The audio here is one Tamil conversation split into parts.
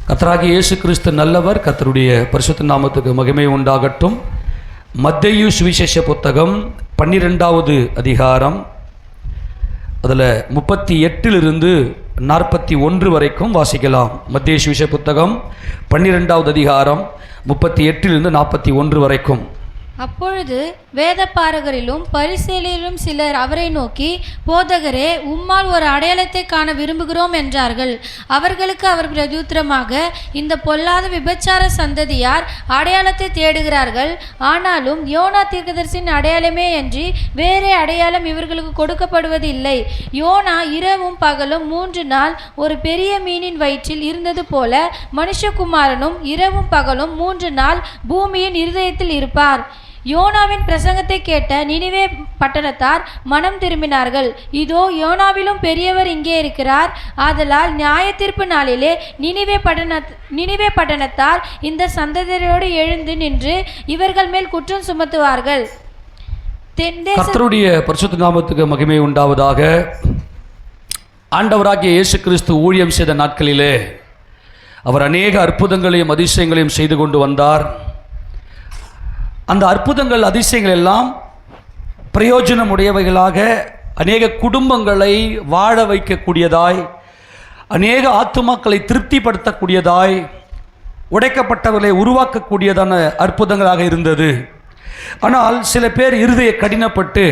கர்த்தராகிய இயேசு கிறிஸ்து நல்லவர். கர்த்தருடைய பரிசுத்த நாமத்துக்கு மகிமை உண்டாகட்டும். மத்தேயு சுவிசேஷ புத்தகம் 12வது அதிகாரம், அதில் 38 41 வரைக்கும் வாசிக்கலாம். மத்தேயு சுவிசேஷ புத்தகம் 12வது அதிகாரம் 38 41 வரைக்கும். அப்பொழுது வேதபாரகரிலும் பரிசேயரிலும் சிலர் அவரை நோக்கி, போதகரே, உம்மால் ஒரு அடையாளத்தை காண விரும்புகிறோம் என்றார்கள். அவர்களுக்கு அவர் பிரதியுத்தரமாக, இந்த பொல்லாத விபச்சார சந்ததியார் அடையாளத்தை தேடுகிறார்கள். ஆனாலும் யோனா தீர்க்கதரிசியின் அடையாளமே அன்றி வேறே அடையாளம் இவர்களுக்கு கொடுக்கப்படுவது இல்லை. யோனா இரவும் பகலும் 3 நாள் ஒரு பெரிய மீனின் வயிற்றில் இருந்தது போல மனுஷகுமாரனும் இரவும் பகலும் 3 நாள் பூமியின் இருதயத்தில் இருப்பார். யோனாவின் பிரசங்கத்தை கேட்ட நினிவே பட்டணத்தார் மனம் திரும்பினார்கள். இதோ, யோனாவிலும் பெரியவர் இங்கே இருக்கிறார். ஆதலால் நியாய தீர்ப்பு நாளிலே நினிவே பட்டணத்தார் இந்த சந்ததியரோடு எழுந்து நின்று இவர்கள் மேல் குற்றம் சுமத்துவார்கள். கர்த்தருடைய பரிசுத்த நாமத்துக்கு மகிமை உண்டாவதாக. ஆண்டவராகிய இயேசு கிறிஸ்து ஊழியம் செய்த நாட்களிலே அவர் அநேக அற்புதங்களையும் அதிசயங்களையும் செய்து கொண்டு வந்தார். அந்த அற்புதங்கள் அதிசயங்கள் எல்லாம் பிரயோஜனமுடையவைகளாக அநேக குடும்பங்களை வாழ வைக்கக்கூடியதாய், அநேக ஆத்துமாக்களை திருப்திப்படுத்தக்கூடியதாய், உடைக்கப்பட்டவர்களை உருவாக்கக்கூடியதான அற்புதங்களாக இருந்தது. ஆனால் சில பேர் இருதய கடினப்பட்டு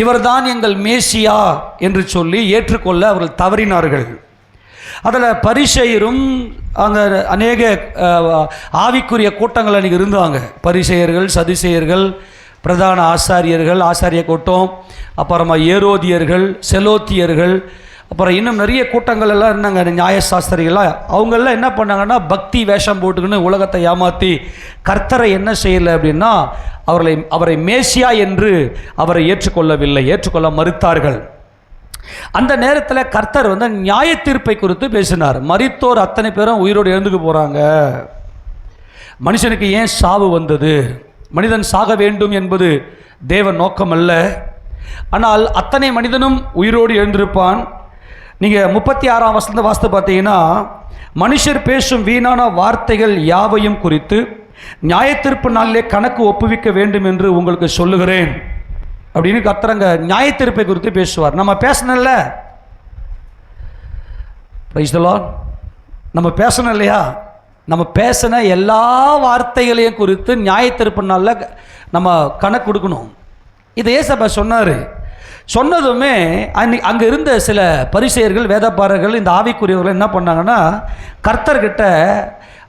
இவர்தான் எங்கள் மேசியா என்று சொல்லி ஏற்றுக்கொள்ள அவர்கள் தவறினார்கள். அதில் பரிசேயரும் அங்கே அநேக ஆவிக்குரிய கூட்டங்கள் அன்றைக்கி இருந்தாங்க. பரிசேயர்கள், சதுசேயர்கள், பிரதான ஆசாரியர்கள், ஆசாரிய கூட்டம், அப்புறமா ஏரோதியர்கள், செலோத்தியர்கள், அப்புறம் இன்னும் நிறைய கூட்டங்கள் எல்லாம் இருந்தாங்க. நியாயசாஸ்திரிகள்லாம் அவங்களெல்லாம் என்ன பண்ணாங்கன்னா, பக்தி வேஷம் போட்டுக்கின்னு உலகத்தை ஏமாற்றி கர்த்தரை என்ன செய்யலை அப்படின்னா, அவரை மேசியா என்று அவரை ஏற்றுக்கொள்ள மறுத்தார்கள். அந்த நேரத்தில் கர்த்தர் நியாய தீர்ப்பை குறித்து பேசினார். மரித்தோர் அத்தனை பேரும் உயிரோடு எழுந்துக்க போகிறாங்க. மனுஷனுக்கு ஏன் சாவு வந்தது? மனிதன் சாக வேண்டும் என்பது தேவன் நோக்கம் அல்ல. ஆனால் அத்தனை மனிதனும் உயிரோடு எழுந்திருப்பான். நீங்கள் 36ஆம் வசனத்தை வாசித்து பார்த்தீங்கன்னா, மனுஷர் பேசும் வீணான வார்த்தைகள் யாவையும் குறித்து நியாய தீர்ப்பு நாளிலே கணக்கு ஒப்புவிக்க வேண்டும் என்று உங்களுக்கு சொல்லுகிறேன் அப்படின்னு கர்த்தரங்க நியாய தீர்ப்பை குறித்து பேசுவார். நம்ம பேசணும்ல, பிரைஸ் தி லார்ட், நம்ம பேசணும் இல்லையா? நம்ம பேசின எல்லா வார்த்தைகளையும் குறித்து நியாய தீர்ப்பு நாளில் நம்ம கணக்கு கொடுக்கணும். இதை ஏசப்பா சொன்னார். சொன்னதுமே அங்கே இருந்த சில பரிசேயர்கள், வேதபாரகர்கள், இந்த ஆவிக்குரியவர்கள் என்ன பண்ணாங்கன்னா, கர்த்தர்கிட்ட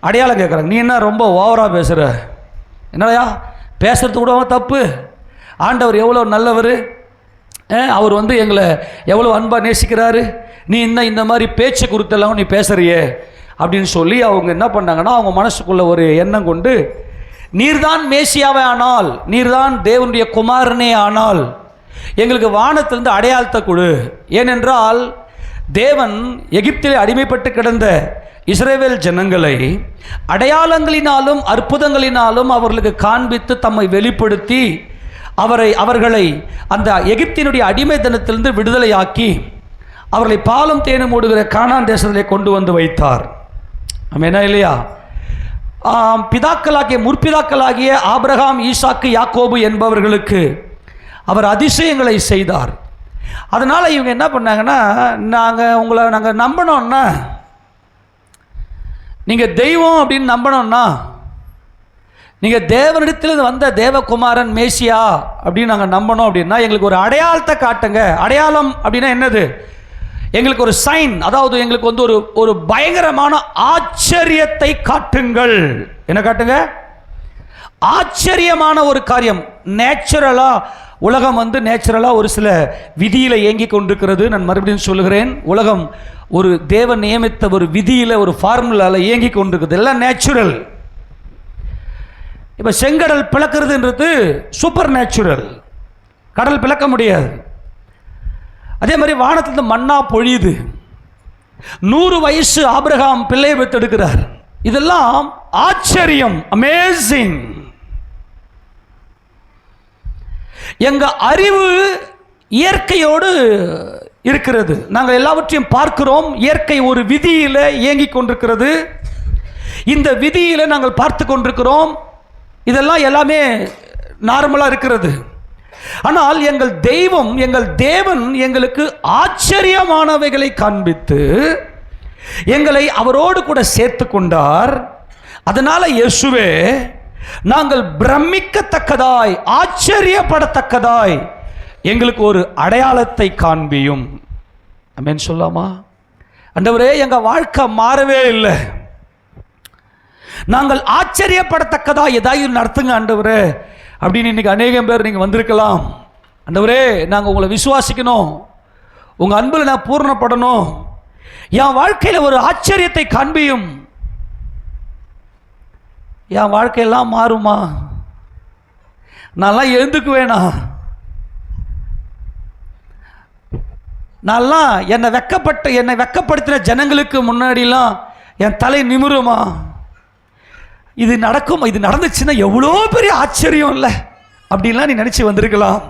அடையாளம் கேட்குறாங்க. நீ என்ன ரொம்ப ஓவராக பேசுகிற? என்னையா பேசுறது கூட தப்பு. ஆண்டவர் எவ்வளோ நல்லவர், அவர் எங்களை எவ்வளோ அன்பாக நேசிக்கிறாரு, நீ இந்த மாதிரி பேச்சு குறித்தெல்லாம் நீ பேசுறியே அப்படின்னு சொல்லி அவங்க என்ன பண்ணாங்கன்னா, அவங்க மனசுக்குள்ள ஒரு எண்ணம் கொண்டு, நீர்தான் மேசியாவே ஆனால், நீர்தான் தேவனுடைய குமாரனே ஆனால் எங்களுக்கு வானத்திலிருந்து அடையாளத்தை கொடு. ஏனென்றால் தேவன் எகிப்திலே அடிமைப்பட்டு கிடந்த இஸ்ரவேல் ஜனங்களை அடையாளங்களினாலும் அற்புதங்களினாலும் அவர்களுக்கு காண்பித்து தம்மை வெளிப்படுத்தி அவர்களை அந்த எகிப்தினுடைய அடிமைத்தனத்திலிருந்து விடுதலையாக்கி அவர்களை பாலும் தேனும் ஓடுகிற கானான் தேசத்திலே கொண்டு வந்து வைத்தார். ஆமென் இல்லையா? முற்பிதாக்களாகிய ஆபிரகாம், ஈசாக்கு, யாக்கோபு என்பவர்களுக்கு அவர் அதிசயங்களை செய்தார். அதனால் இவங்க என்ன பண்ணாங்கன்னா, நாங்கள் நம்பணும்னா, நீங்கள் தெய்வம் அப்படின்னு நம்பணும்னா, நீங்கள் தேவனிடத்தில் வந்த தேவகுமாரன் மேசியா அப்படின்னு நாங்கள் நம்பணும் அப்படின்னா எங்களுக்கு ஒரு அடையாளத்தை காட்டுங்க. அடையாளம் அப்படின்னா என்னது? எங்களுக்கு ஒரு சைன், அதாவது எங்களுக்கு ஒரு பயங்கரமான ஆச்சரியத்தை காட்டுங்கள். என்ன காட்டுங்க? ஆச்சரியமான ஒரு காரியம். நேச்சுரலாக உலகம் நேச்சுரலாக ஒரு சில விதியில் இயங்கி கொண்டிருக்கிறது. நான் மறுபடியும் சொல்லுகிறேன், உலகம் ஒரு தேவன் நியமித்த ஒரு விதியில், ஒரு ஃபார்முலாவில் இயங்கி கொண்டிருக்குது. எல்லாம் நேச்சுரல். இப்போ செங்கடல் பிளக்கிறதுன்றது சூப்பர் நேச்சுரல், கடல் பிளக்க முடியாது. அதே மாதிரி வானத்திலிருந்து மண்ணா பொழியுது. 100 வயசு ஆபிரகாம் பிள்ளையை பெற்றெடுக்கிறார். இதெல்லாம் ஆச்சரியம், அமேசிங். எங்க அறிவு இயற்கையோடு இருக்கிறது. நாங்கள் எல்லாவற்றையும் பார்க்கிறோம். இயற்கை ஒரு விதியில் இயங்கிக் கொண்டிருக்கிறது. இந்த விதியில நாங்கள் பார்த்து கொண்டிருக்கிறோம். இதெல்லாம் எல்லாமே நார்மலாக இருக்கிறது. ஆனால் எங்கள் தெய்வம், எங்கள் தேவன் எங்களுக்கு ஆச்சரியமானவைகளை காண்பித்து எங்களை அவரோடு கூட சேர்த்து கொண்டார். அதனால இயேசுவே, நாங்கள் பிரமிக்கத்தக்கதாய், ஆச்சரியப்படத்தக்கதாய் எங்களுக்கு ஒரு அடையாளத்தை காண்பியும். ஆமென் சொல்லாமா? ஆண்டவரே, எங்க வாழ்க்கை மாறவே இல்லை, நாங்கள் ஆச்சரியப்படத்தக்கதா ஏதாவது நடத்துங்க ஆண்டவரே அப்படின்னு இன்னைக்கு அநேகம் பேர் நீங்கள் வந்திருக்கலாம். ஆண்டவரே, நாங்கள் உங்களை விசுவாசிக்கணும், உங்கள் அன்பில் நான் பூர்ணப்படணும், என் வாழ்க்கையில் ஒரு ஆச்சரியத்தை காண்பியும். என் வாழ்க்கையெல்லாம் மாறுமா? நான்லாம் எழுந்துக்குவேனா? நான்லாம் என்னை வெக்கப்படுத்தின ஜனங்களுக்கு முன்னாடிலாம் என் தலை நிமிருமா? இது நடக்கும், இது நடந்துச்சுன்னா எவ்வளோ பெரிய ஆச்சரியம் இல்லை அப்படின்லாம் நீ நினச்சி வந்திருக்கலாம்.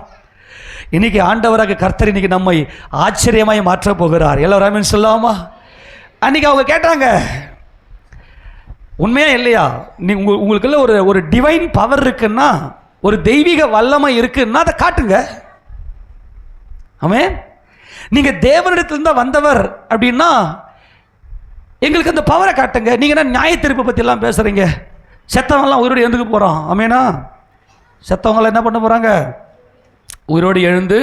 இன்னைக்கு ஆண்டவராக கர்த்தர் இன்னைக்கு நம்மை ஆச்சரியமாய் மாற்ற போகிறார். எல்லாரும் ஆமென் சொல்லாமா? அன்னைக்கு அவங்க கேட்டாங்க, உண்மையா இல்லையா? நீ உங்களுக்குள்ள ஒரு டிவைன் பவர் இருக்குன்னா, ஒரு தெய்வீக வல்லமை இருக்குன்னா அதை காட்டுங்க. ஆமென். நீங்க தேவனிடத்திலிருந்து வந்தவர் அப்படின்னா எங்களுக்கு அந்த பவரை காட்டுங்க. நீங்க என்ன நியாய தீர்ப்பை பத்தி எல்லாம் பேசுறீங்க? செத்தவங்கலாம் உயிரோடு எழுந்துக்க போறோம். ஆமேனா? செத்தவங்களாம் என்ன பண்ண போறாங்க? உயிரோடு எழுந்து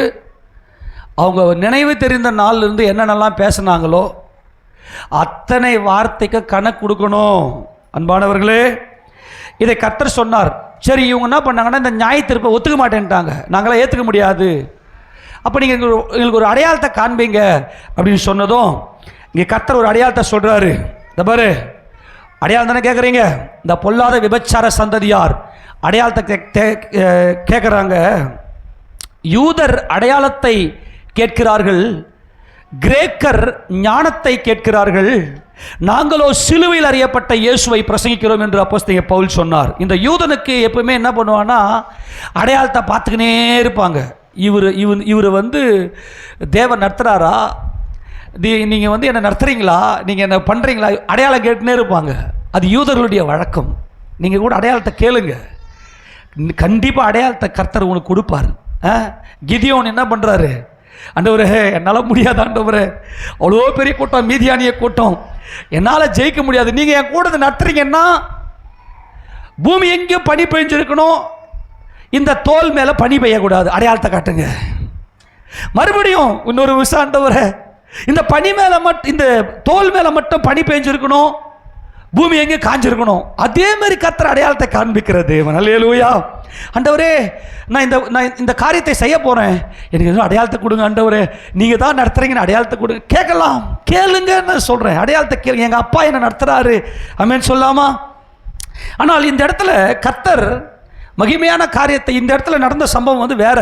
அவங்க நினைவு தெரிந்த நாள்ல இருந்து என்னென்னலாம் பேசினாங்களோ அத்தனை வார்த்தைக்கு கணக்கு கொடுக்கணும். அன்பானவர்களே, இதை கர்த்தர் சொன்னார். சரி, இவங்க என்ன பண்ணாங்கன்னா இந்த நியாய தீர்ப்பை ஒத்துக்க மாட்டேன்ட்டாங்க, நாங்களாம் ஏற்றுக்க முடியாது, அப்போ நீங்கள் எங்களுக்கு ஒரு அடையாளத்தை காண்பீங்க அப்படின்னு சொன்னதும் இங்கே கர்த்தர் ஒரு அடையாளத்தை சொல்கிறாரு. இந்த பாரு, அடையாளம் தானே கேட்குறீங்க? இந்த பொல்லாத விபச்சார சந்ததியார் அடையாளத்தை கேட்குறாங்க. யூதர் அடையாளத்தை கேட்கிறார்கள், கிரேக்கர் ஞானத்தை கேட்கிறார்கள், நாங்களோ சிலுவையில் அறியப்பட்ட இயேசுவை பிரசங்கிக்கிறோம் என்று அப்போஸ்தலன் பவுல் சொன்னார். இந்த யூதனுக்கு எப்பவுமே என்ன பண்ணுவான்னா அடையாளத்தை பார்த்துக்கினே இருப்பாங்க. இவர் தேவன் நடத்துகிறாரா, நீங்கள் என்ன நடத்துகிறீங்களா, நீங்கள் என்ன பண்ணுறீங்களா, அடையாளம் கேட்டுனே இருப்பாங்க. அது யூதர்களுடைய வழக்கம். நீங்கள் கூட அடையாளத்தை கேளுங்க, கண்டிப்பாக அடையாளத்தை கர்த்தர் உனக்கு கொடுப்பார். கிதியோன் என்ன பண்ணுறாரு? ஆண்டவரே, என்னால் முடியாது ஆண்டவரே, அவ்வளோ பெரிய கூட்டம், மீதியானிய கூட்டம், என்னால் ஜெயிக்க முடியாது, நீங்கள் என் கூட நடத்துறீங்கன்னா பூமி எங்கேயும் பனி பெஞ்சிருக்கணும், இந்த தோல் மேலே பனி பெய்யக்கூடாது, அடையாளத்தை காட்டுங்க. மறுபடியும் இன்னொரு விஷயம், ஆண்டவரே, இந்த பனி மேலே மட்டும், இந்த தோல் மேலே மட்டும் பனி பெஞ்சிருக்கணும், பூமி எங்கே காஞ்சிருக்கணும். அதே மாதிரி கர்த்தர் அடையாளத்தை காண்பிக்கிறது. அல்லேலூயா. ஆண்டவரே, நான் இந்த காரியத்தை செய்ய போகிறேன், எனக்கு எதுவும் அடையாளத்தை கொடுங்க ஆண்டவரே, நீங்கள் தான் நடத்துகிறீங்கன்னு அடையாளத்தை கொடுங்க. கேட்கலாம், கேளுங்கன்னு சொல்கிறேன், அடையாளத்தை கேளுங்க. எங்கள் அப்பா என்ன நடத்துகிறாரு, ஆமென் சொல்லாமா? ஆனால் இந்த இடத்துல கர்த்தர் மகிமையான காரியத்தை, இந்த இடத்துல நடந்த சம்பவம் வேற.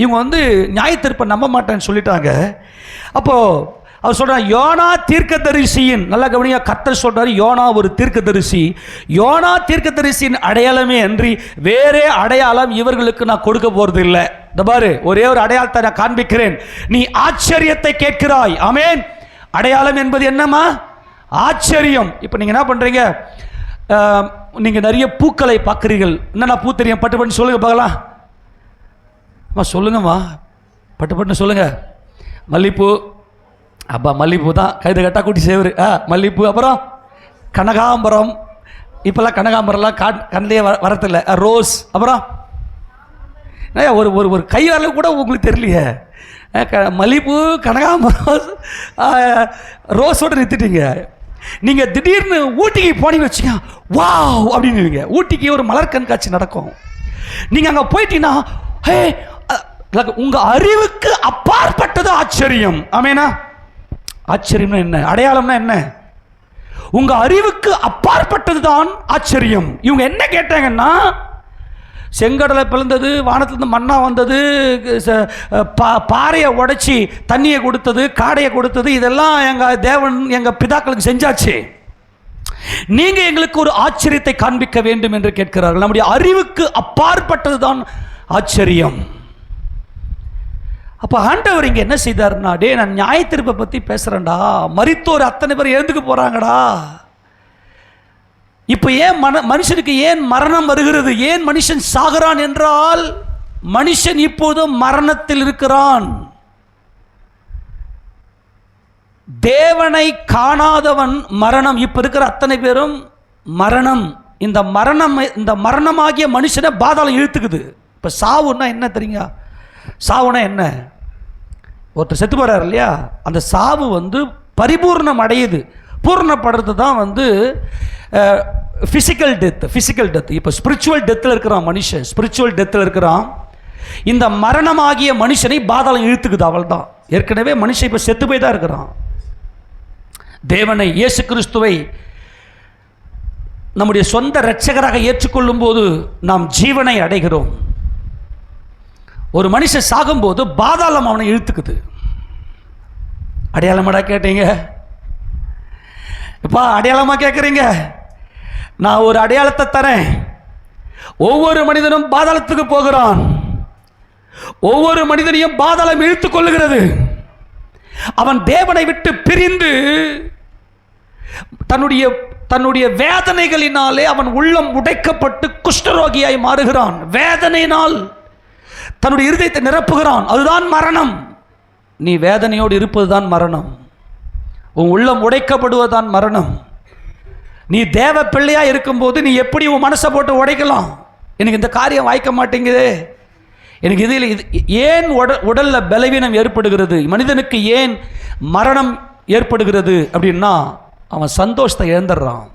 இவங்க நியாயத்தீர்ப்பை நம்ப மாட்டேன்னு சொல்லிட்டாங்க. அப்போது அவர் சொல்கிறார், யோனா தீர்க்கதரிசியின், நல்லா கவனியா, கர்த்தர் சொல்கிறார், யோனா ஒரு தீர்க்கதரிசி, யோனா தீர்க்கதரிசியின் அடையாளமே அன்றி வேறே அடையாளம் இவர்களுக்கு நான் கொடுக்க போகிறது இல்லை. இந்த பாரு, ஒரே ஒரு அடையாளத்தை நான் காண்பிக்கிறேன், நீ ஆச்சரியத்தை கேட்கிறாய். ஆமென். அடையாளம் என்பது என்னம்மா? ஆச்சரியம். இப்போ நீங்கள் என்ன பண்ணுறீங்க? நீங்கள் நிறைய பூக்களை பார்க்குறீர்கள். என்னென்ன பூ தெரியும்? பட்டு பட்டு சொல்லுங்கள் பார்க்கலாம். அம்மா சொல்லுங்கம்மா, பட்டு பட்டுன்னு சொல்லுங்கள். மல்லிப்பூ, அப்பா மல்லிப்பூ தான், கைது கட்டா கூட்டி சேவரு. மல்லிப்பூ, அப்புறம் கனகாம்பரம், இப்போல்லாம் கனகாம்பரம்லாம் கண்ணிலே வரதில்லை. ரோஸ், அப்புறம் ஒரு ஒரு கை அளவு கூட உங்களுக்கு தெரியலையே. மல்லிப்பூ, கனகாம்பரம், ரோஸோடு நிறுத்திட்டீங்க. நீங்கள் திடீர்னு ஊட்டிக்கு போனீங்க வச்சுக்க, வாவ் அப்படின்னு ஊட்டிக்கு ஒரு மலர் கண்காட்சி நடக்கும். நீங்கள் அங்கே போயிட்டீங்கன்னா, ஹே, உங்கள் அறிவுக்கு அப்பாற்பட்டது ஆச்சரியம். ஆமேனா? ஆச்சரியம்னா என்ன? அடையாளம்னா என்ன? உங்க அறிவுக்கு அப்பாற்பட்டது தான் ஆச்சரியம். இவங்க என்ன கேட்டாங்கன்னா, செங்கடலை பிளந்தது, வானத்திலிருந்து மண்ணா வந்தது, பாறையை உடைச்சி தண்ணியை கொடுத்தது, காடையை கொடுத்தது, இதெல்லாம் எங்க தேவன் எங்க பிதாக்களுக்கு செஞ்சாச்சு, நீங்க எங்களுக்கு ஒரு ஆச்சரியத்தை காண்பிக்க வேண்டும் என்று கேட்கிறார்கள். நம்முடைய அறிவுக்கு அப்பாற்பட்டது தான் ஆச்சரியம். அப்போ ஆண்டவர் இங்கே என்ன செய்தார்னா, டே, நான் நியாயத்தீர்ப்பை பற்றி பேசுகிறேன்டா, மரித்தோர் அத்தனை பேர் எழுந்துக்கு போகிறாங்கடா, இப்போ ஏன் மனுஷனுக்கு ஏன் மரணம் வருகிறது, ஏன் மனுஷன் சாகிறான் என்றால், மனுஷன் இப்போது மரணத்தில் இருக்கிறான். தேவனை காணாதவன் மரணம். இப்போ இருக்கிற அத்தனை பேரும் மரணம். இந்த மரணமாகிய மனுஷனை பாதாளம் இழுத்துக்குது. இப்போ சாவுன்னா என்ன தெரியுங்க? சாவுனா என்ன? ஒருத்தர் செத்து போகிறார் இல்லையா, அந்த சாவு பரிபூர்ணம் அடையுது. பூர்ணப்படுறது தான் ஃபிசிக்கல் டெத். இப்போ ஸ்பிரிச்சுவல் டெத்தில் இருக்கிறான் மனுஷன், ஸ்பிரிச்சுவல் டெத்தில் இருக்கிறான். இந்த மரணமாகிய மனுஷனை பாதாளம் இழுத்துக்குது. அவள் தான் ஏற்கனவே மனுஷன் இப்போ செத்து போய் தான் இருக்கிறான். தேவனை, இயேசு கிறிஸ்துவை நம்முடைய சொந்த இரட்சகராக ஏற்றுக்கொள்ளும் போது நாம் ஜீவனை அடைகிறோம். ஒரு மனுஷன் சாகும்போது பாதாளம் அவனை இழுத்துக்குது. அடையாளமாடா கேட்டீங்க? இப்பா அடையாளமா கேட்குறீங்க? நான் ஒரு அடையாளத்தை தரேன். ஒவ்வொரு மனிதனும் பாதாளத்துக்கு போகிறான். ஒவ்வொரு மனிதனையும் பாதாளம் இழுத்துக் கொள்ளுகிறது. அவன் தேவனை விட்டு பிரிந்து தன்னுடைய வேதனைகளினாலே அவன் உள்ளம் உடைக்கப்பட்டு குஷ்டரோகியாய் மாறுகிறான். வேதனையினால் தன்னுடைய இருதயத்தை நிரப்புகிறான். அதுதான் மரணம். நீ வேதனையோடு இருப்பதுதான் மரணம். உன் உள்ளம் உடைக்கப்படுவதுதான் மரணம். நீ தேவ பிள்ளையா இருக்கும்போது நீ எப்படி உன் மனசை போட்டு உடைக்கலாம்? எனக்கு இந்த காரியம் வாய்க்க மாட்டேங்குது, எனக்கு இதில் ஏன் உடல்ல பலவீனம் ஏற்படுகிறது, மனிதனுக்கு ஏன் மரணம் ஏற்படுகிறது அப்படின்னா, அவன் சந்தோஷத்தை இழந்துடுறான்.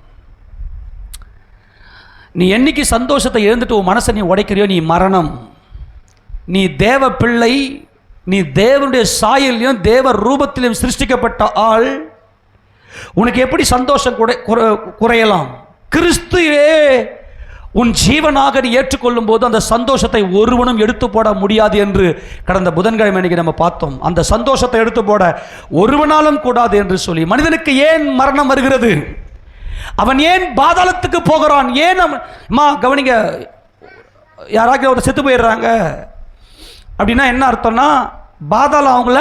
நீ என்னைக்கு சந்தோஷத்தை இழந்துட்டு உன் மனசை நீ உடைக்கிறியோ, நீ மரணம். நீ தேவ பிள்ளை, நீ தேவனுடைய சாயலையும் தேவ ரூபத்திலும் சிருஷ்டிக்கப்பட்ட ஆள். உனக்கு எப்படி சந்தோஷம் குறையலாம்? கிறிஸ்துவே உன் ஜீவனாக நீ ஏற்றுக்கொள்ளும் போது அந்த சந்தோஷத்தை ஒருவனும் எடுத்து போட முடியாது என்று கடந்த புதன்கிழமை அன்னைக்கு நம்ம பார்த்தோம். அந்த சந்தோஷத்தை எடுத்து போட ஒருவனாலும் கூடாது என்று சொல்லி, மனிதனுக்கு ஏன் மரணம் வருகிறது, அவன் ஏன் பாதாளத்துக்கு போகிறான், ஏன் கவனிங்க, யாராவது ஒரு செத்து போயிடுறாங்க அப்படின்னா என்ன அர்த்தம்னா, பாதாளம் அவங்கள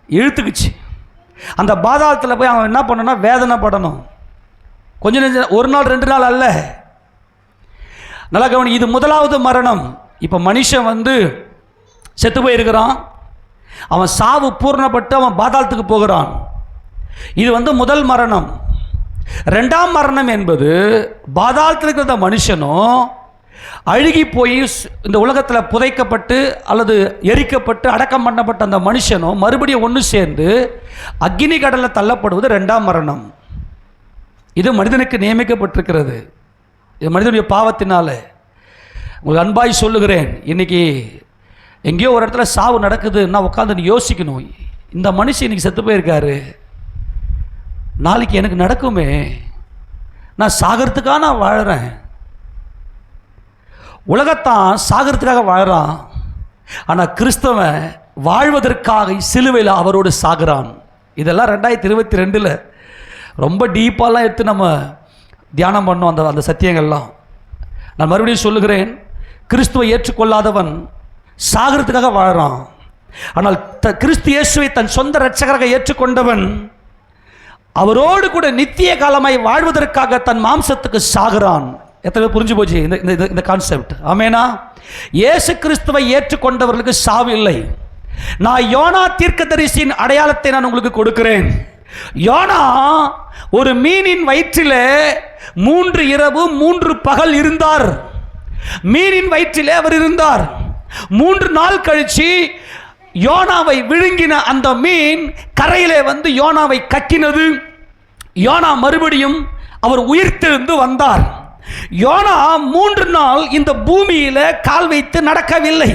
இழுத்துக்குச்சு. அந்த பாதாளத்தில் போய் அவன் என்ன பண்ணணும்னா வேதனைப்படணும். கொஞ்சம் நெஞ்சம், ஒரு நாள் 2 நாள் அல்ல. நல்லா கவனி, இது முதலாவது மரணம். இப்போ மனுஷன் செத்து போயிருக்கிறான், அவன் சாவு பூர்ணப்பட்டு அவன் பாதாளத்துக்கு போகிறான். இது முதல் மரணம். 2ஆம் மரணம் என்பது பாதாளத்தில் இருக்கிற மனுஷனும் அழுகி போய் இந்த உலகத்தில் புதைக்கப்பட்டு அல்லது எரிக்கப்பட்டு அடக்கம் பண்ணப்பட்ட அந்த மனுஷனும் மறுபடியும் ஒன்று சேர்ந்து அக்னி கடலில் தள்ளப்படுவது 2ஆம் மரணம். இது மனிதனுக்கு நியமிக்கப்பட்டிருக்கிறது. இது மனிதனுடைய பாவத்தினால. உங்களுக்கு அன்பாய் சொல்லுகிறேன், இன்னைக்கு எங்கேயோ ஒரு இடத்துல சாவு நடக்குதுன்னா உட்காந்து நீ யோசிக்கணும், இந்த மனுஷன் இன்னைக்கு செத்து போயிருக்காரு, நாளைக்கு எனக்கு நடக்குமே, நான் சாகிறதுக்காக நான் வாழறேன். உலகத்தான் சாகிறதுக்காக வாழறான், ஆனால் கிறிஸ்தவன் வாழ்வதற்காக சிலுவையில் அவரோடு சாகிறான். இதெல்லாம் 2022 ரொம்ப டீப்பாலாம் எடுத்து நம்ம தியானம் பண்ணோம் அந்த சத்தியங்கள்லாம். நான் மறுபடியும் சொல்லுகிறேன், கிறிஸ்துவை ஏற்றுக்கொள்ளாதவன் சாகிறதுக்காக வாழறான். ஆனால் கிறிஸ்து இயேசுவை தன் சொந்த இரட்சகராக ஏற்றுக்கொண்டவன் அவரோடு கூட நித்திய காலமாய் வாழ்வதற்காக தன் மாம்சத்துக்கு சாகிறான். எத்தனை புரிஞ்சு போச்சு இந்த கான்செப்ட்? ஆமேனா? இயேசு கிறிஸ்துவை ஏற்றுக்கொண்டவர்களுக்கு சாவு இல்லை. நான் யோனா தீர்க்கதரிசியின் அடையாளத்தை நான் உங்களுக்கு கொடுக்கிறேன். யோனா ஒரு மீனின் வயிற்றில் 3 இரவு 3 பகல் இருந்தார். மீனின் வயிற்றிலே அவர் இருந்தார். 3 நாள் கழிச்சு யோனாவை விழுங்கின அந்த மீன் கரையிலே யோனாவை கக்கினது. யோனா மறுபடியும் அவர் உயிர்த்தெழுந்து வந்தார். யோனா 3 நாள் இந்த பூமியில கால் வைத்து நடக்கவில்லை.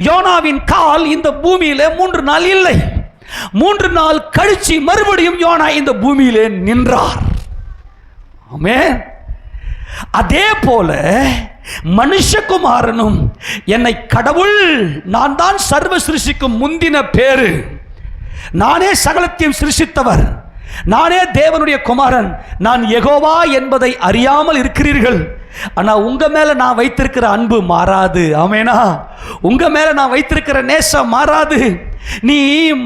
யோனாவின் கால் இந்த பூமியில 3 நாள் இல்லை. 3 நாள் கழிச்சு மறுபடியும் யோனா இந்த பூமியிலே நின்றார். ஆமென். அதே போல மனுஷகுமாரனும் என்னை கடவுள், நான் தான் சர்வ சிருஷ்டிக்கும் முந்தின பேரு, நானே சகலத்தையும் சிருஷ்டித்தவர், நானே தேவனுடைய குமாரன், நான் யெகோவா என்பதை அறியாமல் இருக்கிறீர்கள். ஆனால் உங்க மேல நான் வைத்திருக்கிற அன்பு மாறாது. ஆமெனா? உங்க மேல நான் வைத்திருக்கிற நேசம் மாறாது. நீ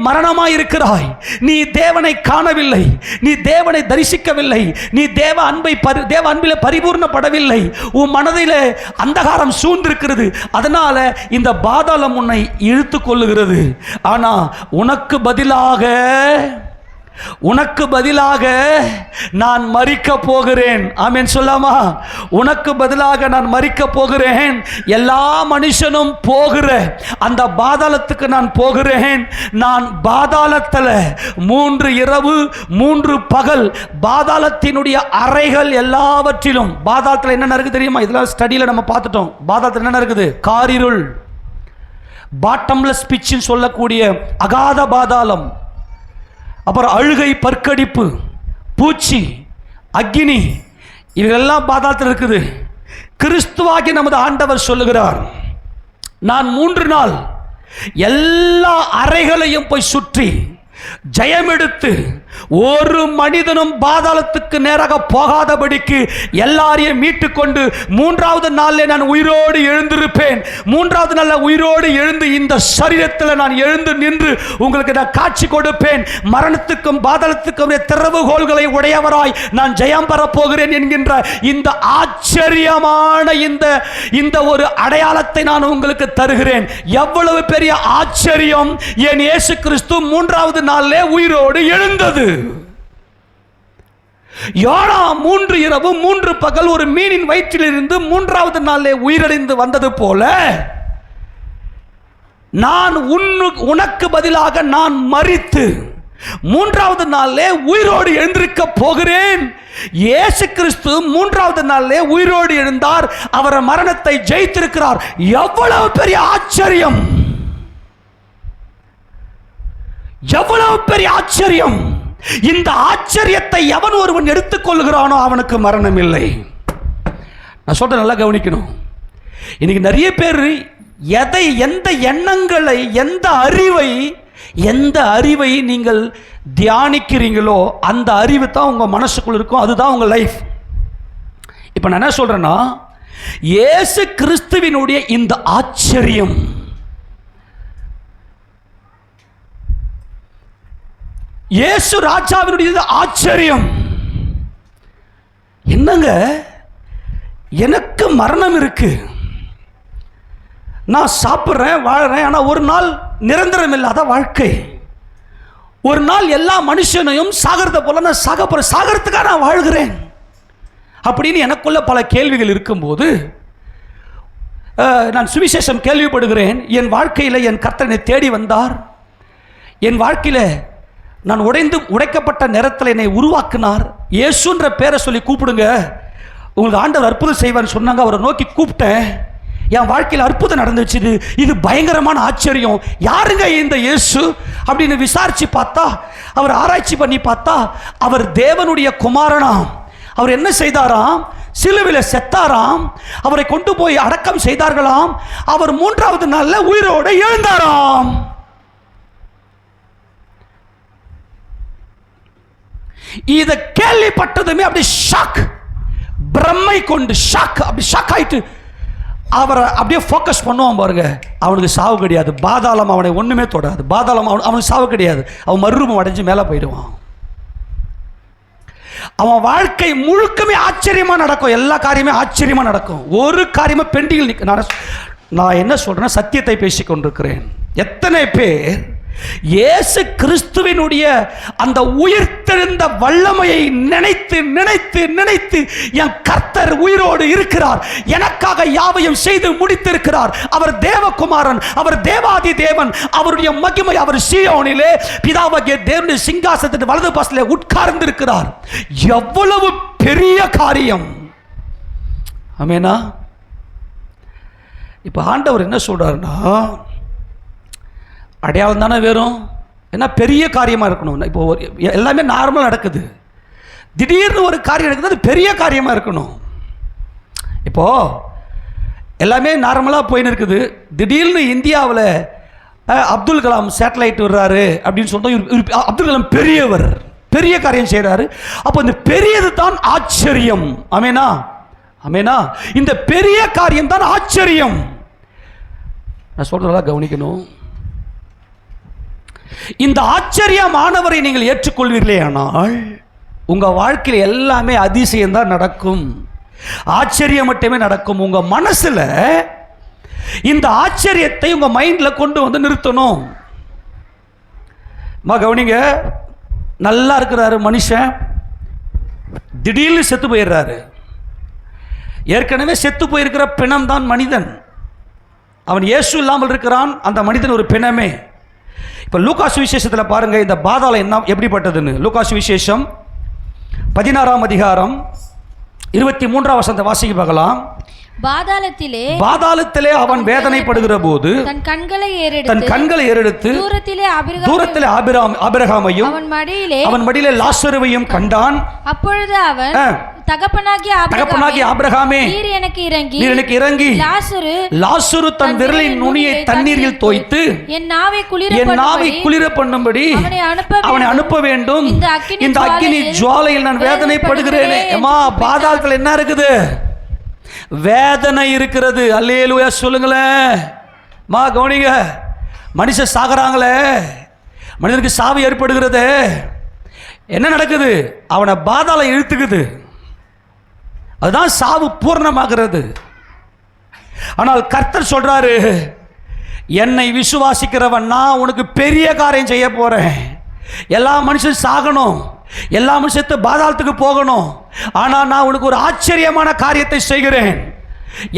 மரணமாய் இருக்கிறாய், நீ தேவனை காணவில்லை, நீ தேவனை தரிசிக்கவில்லை, நீ தேவ அன்பில் பரிபூர்ணப்படவில்லை, உன் மனதில் அந்தகாரம் சூழ்ந்திருக்கிறது, அதனால இந்த பாதாளம் உன்னை இழுத்து கொள்ளுகிறது. ஆனா உனக்கு பதிலாக நான் மரிக்க போகிறேன். ஆமென் சொல்லாமா? உனக்கு பதிலாக நான் மரிக்க போகிறேன். எல்லா மனுஷனும் போகிற அந்த பாதாளத்துக்கு நான் போகிறேன். நான் பாதாளத்தில் 3 இரவு 3 பகல் பாதாளத்தினுடைய அறைகள் எல்லாவற்றிலும். பாதாளத்தில் என்ன நடக்குது தெரியுமா? இதெல்லாம் ஸ்டடியில் நம்ம பார்த்துட்டோம். பாதாளத்தில் என்ன நடக்குது? காரிருள், பாட்டம்லெஸ் பிட்ச்னு சொல்லக்கூடிய அகாத பாதாளம், அப்புறம் அழுகை, பற்கடிப்பு, பூச்சி, அக்கினி, இவையெல்லாம் பாதாளத்தில் இருக்குது. கிறிஸ்துவாகி நமது ஆண்டவர் சொல்லுகிறார், நான் 3 நாள் எல்லா அறைகளையும் போய் சுற்றி ஜெயமெடுத்து ஒரு மனிதனும் பாதாளத்துக்கு நேராக போகாதபடிக்கு எல்லாரையும் மீட்டுக்கொண்டு 3வது நாளில் நான் உயிரோடு எழுந்திருப்பேன். 3வது நாளில் உயிரோடு எழுந்து இந்த சரீரத்தில் நான் எழுந்து நின்று உங்களுக்கு நான் காட்சி கொடுப்பேன். மரணத்துக்கும் பாதாளத்துக்கும் திறவுகோள்களை உடையவராய் நான் ஜெயம் பெறப் போகிறேன் என்கின்ற இந்த ஆச்சரியமான இந்த ஒரு அடையாளத்தை நான் உங்களுக்கு தருகிறேன். எவ்வளவு பெரிய ஆச்சரியம்! என் இயேசு கிறிஸ்து 3வது நாளிலே உயிரோடு எழுந்தது. யோனா 3 இரவு 3 பகல் ஒரு மீனின் வயிற்றிலிருந்து 3வது நாளிலே உயிரடைந்து வந்தது போல நான் உனக்கு பதிலாக நான் மரித்து 3வது நாளிலே உயிரோடு எழுந்திருக்க போகிறேன். இயேசு கிறிஸ்து 3வது நாளிலே உயிரோடு எழுந்தார். அவர் மரணத்தை ஜெயித்திருக்கிறார். எவ்வளவு பெரிய ஆச்சரியம்! எவ்வளவு பெரிய ஆச்சரியம்! இந்த ஆச்சரியத்தை எவன் ஒருவன் எடுத்துக்கொள்கிறானோ அவனுக்கு மரணம் இல்லை. நான் சொல்றேன், நல்லா கவனிக்கணும். இன்னைக்கு நிறைய பேர் எந்த எண்ணங்களை, எந்த அறிவை நீங்கள் தியானிக்கிறீங்களோ அந்த அறிவு தான் உங்க மனசுக்குள்ள இருக்கும். அதுதான் உங்க லைஃப். இப்ப நான் என்ன சொல்றேன்னா, இயேசு கிறிஸ்துவினுடைய இந்த ஆச்சரியம், இயேசு ராஜாவினுடைய ஆச்சரியம் என்னங்க? எனக்கு மரணம் இருக்கு, நான் சாப்பிட்றேன், வாழறேன், ஆனால் ஒரு நாள் நிரந்தரம் இல்லாத வாழ்க்கை. ஒரு நாள் எல்லா மனுஷனையும் சாகிறத போல நான் சாகிறதுக்காக நான் வாழ்கிறேன் அப்படின்னு எனக்குள்ள பல கேள்விகள் இருக்கும்போது நான் சுவிசேஷம் கேள்விப்படுகிறேன். என் வாழ்க்கையில் என் கர்த்தனை தேடி வந்தார். என் வாழ்க்கையில் நான் உடைக்கப்பட்ட நேரத்தில் என்னை உருவாக்கினார். இயேசுன்ற பேரை சொல்லி கூப்பிடுங்க, உங்களுக்கு ஆண்டவர் அற்புதம் செய்வார்னு சொன்னாங்க. அவரை நோக்கி கூப்பிட்டேன். என் வாழ்க்கையில் அற்புதம் நடந்துச்சு. இது பயங்கரமான ஆச்சரியம். யாருங்க இந்த இயேசு அப்படின்னு விசாரிச்சு பார்த்தா, அவர் ஆராய்ச்சி பண்ணி பார்த்தா, அவர் தேவனுடைய குமாரனாம். அவர் என்ன செய்தாராம்? சிலுவையில் செத்தாராம். அவரை கொண்டு போய் அடக்கம் செய்தார்களாம். அவர் 3வது நாளில் உயிரோடு எழுந்தாராம். இதை கேள்விப்பட்டதுமே அப்படி ஷாக், பிரம்மை கொண்டு அப்படி ஷாக் ஆயிட்டு அவரை அப்படியே ஃபோக்கஸ் பண்ணுவான் பாருங்க. அவனுக்கு சாவு கிடையாது, பாதாளம் அவனை ஒண்ணுமே தொடாது. பாதாளம் அவனுக்கு சாவு கிடையாது. அவன் மறுரூபம் அடைஞ்சு மேலே போயிடுவான். அவன் வாழ்க்கை முழுக்கமே ஆச்சரியமா நடக்கும். எல்லா காரியமே ஆச்சரியமா நடக்கும். ஒரு காரியமே பெண்டிங்கில் நிற்க. நான் என்ன சொல்றேன்னா, சத்தியத்தை பேசிக் கொண்டிருக்கிறேன். எத்தனை பேர் இயேசு கிறிஸ்துவினுடைய அந்த உயிர்த்தெழுந்த வல்லமையை நினைத்து நினைத்து நினைத்து என் கர்த்தர் உயிரோடு இருக்கிறார், எனக்காக யாவையும் செய்து முடித்திருக்கிறார், அவர் தேவகுமாரன், அவர் தேவாதி தேவன், அவருடைய மகிமை, அவர் சீயோனிலே பிதாவாகிய தேவனுடைய சிங்காசனத்தின் வலது பாசத்திலே உட்கார்ந்து இருக்கிறார். எவ்வளவு பெரிய காரியம்! ஆமெனா? இப்ப ஆண்டவர் என்ன சொல்றாருன்னா, அடையாளம் தானே வேறும், ஏன்னா பெரிய காரியமாக இருக்கணும். இப்போ எல்லாமே நார்மலாக நடக்குது, திடீர்னு ஒரு காரியம் நடக்குது, அது பெரிய காரியமாக இருக்கணும். இப்போது எல்லாமே நார்மலாக போயின்னு இருக்குது, திடீர்னு இந்தியாவில் அப்துல் கலாம் சேட்டலைட் விடுறாரு அப்படின்னு சொன்னோம். அப்துல் கலாம் பெரியவர், பெரிய காரியம் செய்கிறாரு. அப்போ இந்த பெரியது தான் ஆச்சரியம். ஆமேனா? ஆமேனா? இந்த பெரிய காரியம் தான் ஆச்சரியம். நான் சொல்கிறதெல்லாம் கவனிக்கணும். இந்த ஆச்சரியமானவரை நீங்கள் ஏற்றுக்கொள்வீர்களே ஆனால் உங்க வாழ்க்கையில் எல்லாமே அதிசயம்தான் நடக்கும், ஆச்சரியம் மட்டுமே நடக்கும். உங்க மனசுல இந்த ஆச்சரியத்தை உங்க மைண்ட்ல கொண்டு வந்து நிறுத்தணும். கவனிங்க, நல்லா இருக்கிறாரு மனுஷன், திடீர்னு செத்து போயிடுறாரு. ஏற்கனவே செத்து போயிருக்கிற பிணம் தான் மனிதன். அவன் இயேசு இல்லாமல் இருக்கிறான், அந்த மனிதன் ஒரு பிணமே. இப்போ லூகாசு விசேஷத்தில் பாருங்க இந்த பாதாளம் என்ன எப்படிப்பட்டதுன்னு. லூகாசு விசேஷம் 16ஆம் அதிகாரம் 23ஆம் வசனத்தை வாசிக்க பார்க்கலாம். பாதாளத்திலே அவன் வேதனைப்படுகிற போது தன் கண்களை ஏறெடுத்து தூரத்திலே ஆபிரகாமையும் அவன் மடியிலே லாசருவையும் கண்டான். அப்பொழுது அவன் தகப்பனாகிய ஆபிரகாமே, நீர் எனக்கு இறங்கி லாசரு தன் விரலின் நுனியை தண்ணீரில் தோய்த்து என் நாவை குளிர பண்ணும்படி அவனை அனுப்ப வேண்டும். இந்த அக்கினி ஜுவாலையில் நான் வேதனைப்படுகிறேனே. அம்மா, பாதாளத்தில் என்ன இருக்குது? வேதனை இருக்கிறது. அல்லேலூயா சொல்லுங்களேன். கவனிங்க, மனுஷன் சாகுறாங்களே, மனிதனுக்கு சாவு ஏற்படுகிறது. என்ன நடக்குது? அவனை பாதாளம் இழுத்துக்குது. அதுதான் சாவு பூர்ணமாகிறது. ஆனால் கர்த்தர் சொல்றாரு, என்னை விசுவாசிக்கிறவன் நான் உனக்கு பெரிய காரியம் செய்ய போறேன். எல்லா மனுஷன் சாகணும், எல்லா மனுஷத்து பாதாளத்துக்கு போகணும், ஆனால் நான் உனக்கு ஒரு ஆச்சரியமான காரியத்தை செய்கிறேன்.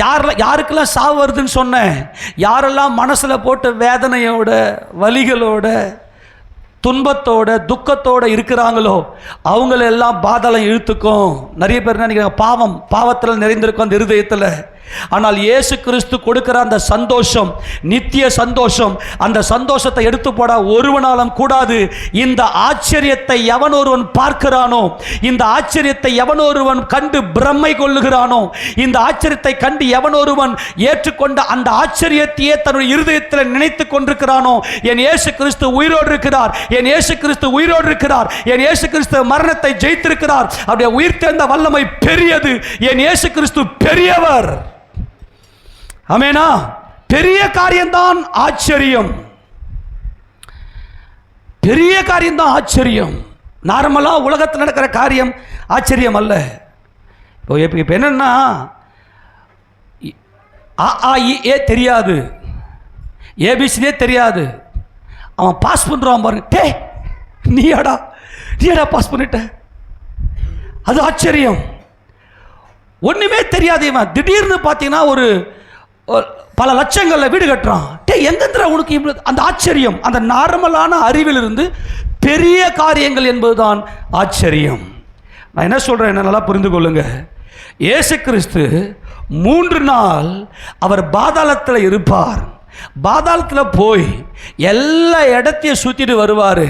யாருக்கெல்லாம் சாவு வருதுன்னு சொன்னேன், யாரெல்லாம் மனசில் போட்டு வேதனையோட வலிகளோட துன்பத்தோட துக்கத்தோட இருக்கிறாங்களோ அவங்களெல்லாம் பாதாளம் இழுத்துக்கும். நிறைய பேர் நினைக்கிறாங்க பாவத்தில் நிறைந்திருக்கும் அந்த இருதயத்தில். ஆனால் இயேசு கிறிஸ்து கொடுக்கிற அந்த சந்தோஷம் நித்திய சந்தோஷம், அந்த சந்தோஷத்தை எடுத்து போட ஒருவனாலும் கூடாது. இந்த ஆச்சரியத்தை எவன் ஒருவன் பார்க்கிறானோ, இந்த ஆச்சரியத்தை எவன் ஒருவன் கண்டு பிரம்மை கொள்ளுகிறானோ, இந்த ஆச்சரியத்தை கண்டு எவன் ஒருவன் ஏற்றுக்கொண்ட அந்த ஆச்சரியத்தையே தன்னுடைய இருதயத்தில் நினைத்து கொண்டிருக்கிறானோ, என் இயேசு கிறிஸ்து உயிரோடு இருக்கிறார், என் இயேசு கிறிஸ்து உயிரோடு இருக்கிறார், என் இயேசு கிறிஸ்து மரணத்தை ஜெயித்திருக்கிறார், அவருடைய உயிர் தெழுந்த வல்லமை பெரியது, என் இயேசு கிறிஸ்து பெரியவர். ஆமெனா? பெரிய காரியம்தான் ஆச்சரியம், பெரிய காரியம்தான் ஆச்சரியம். நார்மலா உலகத்தில் நடக்கிற காரியம் ஆச்சரியம் அல்ல. இப்போ என்னன்னா, ஏ தெரியாது, ஏபிசியே தெரியாது, அவன் பாஸ் பண்றான் பாருங்க. டே நீயாடா பாஸ் பண்ணிட்ட, அது ஆச்சரியம். ஒண்ணுமே தெரியாது இவன் திடீர்னு பார்த்தீங்கன்னா ஒரு பல லட்சங்களில் வீடு கட்டுறான். எங்கேந்திர உனக்கு அந்த ஆச்சரியம். அந்த நார்மலான அறிவிலிருந்து பெரிய காரியங்கள் என்பதுதான் ஆச்சரியம். நான் என்ன சொல்றேன், என்ன நல்லா புரிந்து கொள்ளுங்க. இயேசு கிறிஸ்து 3 நாள் அவர் பாதாளத்தில் இருப்பார். பாதாளத்தில் போய் எல்லா இடத்தையும் சுத்திட்டு வருவார்.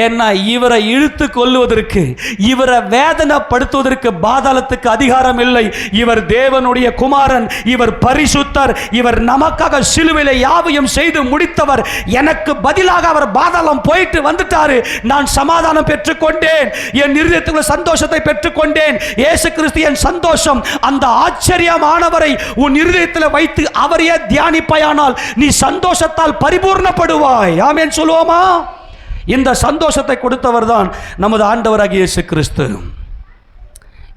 ஏன்னா இவரை இழுத்து கொள்வதற்கு, இவரை வேதனைப்படுத்துவதற்கு பாதாளத்துக்கு அதிகாரம் இல்லை. இவர் தேவனுடைய குமாரன், இவர் பரிசுத்தர், இவர் நமக்காக சிலுவையில் யாவையும் செய்து முடித்தவர். எனக்கு பதிலாக அவர் பாதாளம் போயிட்டு வந்துட்டாரு. நான் சமாதானம் பெற்றுக்கொண்டேன், என் இருதயத்துக்குள்ள சந்தோஷத்தை பெற்றுக்கொண்டேன். இயேசு கிறிஸ்து என் சந்தோஷம். அந்த ஆச்சரியமானவரை உன் இருதயத்தில் வைத்து அவரையே தியானிப்பாயானால் நீ சந்தோஷத்தால் பரிபூர்ணப்படுவாய். ஆமென் சொல்லுவோமா? இந்த சந்தோஷத்தை கொடுத்தவர் தான் நமது ஆண்டவராகிய இயேசு கிறிஸ்து.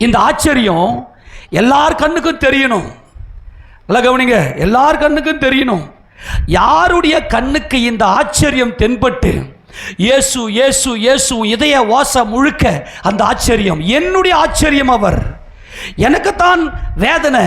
இந்த ஆச்சரியம் எல்லார் கண்ணுக்கும் தெரியணும். நல்லா கவனிங்க, எல்லார் கண்ணுக்கும் தெரியணும். யாருடைய கண்ணுக்கு இந்த ஆச்சரியம் தென்பட்டு இயேசு இயேசு இயேசு இதய வாசம் முழுக்க அந்த ஆச்சரியம், என்னுடைய ஆச்சரியம் அவர். எனக்குத்தான் வேதனை,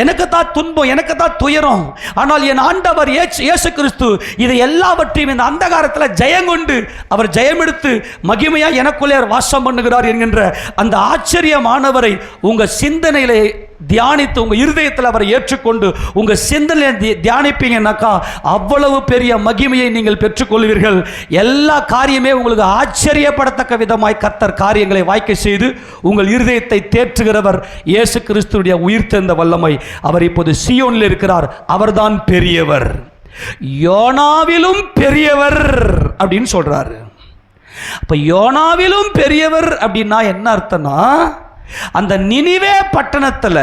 எனக்குத்தான் துன்பம், எனக்குத்தான் துயரம். ஆனால் என் ஆண்டவர் இயேசு கிறிஸ்து இதை எல்லாவற்றையும் இந்த அந்தகாரத்தில் ஜெயங்கொண்டு அவர் ஜெயமெடுத்து மகிமையா எனக்குள்ளே வாசம் பண்ணுகிறார் என்கின்ற அந்த ஆச்சரியமானவரை உங்க சிந்தனையிலே தியானித்து உங்க இருதயத்தில் அவரை ஏற்றுக்கொண்டு உங்க சிந்தனையை தியானிப்பீங்கன்னாக்கா அவ்வளவு பெரிய மகிமையை நீங்கள் பெற்றுக்கொள்வீர்கள். எல்லா காரியமே உங்களுக்கு ஆச்சரியப்படத்தக்க விதமாய் கர்த்தர் காரியங்களை வாய்க்க செய்து உங்கள் இருதயத்தை தேற்றுகிறவர் இயேசு கிறிஸ்துடைய உயிர்த்தெழுந்த வல்லமை. அவர் இப்போது சீயோனில் இருக்கிறார். அவர்தான் பெரியவர், யோனாவிலும் பெரியவர் அப்படின்னு சொல்றாரு. அப்ப யோனாவிலும் பெரியவர் அப்படின்னா என்ன அர்த்தம்னா, அந்த நினிவே பட்டணத்தில்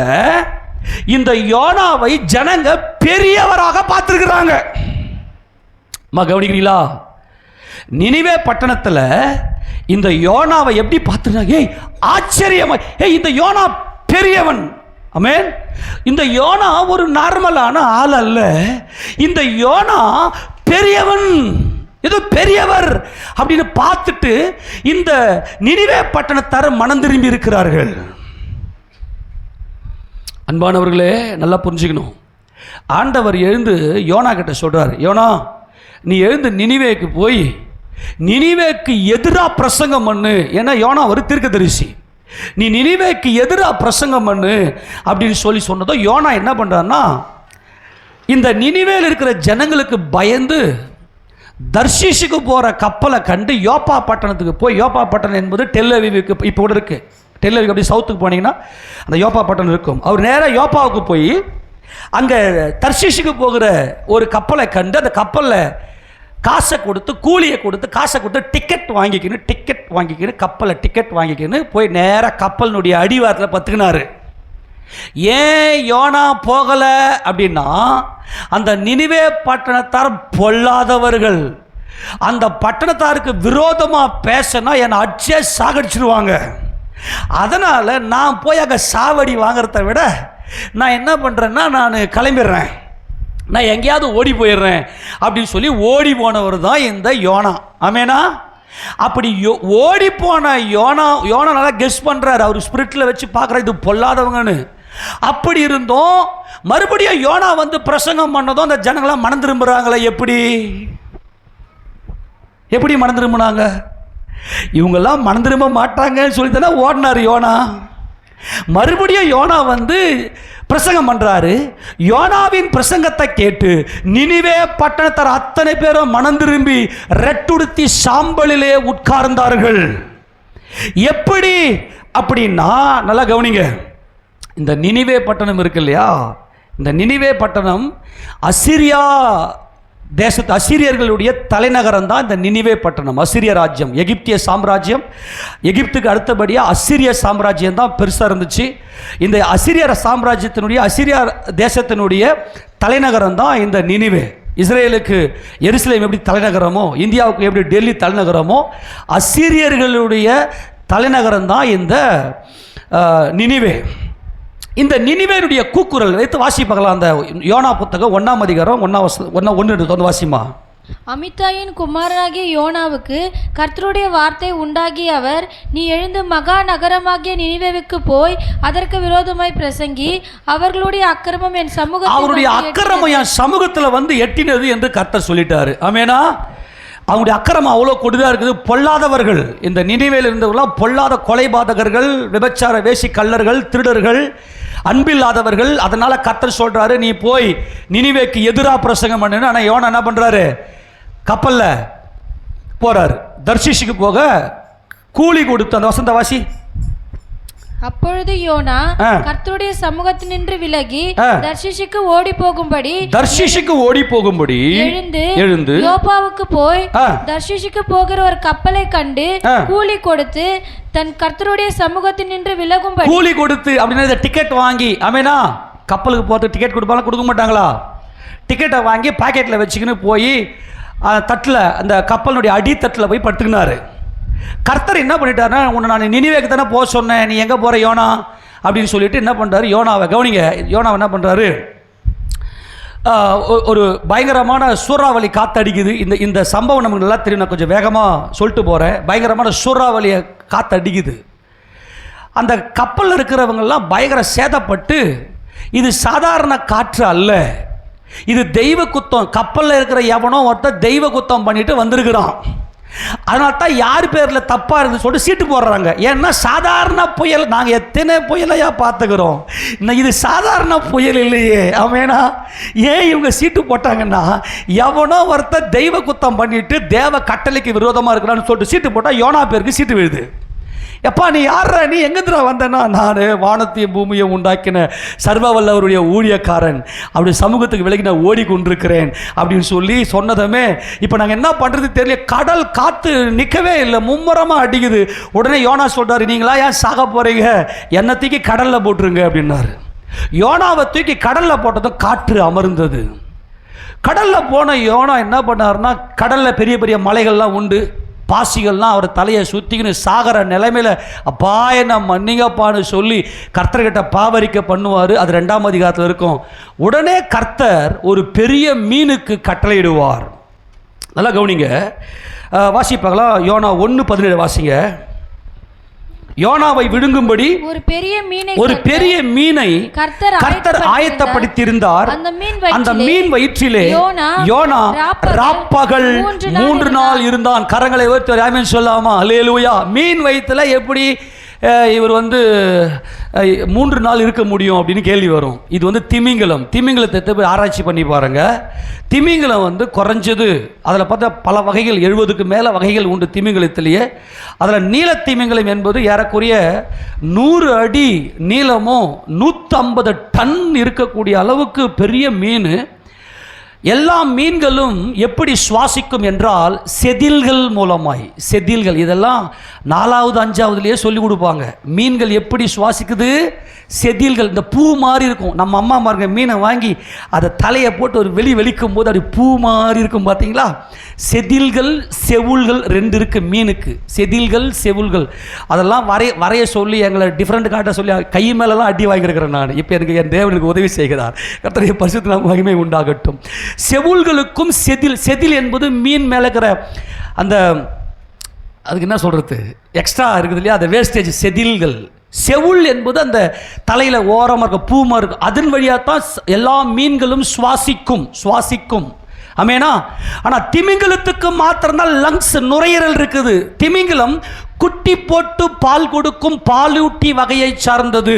இந்த யோனாவை ஜனங்க பெரியவராக பார்த்திருக்கிறாங்க. கவனிக்கிறீங்களா? நினிவே பட்டணத்தில் இந்த யோனாவை எப்படி பார்த்துருந்தாங்க? ஆச்சரியமா, இந்த யோனா பெரியவன். ஆமென். இந்த யோனா ஒரு நார்மலான ஆள் அல்ல, இந்த யோனா பெரியவன், இது பெரியவர் அப்படின்னு பார்த்துட்டு இந்த நினிவே பட்டணத்தார் மனம் திரும்பி இருக்கிறார்கள். அன்பானவர்களே, நல்லா புரிஞ்சுக்கணும். ஆண்டவர் எழுந்து யோனா கிட்ட சொல்றார், யோனா நீ எழுந்து நினிவேக்கு போய் நினிவேக்கு எதிராக பிரசங்கம் பண்ணு. ஏன்னா யோனா ஒரு தீர்க்கதரிசி. நீ நினிவேக்கு எதிராக பிரசங்கம் பண்ணு அப்படின்னு சொன்னதோ யோனா என்ன பண்ணுறான்னா, இந்த நினிவேல் இருக்கிற ஜனங்களுக்கு பயந்து தர்ஷீஷுக்கு போகிற கப்பலை கண்டு யோப்பா பட்டணத்துக்கு போய், யோப்பா பட்டணம் என்பது டெல் அவிவுக்கு இப்போ கூட இருக்குது. டெல் அவிவ் அப்படி சவுத்துக்கு போனீங்கன்னா அந்த யோப்பா பட்டணம் இருக்கும். அவர் நேராக யோப்பாவுக்கு போய் அங்கே தர்ஷீஷுக்கு போகிற ஒரு கப்பலை கண்டு அந்த கப்பலில் காசை கொடுத்து, கூலியை கொடுத்து, காசை கொடுத்து டிக்கெட் வாங்கிக்கின்னு கப்பலை டிக்கெட் வாங்கிக்கின்னு போய் நேராக கப்பலினுடைய அடிவாரத்தில் பத்துக்கினாரு. ஏன் யோனா போகலை அப்படின்னா, அந்த நினிவே பட்டணத்தார் பொல்லாதவர்கள். அந்த பட்டணத்தாருக்கு விரோதமாக பேசினா என்னை அடிச்சே சாகடிச்சிருவாங்க. அதனால் நான் போய் அங்கே சாவடி வாங்கிறத விட நான் என்ன பண்ணுறேன்னா, நான் கிளம்பிடுறேன், நான் எங்கேயாவது ஓடி போயிடுறேன் அப்படின்னு சொல்லி ஓடி போனவர் தான் இந்த யோனா. ஆமேனா? அப்படி ஓடி போன யோனா நல்லா கெஸ் பண்ணுறாரு, அவர் ஸ்பிரிட்டில் வச்சு பார்க்குற இது பொல்லாதவங்கன்னு. அப்படி இருந்தோம் மறுபடியும் யோனா வந்து பிரசங்கம் பண்ணதும் அந்த ஜனங்களாம் மனம் திரும்புகிறாங்களே. எப்படி மனம் திரும்பினாங்க? இவங்கெல்லாம் மனம் திரும்ப மாட்டாங்கன்னு சொல்லி தானே ஓடினார் யோனா. மறுபடியும் யோனா வந்து பிரசங்கம் பண்றாரு. யோனாவின் பிரசங்கத்தை கேட்டு நினிவே பட்டணத்தார் அத்தனை பேரும் மனம் திரும்பி ரெட்டுடுத்தி சாம்பலிலே உட்கார்ந்தார்கள். எப்படி அப்படின்னா, நல்லா கவனிங்க, இந்த நினிவே பட்டணம் இருக்கு இல்லையா, இந்த நினிவே பட்டணம் அசிரியா தேசத்து அசிரியர்களுடைய தலைநகரம் தான் இந்த நினிவே பட்டணம். அசிரிய ராஜ்யம், எகிப்திய சாம்ராஜ்யம், எகிப்துக்கு அடுத்தபடியாக அசிரிய சாம்ராஜ்யம் தான் பெருசாக இருந்துச்சு. இந்த அசிரிய சாம்ராஜ்யத்தினுடைய அசிரியா தேசத்தினுடைய தலைநகரம் தான் இந்த நினிவே. இஸ்ரேலுக்கு எருசலேம் எப்படி தலைநகரமோ, இந்தியாவுக்கு எப்படி டெல்லி தலைநகரமோ, அசிரியர்களுடைய தலைநகரம் தான் இந்த நினிவே. இந்த நினிவேனுடைய கூக்குரல் வைத்து வாசிப்பாங்களா அந்த யோனா புத்தகம் 1ஆம் அதிகாரம் 1 வாசிமா. அமித்தாயின் குமாரனாகிய யோனாவுக்கு கர்த்தருடைய வார்த்தை உண்டாகி அவர், நீ எழுந்து மகா நகரமாகிய நினிவேவுக்கு போய் அதற்கு விரோதமாய் பிரசங்கி, அவர்களுடைய அக்கிரமம் என் சமூகத்தில், அவருடைய அக்கிரமம் என் சமூகத்தில் வந்து எட்டினது என்று கர்த்தர் சொல்லிட்டாரு. ஆமேனா? அவங்களுடைய அக்கிரமம் அவ்வளோ கொடுதா இருக்குது. பொல்லாதவர்கள், இந்த நினிவேல் இருந்தவர்களாம் பொல்லாத கொலைபாதகர்கள், விபச்சார வேசி கள்ளர்கள், திருடர்கள், அன்பில்லாதவர்கள். அதனால கர்த்தர் சொல்றாரு, நீ போய் நினிவேக்கு எதிராக பிரசங்கம் பண்ணுன்னு. ஆனால் யோனா என்ன பண்றாரு? கப்பல்ல போறாரு. தர்ஷீஷுக்கு போக கூலி கொடுத்து, அந்த வசந்த வாசி. அப்பொழுது யோனா கர்த்தருடைய சமூகத்தினின்று விலகி தர்ஷீஷுக்கு ஓடி போகும்படி எழுந்து யோப்பாவுக்கு போய் தர்ஷீஷுக்கு போகிற ஒரு கப்பலை கண்டு கூலி கொடுத்து தன் கர்த்தருடைய சமூகத்தினின்று விலகும்படி, கூலி கொடுத்து அப்படின்னா டிக்கெட் வாங்கி, ஆமேனா? கப்பலுக்கு போகிறது டிக்கெட் கொடுப்பாங்க, கொடுக்க மாட்டாங்களா? டிக்கெட்டை வாங்கி பாக்கெட்டில் வச்சுக்கின்னு போய் தட்டில், அந்த கப்பலுடைய அடித்தட்டில் போய் படுத்துக்கினாரு. கர்த்தர் என்ன பண்ணிட்டாருன்னா, உன்னை நான் நினிவேக்கு தானே போக சொன்னேன், நீ எங்கே போகிற யோனா அப்படின்னு சொல்லிட்டு என்ன பண்ணுறாரு, யோனாவை கவனிங்க. யோனாவை என்ன பண்ணுறாரு, ஒரு பயங்கரமான சூறாவளி காற்றடிக்குது. இந்த சம்பவம் நமக்கு நல்லா தெரியும், நான் கொஞ்சம் வேகமாக சொல்லிட்டு போகிறேன். பயங்கரமான சூறாவளியை காற்றடிக்குது. அந்த கப்பலில் இருக்கிறவங்கெல்லாம் பயங்கர சேதப்பட்டு, இது சாதாரண காற்று அல்ல, இது தெய்வ குத்தம். கப்பலில் இருக்கிற எவனோ ஒருத்தர் தெய்வ குத்தம் பண்ணிட்டு வந்திருக்கிறான். அதனால தான் யார் பேரில் தப்பாக இருந்து சொல்லிட்டு சீட்டு போடுறாங்க. ஏன்னா சாதாரண புயல், நாங்கள் எத்தனை புயலையா பார்த்துக்கிறோம், இது சாதாரண புயல் இல்லையே. அவனா ஏன் இவங்க சீட்டு போட்டாங்கன்னா, எவனோ ஒருத்தர் தெய்வ குத்தம் பண்ணிட்டு தேவ கட்டளைக்கு விரோதமாக இருக்கிறான்னு சொல்லிட்டு சீட்டு போட்டால் யோனா பேருக்கு சீட்டு விழுது. எப்பா நீ யாரா, நீ எங்கேருந்துடா வந்தேன்னா, நான் வானத்தையும் பூமியை உண்டாக்கின சர்வ வல்லவருடைய ஊழியக்காரன், அப்படி சமூகத்துக்கு விலகி நான் ஓடிக்கொண்டிருக்கிறேன் அப்படின்னு சொல்லி சொன்னதுமே, இப்போ நாங்கள் என்ன பண்ணுறது தெரியல. கடல் காற்று நிற்கவே இல்லை, மும்முரமாக அடிக்குது. உடனே யோனா சொல்கிறாரு, நீங்களா ஏன் சாக போகிறீங்க, என்னை தூக்கி கடலில் போட்டுருங்க அப்படின்னாரு. யோனாவை தூக்கி கடலில் போட்டதும் காற்று அமர்ந்தது. கடலில் போன யோனா என்ன பண்ணார்னா, கடலில் பெரிய பெரிய மலைகள்லாம் உண்டு, பாசிகள்லாம் அவர் தலையை சுற்றிக்கின்னு சாகிற நிலைமையில் அப்பா என்ன மன்னிங்கப்பான்னு சொல்லி கர்த்தர்கிட்ட பாவரிக்க பண்ணுவார். அது 2ஆம் அதிகாரத்தில் இருக்கும். உடனே கர்த்தர் ஒரு பெரிய மீனுக்கு கட்டளையிடுவார். நல்லா கவனிங்க, வாசிப்பாங்களா? யோனா 1:17 வாசிங்க. யோனாவை விழுங்கும்படி ஒரு பெரிய மீனை கர்த்தர் ஆயத்தப்படுத்தியிருந்தார். அந்த மீன் வயிற்றிலே யோனா ராப்பகல் 3 நாள் இருந்தான். கரங்களை உயர்த்தி ஆமென் சொல்லாமா? அல்லேலூயா. மீன் வயிற்றுல எப்படி இவர் 3 நாள் இருக்க முடியும் அப்படின்னு கேள்வி வரும். இது திமிங்கலம். திமிங்கலத்தை போய் ஆராய்ச்சி பண்ணி பாருங்க. திமிங்கலம் குறைஞ்சது அதில் பார்த்தா பல வகைகள், 70க்கு மேலே வகைகள் உண்டு திமிங்கலத்திலேயே. அதில் நீல திமிங்கலம் என்பது ஏறக்குறைய 100 அடி நீளமும் 150 டன் இருக்கக்கூடிய அளவுக்கு பெரிய மீன். எல்லா மீன்களும் எப்படி சுவாசிக்கும் என்றால் செதில்கள் மூலமாய். செதில்கள் இதெல்லாம் 4வது 5வதுலேயே சொல்லி கொடுப்பாங்க. மீன்கள் எப்படி சுவாசிக்குது? செதில்கள். இந்த பூ மாதிரி இருக்கும். நம்ம அம்மா மாருங்க மீனை வாங்கி அதை தலையை போட்டு ஒரு வெளிக்கும் போது அது பூ மாதிரி இருக்கும், பார்த்தீங்களா? செதில்கள் செவுள்கள் 2 இருக்குது மீனுக்கு. செதில்கள் செவுள்கள் அதெல்லாம் வரைய சொல்லி எங்களை டிஃப்ரெண்ட் காட்ட சொல்லி கை மேலெல்லாம் அடி வாங்கியிருக்கிறேன் நான். இப்போ எனக்கு என் தேவனுக்கு உதவி செய்கிறார். கர்த்தருடைய பரிசுத்த நாம மகிமை உண்டாகட்டும். செவுள்களுக்கும் செதில் என்பது மீன் மேலே இருக்கிற அந்த அதுக்கு என்ன சொல்கிறது, எக்ஸ்ட்ரா இருக்குது இல்லையா, அந்த வேஸ்டேஜ் செதில்கள். செவுள் என்பது அந்த தலையில் ஓரமாக இருக்க பூமா இருக்கும். அதன் வழியாக தான் எல்லா மீன்களும் சுவாசிக்கும். ஆமேனா? ஆனால் திமிங்கலத்துக்கு மாத்திரம்தான் லங்ஸ், நுரையீரல் இருக்குது. திமிங்கலம் குட்டி போட்டு பால் கொடுக்கும் பாலூட்டி வகையை சார்ந்தது.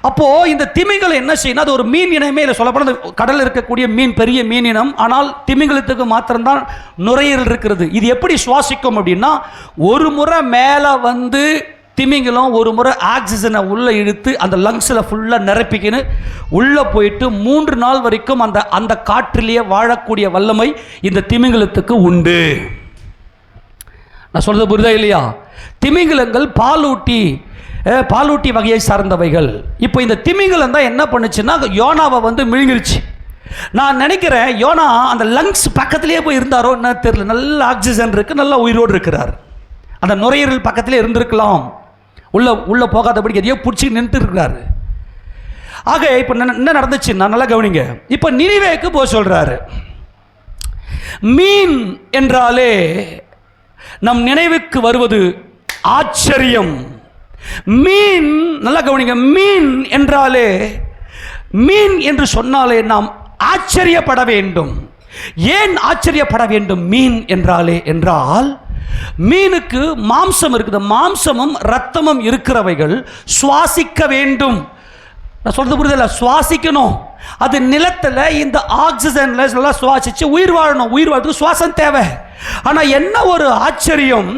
அப்போ இந்த திமிங்கலம் என்ன செய்யணும்? அது ஒரு மீன் இனமே. இல்லை சொல்லப்போனால் கடலில் இருக்கக்கூடிய மீன் பெரிய மீன் இனம். ஆனால் திமிங்கலத்துக்கு மாத்திரம்தான் நுரையீரல் இருக்கிறது. இது எப்படி சுவாசிக்கும் அப்படின்னா, ஒரு முறை மேலே திமிங்கலம் ஒரு முறை ஆக்சிஜனை உள்ளே இழுத்து அந்த லங்ஸில் ஃபுல்லாக நிரப்பிக்கின்னு உள்ளே போயிட்டு 3 நாள் வரைக்கும் அந்த காற்றிலேயே வாழக்கூடிய வல்லமை இந்த திமிங்கலத்துக்கு உண்டு. நான் சொல்றது புரியுதா இல்லையா? திமிங்கலங்கள் பாலூட்டி வகையை சார்ந்தவைகள். இப்போ இந்த திமிங்கலம் தான் என்ன பண்ணுச்சுன்னா, யோனாவை விழுங்கிருச்சு. நான் நினைக்கிறேன் யோனா அந்த லங்ஸ் பக்கத்திலேயே போய் இருந்தாரோ என்ன தெரியல. நல்ல ஆக்சிஜன் இருக்குது, நல்ல உயிரோடு இருக்கிறார். அந்த நுரையீரல் பக்கத்திலே இருந்திருக்கலாம். உள்ள போகாதபடி எதையோ பிடிச்சி நின்று இருக்கிறாரு. ஆக இப்போ என்ன நடந்துச்சுன்னா, நல்லா கவனிங்க. இப்போ நினிவேக்கு போக சொல்றாரு. மீன் என்றாலே நம் நினைவுக்கு வருவது ஆச்சரியம். மீன், நல்லா கவனிங்க, மீன் என்றாலே, மீன் என்று சொன்னாலே நாம் ஆச்சரியப்பட வேண்டும். ஏன் ஆச்சரியப்பட வேண்டும் மீன் என்றாலே என்றால், மீனுக்கு மாம்சம் இருக்குது. மாம்சமும் இரத்தமும் இருக்கிறவைகள் சுவாசிக்க வேண்டும். நான் சொல்றது புரியுதல்ல? சுவாசிக்கணும். அது நிலத்தில் இந்த ஆக்சிஜன்ல நல்லா சுவாசிச்சு உயிர் வாழணும். உயிர் வாழ்றதுக்கு சுவாசம் தேவை. ஆனால் என்ன ஒரு ஆச்சரியம்,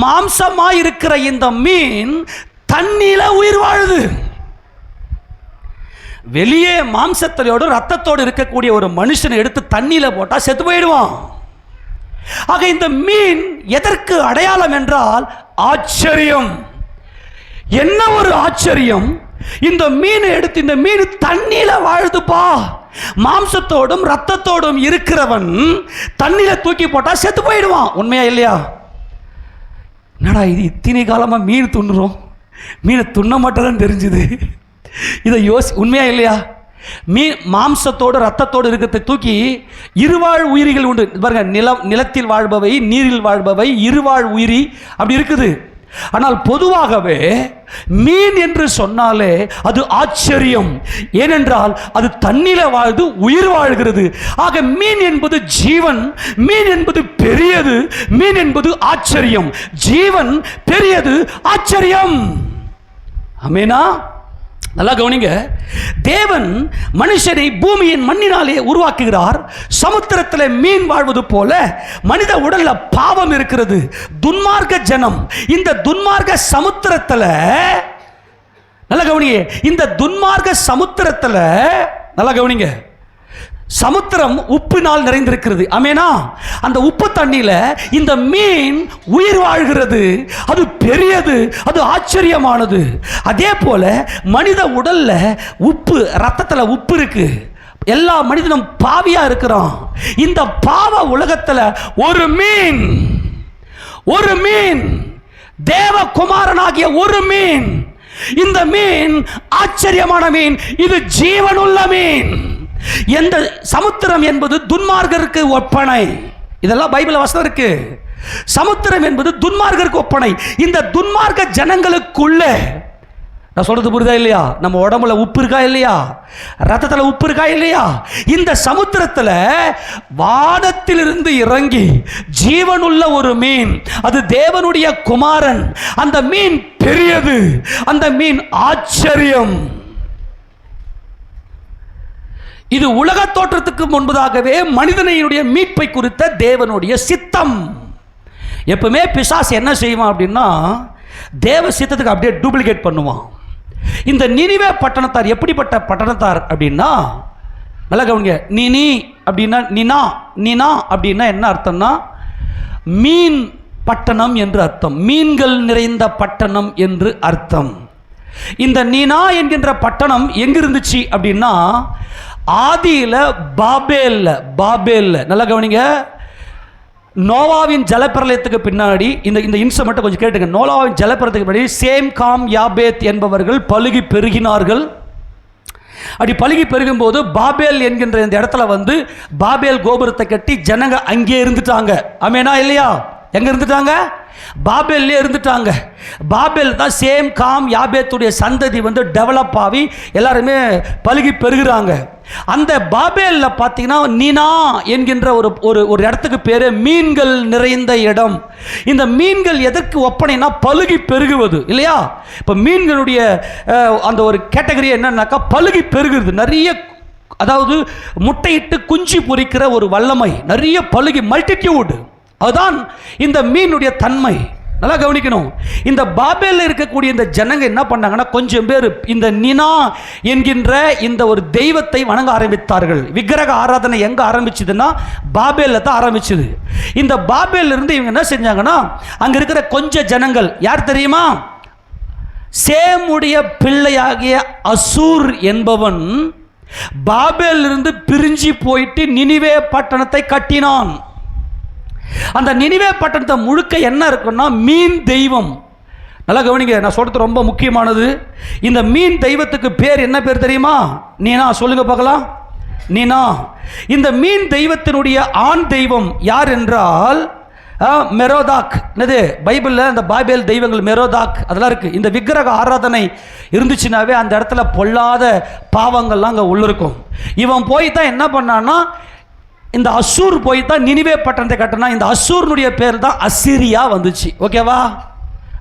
மாம்சமாக இருக்கிற இந்த மீன் தண்ணியில உயிர் வாழுது. வெளியே மாம்சத்தோடு ரத்தத்தோடு இருக்கக்கூடிய ஒரு மனுஷனை எடுத்து தண்ணியில போட்டா செத்து போயிடுவான். ஆக இந்த மீன் எதற்கு அடையாளம் என்றால் ஆச்சரியம். என்ன ஒரு ஆச்சரியம்! இந்த மீனை எடுத்து, இந்த மீன் தண்ணியில வாழுதுப்பா. மாம்சத்தோடும் ரத்தத்தோடும் இருக்கிறவன் தண்ணியில தூக்கி போட்டா செத்து போயிடுவான். உண்மையா இல்லையா? என்னடா இது, இத்தனை காலமா மீன் துண்ணுறோம், மீனை துண்ண மாட்டேதான் தெரிஞ்சுது. இதை உண்மையா இல்லையா? மீன் மாம்சத்தோடு ரத்தத்தோடு இருக்கிறதை தூக்கி இருவாழ் உயிரிகள் உண்டு பாருங்க. நிலத்தில் வாழ்பவை, நீரில் வாழ்பவை, இருவாழ் உயிரி அப்படி இருக்குது. ஆனால் பொதுவாகவே மீன் என்று சொன்னாலே அது ஆச்சரியம். ஏனென்றால் அது தண்ணில வாழ்ந்து உயிர் வாழ்கிறது. ஆக மீன் என்பது ஜீவன், மீன் என்பது பெரியது, மீன் என்பது ஆச்சரியம். ஜீவன் பெரியது, ஆச்சரியம். ஆமெனா? நல்லா கவனிங்க. தேவன் மனுஷனை பூமியின் மண்ணினாலே உருவாக்குகிறார். சமுத்திரத்தில் மீன் வாழ்வது போல மனித உடல்ல பாவம் இருக்கிறது, துன்மார்க்க ஜனம். இந்த துன்மார்க்க சமுத்திரத்தில், நல்லா கவனிங்க, இந்த துன்மார்க்க சமுத்திரத்தில், நல்லா கவனிங்க, சமுத்திரம் உப்பினால் நிறைந்திருக்கிறது. ஆமெனா? அந்த உப்பு தண்ணியில இந்த மீன் உயிர் வாழ்கிறது. அது பெரியது, அது ஆச்சரியமானது. அதே போல மனித உடல்ல உப்பு, ரத்தத்தில் உப்பு இருக்கு. எல்லா மனிதனும் பாவியா இருக்கிறான். இந்த பாவ உலகத்துல ஒரு மீன் தேவகுமாரனாகிய ஒரு மீன், இந்த மீன் ஆச்சரியமான மீன், இது ஜீவனுள்ள மீன். எந்த சமுத்திரம் என்பது துன்மார்க்கருக்கு ஒப்பனை. இதெல்லாம் பைபிள் வசனம் இருக்கு. சமுத்திரம் என்பது துன்மார்க்கருக்கு ஒப்பனை. இந்த துன்மார்க்க ஜனங்களுக்குள்ள, நான் சொல்றது புரியுதா இல்லையா? நம்ம உடம்புல உப்பு இருக்கா இல்லையா? ரத்தத்துல உப்பு இருக்கா இல்லையா? இந்த சமுத்திரத்துல வானத்திலிருந்து இறங்கி ஜீவனுள்ள ஒரு மீன், அது தேவனுடைய குமாரன். அந்த மீன் பெரியது, அந்த மீன் ஆச்சரியம். இது உலக தோற்றத்துக்கு முன்பதாகவே மனிதனுடைய மீட்பை குறித்த தேவனுடைய சித்தம். எப்பவுமே பிசாசு என்ன செய்வான் அப்படின்னா, தேவ சித்தத்துக்கு அப்படியே டூப்ளிகேட் பண்ணுவான். இந்த நினிவே பட்டணத்தார் எப்படிப்பட்ட பட்டணத்தார் அப்படின்னா, நல்லா கவனிங்க. நீ அப்படின்னா நீனா அப்படின்னா என்ன அர்த்தம்னா, மீன் பட்டணம் என்று அர்த்தம். மீன்கள் நிறைந்த பட்டணம் என்று அர்த்தம். இந்த நீனா என்கின்ற பட்டணம் எங்க இருந்துச்சு அப்படின்னா, ஆதியில பாபேல்ல. நல்லா கவனிங்க. நோவாவின் ஜலப்பிரளயத்துக்கு பின்னாடி இந்த இன்சை மட்டும் கொஞ்சம் கேட்டுங்க. நோவாவின் ஜலப்பிரளயத்துக்கு பின்னாடி சேம், காம், யாபேத் என்பவர்கள் பலுகி பெருகினார்கள். அப்படி பலுகி பெருகும்போது பாபேல் என்கின்ற இந்த இடத்துல பாபேல் கோபுரத்தை கட்டி ஜனங்க அங்கே இருந்துட்டாங்க. ஆமேனா இல்லையா? எங்க இருந்துட்டாங்க? பாபேல்லே இருந்துட்டாங்க. பாபேல் தான் சேம், காம், யாபேத்துடைய சந்ததி டெவலப் ஆகி எல்லாருமே பலுகி பெருகிறாங்க. அந்த பாபேல்ல பார்த்தீங்கன்னா நீனா என்கின்ற ஒரு இடத்துக்கு பேரு மீன்கள் நிறைந்த இடம். இந்த மீன்கள் எதற்கு ஒப்பனைனா பலுகி பெருகுவது இல்லையா? இப்போ மீன்களுடைய அந்த ஒரு கேட்டகரி என்னன்னாக்கா பலுகி பெருகுறது. நிறைய, அதாவது முட்டையிட்டு குஞ்சு பொரிக்கிற ஒரு வல்லமை, நிறைய பலுகி, மல்டிடியூட். அதுதான் இந்த மீனுடைய தன்மை. நல்லா கவனிக்கணும். இந்த பாபேலில் இருக்கக்கூடிய இந்த ஜனங்க என்ன பண்ணாங்கன்னா, கொஞ்சம் பேர் இந்த நினா என்கின்ற இந்த ஒரு தெய்வத்தை வணங்க ஆரம்பித்தார்கள். விக்கிரக ஆராதனை எங்க ஆரம்பிச்சதுன்னா பாபேலில் தான் ஆரம்பிச்சது. இந்த பாபேலில் இருந்து இவங்க என்ன செஞ்சாங்கன்னா, அங்க இருக்கிற கொஞ்ச ஜனங்கள் யார் தெரியுமா? சேமுடைய பிள்ளையாகிய அசூர் என்பவன் பாபேலில் இருந்து பிரிஞ்சு போயிட்டு நினிவே பட்டணத்தை கட்டினான். அந்த நினிவே பட்டணத்தை முழுக்க என்ன இருக்குன்னா மீன் தெய்வம். நல்லா கவனிங்க, நான் சொல்றது ரொம்ப முக்கியமானது. இந்த மீன் தெய்வத்துக்கு பேர் என்ன பேர் தெரியுமா? நீனா. சொல்லுங்க பார்க்கலாம். நீனா. இந்த மீன் தெய்வத்தினுடைய ஆண் தெய்வம் யார் என்றால் மெரோதாக். என்னது பைபிளில் அந்த பாபேல் தெய்வங்கள் மெரோதாக் அதெல்லாம் இருக்கு. இந்த விக்கிரக ஆராதனை இருந்துச்சுனாவே அந்த இடத்துல பொல்லாத பாவங்கள்லாம் அங்கே உள்ள இருக்கும். இவன் போய் தான் என்ன பண்ணான்னா, இந்த அசூர் போய் தான் நினிவே பட்டணத்தை கட்டினா. இந்த அசூர்னுடைய பேர் தான் அசிரியா வந்துச்சு. ஓகேவா?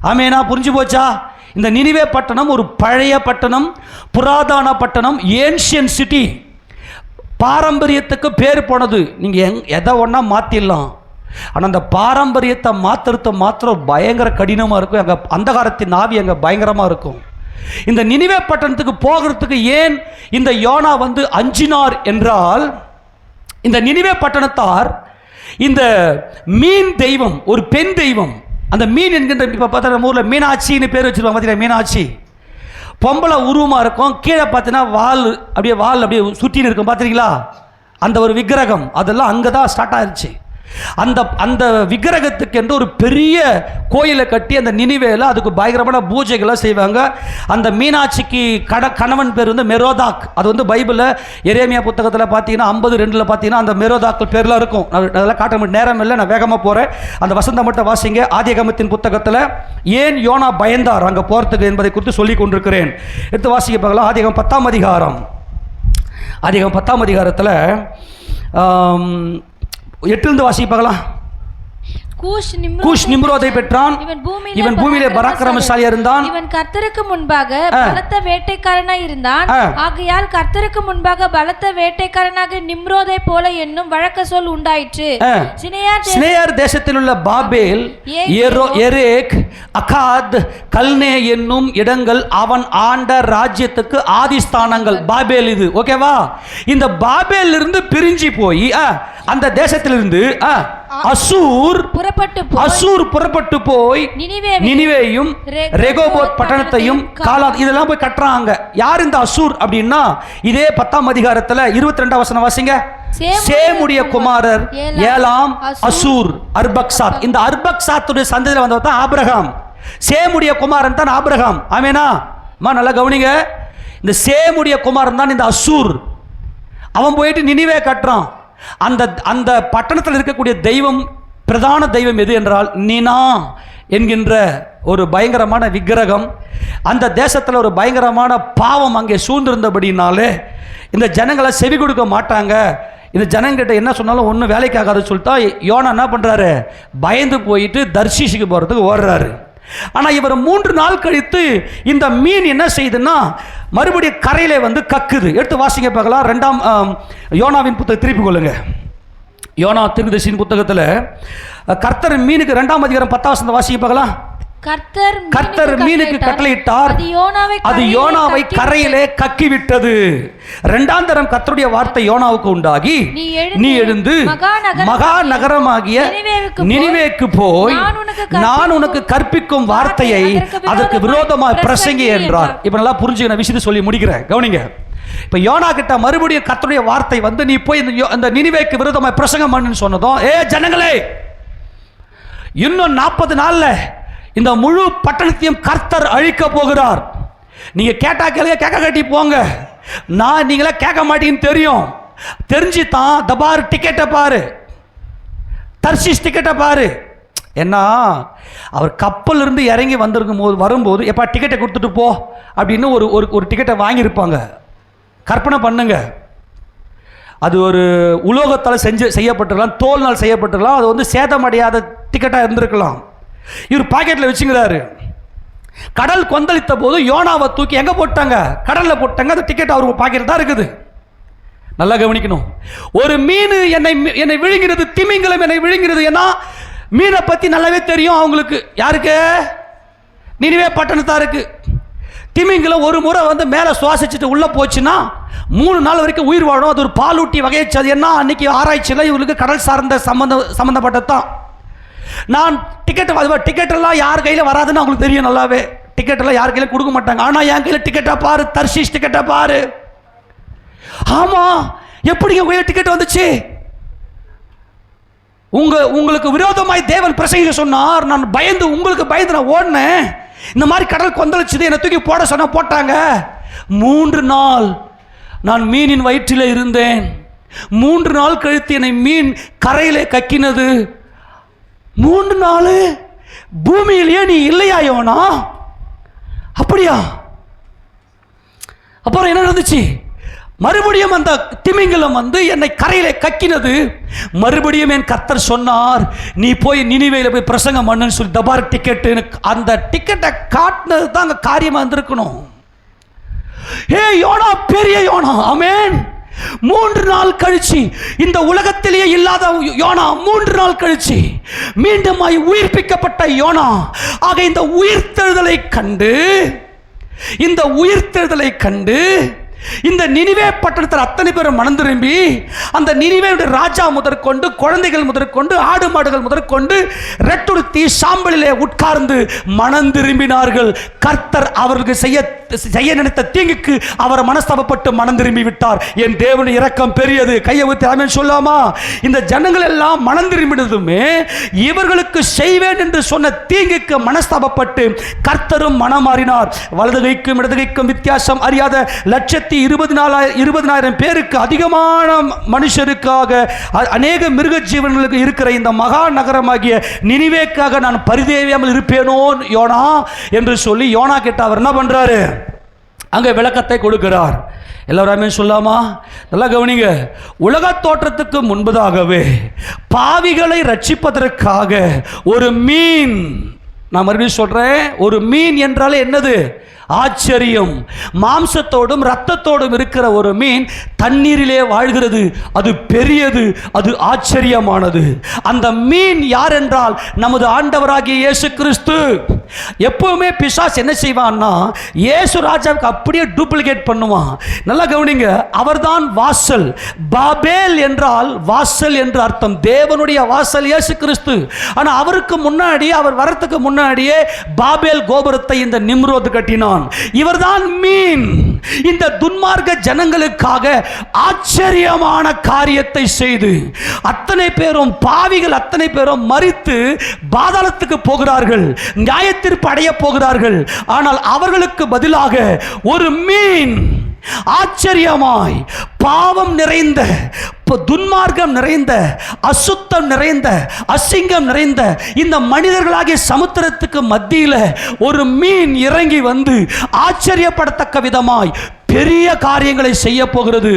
ஆமேனா? புரிஞ்சு போச்சா? இந்த நினிவே பட்டணம் ஒரு பழைய பட்டணம், புராதன பட்டணம், ஏன்ஷியன் சிட்டி. பாரம்பரியத்துக்கு பேர் போனது. நீங்கள் எதை ஒன்றா மாற்றிடலாம், ஆனால் அந்த பாரம்பரியத்தை மாத்திரம் பயங்கர கடினமாக இருக்கும். எங்கள் அந்தகாரத்தின் ஆவி அங்கே பயங்கரமாக இருக்கும். இந்த நினிவே பட்டணத்துக்கு போகிறதுக்கு ஏன் இந்த யோனா அஞ்சினார் என்றால், இந்த நினிவே பட்டணத்தார் இந்த மீன் தெய்வம் ஒரு பெண் தெய்வம். அந்த மீன் என்கின்ற, இப்போ பார்த்தா நம்ம ஊரில் மீனாட்சின்னு பேர் வச்சுருவாங்க பார்த்தீங்கன்னா, மீனாட்சி பொம்பளை உருவமாக இருக்கும். கீழே பார்த்தீங்கன்னா வால் அப்படியே சுற்றின்னு இருக்கும் பார்த்துருக்கீங்களா? அந்த ஒரு விக்கிரகம் அதெல்லாம் அங்கே தான் ஸ்டார்ட் ஆயிடுச்சு. அந்த விக்கிரகத்துக்கு என்று ஒரு பெரிய கோயிலை கட்டி அந்த நினிவேல அதுக்கு பயங்கரமான பூஜைகளை செய்வாங்க. அந்த மீனாட்சிக்கு கணவன் பேர் மெரோதாக். அது பைபிளில் எரேமியா புத்தகத்தில் பார்த்தீங்கன்னா 52 பார்த்தீங்கன்னா அந்த மெரோதாக்கள் பேர்லாம் இருக்கும். அதெல்லாம் காட்ட முடியும், நேரம் இல்லை, நான் வேகமாக போகிறேன். அந்த வசந்தம் மட்டும் வாசிங்க. ஆதியாகமத்தின் புத்தகத்தில் ஏன் யோனா பயந்தார் அங்கே போகிறதுக்கு என்பதை குறித்து சொல்லி கொண்டிருக்கிறேன். எடுத்து வாசிக்க பார்க்கலாம். ஆதியாகமம் 10ஆம் அதிகாரம். ஆதியாகமம் 10ஆம் அதிகாரத்தில் 8 வாசிக்க பார்க்கலாம். கூஷ் நிம்ரோதை பெற்றான். இவன் பூமியிலே பராக்கிரமசாலியா இருந்தான். இவன் கர்த்தருக்கு முன்பாக பலத்த வேட்டைக்காரனாய் இருந்தான். ஆகையால் கர்த்தருக்கு முன்பாக பலத்த வேட்டைக்காரனாக நிம்ரோதை போல என்னும் வழக்க சொல் உண்டாயிற்று. சினேயார் தேசத்தில் உள்ள பாபேல், எரேக், அகாத், கல்னே என்னும் இடங்கள் அவன் ஆண்ட ராஜ்யத்துக்கு ஆதிஸ்தானங்கள். பாபேல் இது. ஓகேவா? இந்த பாபேல் இருந்து பிரிஞ்சு போய் அந்த தேசத்திலிருந்து அசூர் புறப்பட்டு போய் நினிவேயும் ரெகோபோத் பட்டணத்தையும் இதெல்லாம் போய் கட்டுறாங்க. யார் இந்த அசூர் அப்படின்னா, இதே 10ஆம் அதிகாரத்துல 22ஆம் வசனம் வாசிங்க. சேமுடைய குமாரர் ஏலாம், அசூர், அர்பக்சாத். இந்த அர்பக்சாத்துடைய சந்ததியில வந்தவர் தான் ஆபிரகாம். சேமுடைய குமாரன் தான் ஆபிரகாம். ஆமேனா? நல்லா கவனிங்க. இந்த சேமுடைய குமாரன் தான் இந்த அசூர். அவன் போயிட்டு நினிவே கட்டுறான். அந்த பட்டணத்தில் இருக்கக்கூடிய தெய்வம், பிரதான தெய்வம் எது என்றால் நீனா என்கின்ற ஒரு பயங்கரமான விக்கிரகம். அந்த தேசத்தில் ஒரு பயங்கரமான பாவம் அங்கே சூழ்ந்திருந்தபடினாலே இந்த ஜனங்களை செவி கொடுக்க மாட்டாங்க. இந்த ஜனங்கிட்ட என்ன சொன்னாலும் ஒன்றும் வேலைக்காகாது சொல்லிட்டா யோனா என்ன பண்ணுறாரு, பயந்து போயிட்டு தர்ஷீஷுக்கு போகிறதுக்கு ஓடுறாரு. ஆனால் இவர் 3 நாள் கழித்து இந்த மீன் என்ன செய்யுதுன்னா மறுபடியும் கரையிலே வந்து கக்குது. எடுத்து வாசிங்க பார்க்கலாம். 2ஆம் யோனாவின் புத்தகம் திருப்பி கொள்ளுங்க. யோனா தீர்க்கதரிசியின் புத்தகத்தில் கர்த்தர் மீனுக்கு 2ஆம் அதிகாரம் 10ஆம் வசனத்தை வாசிக்க பார்க்கலாம். கர்த்தர் மீனுக்கு கட்டளையிட்டார், அது யோனாவை கரையிலே கக்கிவிட்டது. 2ஆம் தரம் கர்த்தருடைய வார்த்தை யோனாவுக்கு உண்டாகி, நீ எழுந்து மகா நகரமாகிய நினிவேக்கு போய் நான் உனக்கு கற்பிக்கும் வார்த்தையை அதற்கு விரோதமாக பிரசங்கி என்றார். இப்ப நல்லா புரிஞ்சுக்கிற விஷயத்தை சொல்லி முடிக்கிறேன், கவனிங்க. இப்ப யோனா கிட்ட மறுபடியும் கர்த்தருடைய வார்த்தை வந்து, நீ போய் இந்த நினிவேக்கு விரோதமாக பிரசங்கம் பண்ணுன்னு சொன்னதும், ஜனங்களே, இன்னும் 40 நாள்ல இந்த முழு பட்டணத்தையும் கர்த்தர் அழிக்க போகிறார். நீங்க கேட்டா கேளுங்க, கேட்க கட்டி போங்க. நான் நீங்களே கேட்க மாட்டீங்கன்னு தெரியும். தெரிஞ்சு தான் தபார் டிக்கெட்டை பாரு, தர்ஷீஷ் டிக்கெட்டை பாரு. ஏன்னா அவர் கப்பல் இருந்து இறங்கி வரும்போது எப்பா டிக்கெட்டை கொடுத்துட்டு போ அப்படின்னு ஒரு டிக்கெட்டை வாங்கியிருப்பாங்க. கற்பனை பண்ணுங்க, அது ஒரு உலோகத்தால் செய்யப்பட்டிருக்கலாம், தோல்னால் செய்யப்பட்டிருக்கலாம், அது வந்து சேதமடையாத டிக்கெட்டாக இருந்திருக்கலாம். இவர் பாக்கெட்டில் வச்சுக்கிறாரு. கடல் கொந்தளித்த போது யோனாவை தூக்கி எங்கே போட்டாங்க? கடலில் போட்டாங்க. அந்த டிக்கெட் அவர் பாக்கெட்டில் தான் இருக்குது. நல்லா கவனிக்கணும். ஒரு மீன் என்னை விழுங்கிறது, திமிங்கலம் என்னை விழுங்கிறது. ஏன்னா மீனை பற்றி நல்லாவே தெரியும் அவங்களுக்கு. யாருக்கு? நினிவே பட்டணத்தாருக்கு. திமிங்கலம் ஒரு முறை வந்து மேலே சுவாசிச்சுட்டு உள்ளே போச்சுன்னா 3 நாள் வரைக்கும் உயிர் வாழும். அது ஒரு பாலூட்டி வகையச்சது. ஏன்னா அன்னைக்கு ஆராய்ச்சியில் இவங்களுக்கு கடல் சார்ந்த சம்பந்தப்பட்டது தான். நான் டிக்கெட்டெல்லாம் யார் கையில் வராதுன்னு அவங்களுக்கு தெரியும் நல்லாவே. டிக்கெட்டெல்லாம் யார் கையில் கொடுக்க மாட்டாங்க. ஆனால் என் கையில் டிக்கெட்டை பாரு, தர்ஷீஷ் டிக்கெட்டை பாரு. ஆமாம், எப்படி உங்க கையில் டிக்கெட் வந்துச்சு? உங்களுக்கு விரோதமாய் தேவன் பிரசங்கிக்க சொன்னார். நான் உங்களுக்கு பயந்து நான் ஓடினேன். இந்த மாதிரி கடல் கொந்தளிச்சுது, என்னை தூக்கி போட சொன்ன போட்டாங்க. 3 நாள் நான் மீனின் வயிற்றில் இருந்தேன். 3 நாள் கழித்து என்னை மீன் கரையிலே கக்கினது. 3 நாள் பூமியிலேயே நீ இல்லையா யோனா? அப்படியா? அப்புறம் என்ன நடந்துச்சு? மறுபடியும் அந்த திமிங்கலம் வந்து என்னை கரையிலே கக்கினது. மறுபடியும் என் கர்த்தர் சொன்னார், நீ போய் நினிவேல போய் பிரசங்கம் பண்ணுன்னு சொல்லி தபார் டிக்கெட்டு. அந்த டிக்கெட்டை காட்டினது தான் அங்கே காரியமாக இருந்திருக்கணும். யோனா, பெரிய யோனா. ஆமென். 3 நாள் கழிச்சு, இந்த உலகத்திலேயே இல்லாத யோனா 3 நாள் கழிச்சு மீண்டுமாய் உயிர்ப்பிக்கப்பட்ட யோனா. ஆக இந்த உயிர்த்தெழுதலை கண்டு இந்த நினிவே பட்டணத்தில் அத்தனை பேரும் மனம் திரும்பி, அந்த நினிவேவுடைய ராஜா முதற்கொண்டு, குழந்தைகள் முதற்கொண்டு, ஆடு மாடுகள் முதற்கொண்டு ரெட்டுடுத்தி சாம்பலிலே உட்கார்ந்து மனம் திரும்பினார்கள். கர்த்தர் அவர்களுக்கு செய்ய நினைத்த தீங்குக்கு அவர் மனஸ்தாபப்பட்டு மனம் திரும்பி விட்டார். என் தேவனுடைய இரக்கம் பெரியது. கையை ஊற்றி ஆமென் சொல்லாமா? இந்த ஜனங்கள் எல்லாம் மனம் திரும்பினதுமே இவர்களுக்கு செய்வேன் என்று சொன்ன தீங்குக்கு மனஸ்தாபப்பட்டு கர்த்தரும் மனம் மாறினார். வலது கைக்கும் இடது கைக்கும் வித்தியாசம் அறியாத 1,20,000 பேருக்கு அதிகமான மனுஷருக்காக, அநேக மிருக ஜீவன்களுக்கு இருக்கிற இந்த மகா நகரமாகிய நினிவேக்காக நான் பரிதேவியாமல் இருப்பேனோ யோனா என்று சொல்லி யோனா கிட்ட அவர் என்ன பண்றாரு? அங்கே விளக்கத்தை கொடுக்கிறார். எல்லாருமே சொல்லாமா? நல்லா கவனிங்க. உலக தோற்றத்துக்கு முன்பதாகவே பாவிகளை ரட்சிப்பதற்காக ஒரு மீன், நான் மறுபடியும் சொல்றேன், ஒரு மீன் என்றாலே என்னது? ஆச்சரியம். மாம்சத்தோடும் இரத்தத்தோடும் இருக்கிற ஒரு மீன் தண்ணீரிலே வாழ்கிறது. அது பெரியது, அது ஆச்சரியமானது. அந்த மீன் யார் என்றால் நமது ஆண்டவராகிய இயேசு கிறிஸ்து. எப்பவுமே பிசாசு என்ன செய்வான்னா இயேசு ராஜாவுக்கு அப்படியே டூப்ளிகேட் பண்ணுவான். நல்லா கவனிங்க, அவர்தான் வாசல். பாபேல் என்றால் வாசல் என்று அர்த்தம், தேவனுடைய வாசல் இயேசு கிறிஸ்து. ஆனா அவருக்கு முன்னாடி, அவர் வரத்துக்கு முன்னாடியே பாபேல் கோபுரத்தை இந்த நிம்ரோத் கட்டினான். இவர்தான் மீன். இந்த துன்மார்க்க ஜனங்களுக்காக ஆச்சரியமான காரியத்தை செய்து அத்தனை பேரும் பாவிகள் அத்தனை பேரும் மரித்து பாதாளத்துக்கு போகிறார்கள், நியாயத்தீர்ப்பு அடைய போகிறார்கள். ஆனால் அவர்களுக்கு பதிலாக ஒரு மீன் ஆச்சரியமாய் பாவம் நிறைந்த, துன்மார்க்கம் நிறைந்த, அசுத்தம் நிறைந்த, அசிங்கம் நிறைந்த இந்த மனிதர்களாகிய சமுத்திரத்துக்கு மத்தியில் ஒரு மீன் இறங்கி வந்து ஆச்சரியப்படத்தக்க விதமாய் பெரிய காரியங்களை செய்ய போகிறது.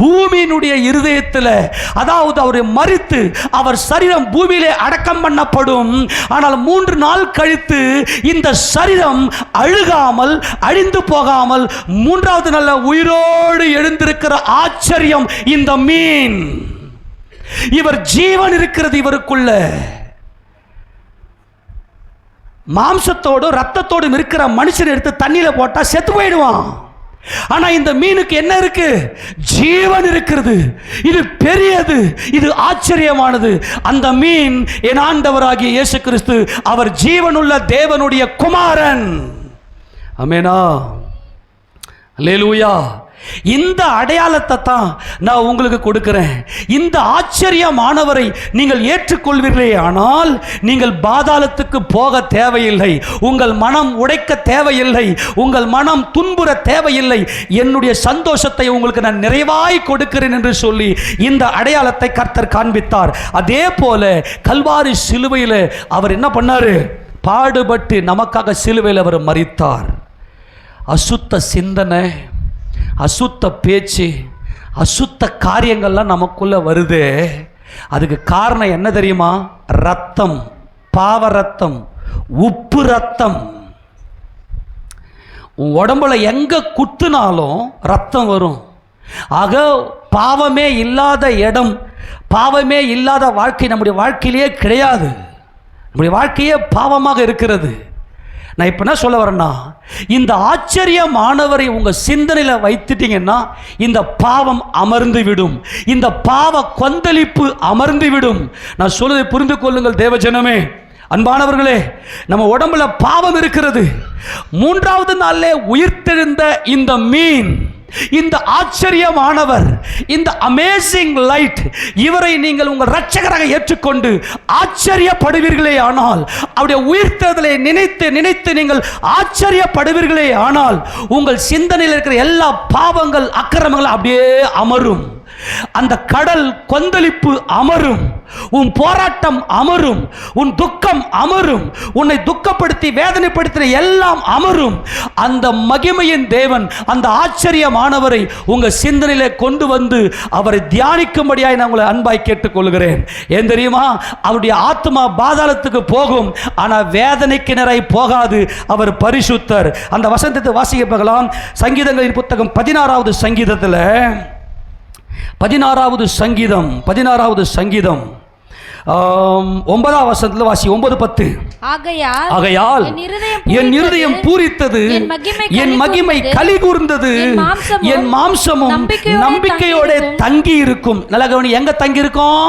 பூமியினுடைய இருதயத்தில், அதாவது அவரை மரித்து அவர் சரீரம் பூமியிலே அடக்கம் பண்ணப்படும். ஆனால் 3 நாள் கழித்து இந்த சரீரம் அழுகாமல் அழிந்து போகாமல் 3வது நாள் உயிரோடு எழுந்திருக்கிற ஆச்சரியம் இந்த மீன். இவர் ஜீவன் இருக்கிறது இவருக்குள்ள. மாம்சத்தோடு ரத்தத்தோடு இருக்கிற மனுஷன் எடுத்து தண்ணியில போட்டா செத்து போயிடுவான். ஆனா இந்த மீனுக்கு என்ன இருக்கு? ஜீவன் இருக்கிறது. இது பெரியது, இது ஆச்சரியமானது. அந்த மீன் என் ஆண்டவராகிய இயேசு கிறிஸ்து, அவர் ஜீவனுள்ள தேவனுடைய குமாரன். ஆமெனா, அல்லேலூயா. இந்த அடையாளத்தை தான் நான் உங்களுக்கு கொடுக்கிறேன். இந்த ஆச்சரியமானவரை நீங்கள் ஏற்றுக்கொள்வீர்களே ஆனால் நீங்கள் பாதாளத்துக்கு போக தேவையில்லை, உங்கள் மனம் உடைக்க தேவையில்லை, உங்கள் மனம் துன்புற தேவையில்லை. என்னுடைய சந்தோஷத்தை உங்களுக்கு நான் நிறைவாய் கொடுக்கிறேன் என்று சொல்லி இந்த அடையாளத்தை கர்த்தர் காண்பித்தார். அதே போல கல்வாரி சிலுவையில் அவர் என்ன பண்ணாரு? பாடுபட்டு நமக்காக சிலுவையில் அவர் மரித்தார். அசுத்த சிந்தனை, அசுத்த பேச்சு, அசுத்த காரியங்கள்லாம் நமக்குள்ள வருது. அதுக்கு காரணம் என்ன தெரியுமா? ரத்தம், பாவ ரத்தம், உப்பு ரத்தம். உன் உடம்புல எங்க குத்துனாலும் ரத்தம் வரும். ஆக பாவமே இல்லாத இடம், பாவமே இல்லாத வாழ்க்கை நம்முடைய வாழ்க்கையிலேயே கிடையாது. நம்முடைய வாழ்க்கையே பாவமாக இருக்கிறது. நான் இப்போ என்ன சொல்ல வரேன்னா, இந்த ஆச்சரியமானவரை உங்கள் சிந்தனையில் வைத்துட்டீங்கன்னா இந்த பாவம் அமர்ந்து விடும், இந்த பாவ கொந்தளிப்பு அமர்ந்து விடும். நான் சொல்வதை புரிந்து கொள்ளுங்கள் தேவஜனமே, அன்பானவர்களே. நம்ம உடம்புல பாவம் இருக்கிறது. 3வது நாளிலே உயிர்த்தெழுந்த இந்த மீன், இந்த ஆச்சரியமானவர், இந்த அமேசிங் லைட், இவரை நீங்கள் உங்கள் இரட்சகராக ஏற்றுக்கொண்டு ஆச்சரியப்படுவீர்களே ஆனால், அவருடைய உயிர்த்தெழுதலை நினைத்து நினைத்து நீங்கள் ஆச்சரியப்படுவீர்களே ஆனால், உங்கள் சிந்தனையில் இருக்கிற எல்லா பாவங்கள் அக்கிரமங்கள் அப்படியே அமரும். அந்த கடல் கொந்தளிப்பு அமரும், உன் போராட்டம் அமரும், உன் துக்கம் அமரும், உன்னை துக்கப்படுத்தி வேதனைப்படுத்தின எல்லாம் அமரும். அந்த மகிமையின் தேவன், அந்த ஆச்சரியமானவரை உங்க சிந்தனையிலே கொண்டு வந்து அவரை தியானிக்கும்படியாய் நான் உங்களை அன்பாய் கேட்டுக்கொள்கிறேன். ஏன் தெரியுமா? அவருடைய ஆத்மா பாதாளத்துக்கு போகும், ஆனால் வேதனைக்கு நிறைய போகாது. அவர் பரிசுத்தர். அந்த வசனத்தை வாசிக்க பார்க்கலாம். சங்கீதங்களின் புத்தகம் 16வது சங்கீதத்தில் 16வது சங்கீதம் 9வது வசனத்தில் வாசி. 9:10. ஆகையால் என் இருதயம் பூரித்தது, என் மகிமை களி கூர்ந்தது, என் மாம்சமும் நம்பிக்கையோட தங்கி இருக்கும். நல்ல கவனி, எங்க தங்கி இருக்கும்?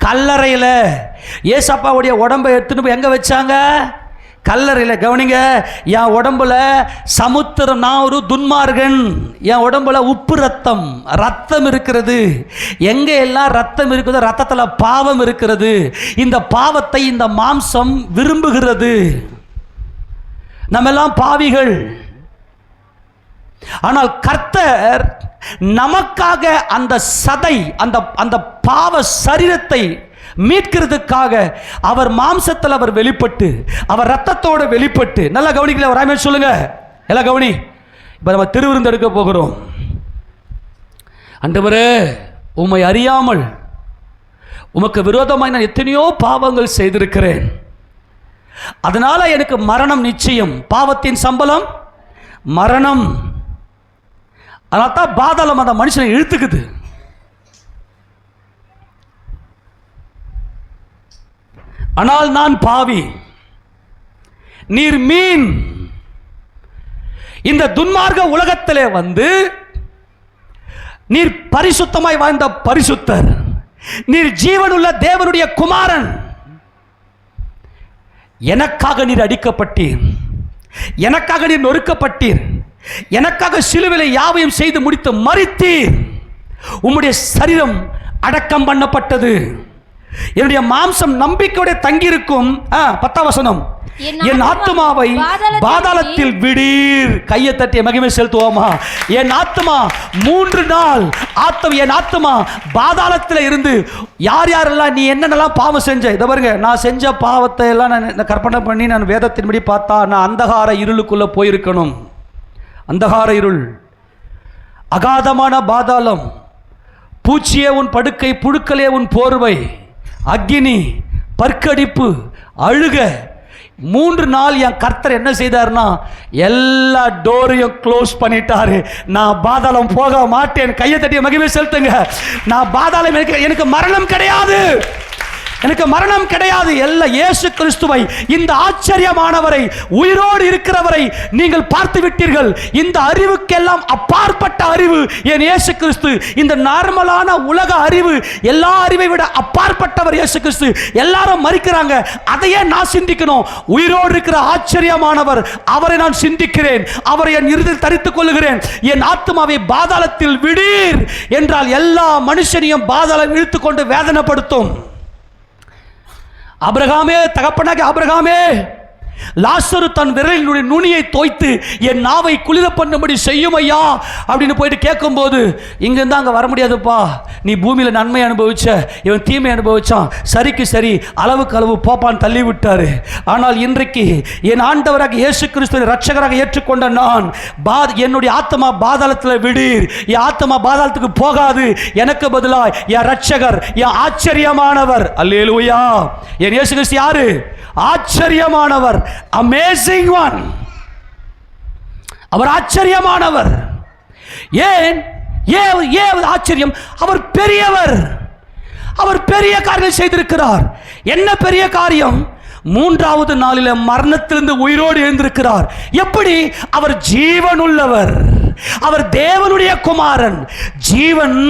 கல்லறையில். ஏசப்பாவுடைய உடம்பை எடுத்துன்னு போய் எங்க வச்சாங்க? கல்லறையில். கவனிங்க, என் உடம்புல சமுத்திரம், நான் ஒரு துன்மார்கன், என் உடம்புல உப்பு ரத்தம், ரத்தம் இருக்கிறது. எங்கே எல்லாம் ரத்தம் இருக்குதோ ரத்தத்தில் பாவம் இருக்கிறது. இந்த பாவத்தை இந்த மாம்சம் விரும்புகிறது. நம்ம எல்லாம் பாவிகள். ஆனால் கர்த்தர் நமக்காக அந்த சதை, அந்த பாவ சரீரத்தை மீட்கிறதுக்காக அவர் மாம்சத்தில் அவர் வெளிப்பட்டு, அவர் ரத்தத்தோடு வெளிப்பட்டு. நல்லா கவனிக்கல, ஒரு ஆமென் சொல்லுங்க. எல்லாம் கவனி. இப்போ நம்ம திருவிருந்து எடுக்க போகிறோம். ஆண்டவரே, உம்மை அறியாமல் உமக்கு விரோதமாய் நான் எத்தனையோ பாவங்கள் செய்திருக்கிறேன். அதனால எனக்கு மரணம் நிச்சயம். பாவத்தின் சம்பளம் மரணம். அதனால தான் பாதாளம் அந்த மனுஷனை இழுத்துக்குது. ஆனால் நான் பாவி, நீர் மீன். இந்த துன்மார்க்க உலகத்திலே வந்து நீர் பரிசுத்தமாய் வாழ்ந்த பரிசுத்தர், நீர் ஜீவனுள்ள தேவனுடைய குமாரன். எனக்காக நீர் அடிக்கப்பட்டீர், எனக்காக நீர் நொறுக்கப்பட்டீர், எனக்காக சிலுவையில் யாவையும் செய்து முடித்து மரித்தீர். உம்முடைய சரீரம் அடக்கம் பண்ணப்பட்டது, என்னுடைய மாம்சம் நம்பிக்கையோட தங்கியிருக்கும். 10ஆம் வசனம், என் ஆத்துமாவை பாதாளத்தில் விடீர். கையை தட்டி மகிமை செலுத்துவோமா? என் ஆத்துமா 3 நாள் என் ஆத்துமா பாதாளத்தில் இருந்து, யார் யாரெல்லாம் நீ என்னென்னலாம் பாவம் செஞ்ச, இதை பாருங்க, நான் செஞ்ச பாவத்தை எல்லாம் நான் கற்பனை பண்ணி நான் வேதத்தின்படி பார்த்தா நான் அந்தகார இருளுக்குள்ள போயிருக்கணும். அந்தகார இருள், அகாதமான பாதாளம், பூச்சியே உன் படுக்கை, புழுக்களே உன் போர்வை, அக்கினி, பற்கடிப்பு, அழுக. 3 நாள் என் கர்த்தர் என்ன செய்தார்னா எல்லா டோரையும் க்ளோஸ் பண்ணிட்டாரு. நான் பாதாளம் போக மாட்டேன். கையை தட்டி மகிமை செலுத்துங்க. நான் பாதாளம், எனக்கு மரணம் கிடையாது, எனக்கு மரணம் கிடையாது. எல்லாம் இயேசு கிறிஸ்துவை, இந்த ஆச்சரியமானவரை, உயிரோடு இருக்கிறவரை நீங்கள் பார்த்து விட்டீர்கள். இந்த அறிவுக்கெல்லாம் அப்பாற்பட்ட அறிவு என் இயேசு கிறிஸ்து. இந்த நார்மலான உலக அறிவு, எல்லா அறிவை விட அப்பாற்பட்டவர் இயேசு கிறிஸ்து. எல்லாரும் மரிக்கிறாங்க, அதையே நான் சிந்திக்கணும். உயிரோடு இருக்கிற ஆச்சரியமானவர், அவரை நான் சிந்திக்கிறேன், அவரை என் இருதில் தரித்துக் கொள்ளுகிறேன். என் ஆத்மாவை பாதாளத்தில் விடீர் என்றால் எல்லா மனுஷனையும் பாதாளம் இழுத்துக்கொண்டு வேதனைப்படுத்தும். ஆபிரகாமே, தகப்பனாக ஆபிரகாமே, லாசரு தன் விரலினுடைய நுனியை தோய்த்து என் நாவை குளிர பண்ணும்படி செய்யும் ஐயா அப்படின்னு போயிட்டு கேட்கும்போது, இங்கிருந்து அங்கே வர முடியாதுப்பா, நீ பூமியில் நன்மை அனுபவிச்ச, இவன் தீமை அனுபவிச்சான், சரிக்கு சரி அளவுக்கு அளவு போப்பான் தள்ளி விட்டாரு. ஆனால் இன்றைக்கு என் ஆண்டவராக இயேசு கிறிஸ்துவை ரட்சகராக ஏற்றுக்கொண்ட நான், என்னுடைய ஆத்மா பாதாளத்தில் விடீர், என் ஆத்மா பாதாளத்துக்கு போகாது. எனக்கு பதிலாக என் ரட்சகர், என் ஆச்சரியமானவர். அல்லேலூயா. என் இயேசு கிறிஸ்து யாரு? ஆச்சரியமானவர், அமேசிங் ஒன். அவர் ஆச்சரியமானவர். ஏன் ஆச்சரியம்? அவர் பெரியவர், அவர் பெரிய காரியம் செய்திருக்கிறார். என்ன பெரிய காரியம்? 3வது நாளில் மரணத்திலிருந்து உயிரோடு எழுந்திருக்கிறார். எப்படி? அவர் ஜீவனுள்ளவர், அவர் தேவனுடைய குமாரன், ஜீவன்,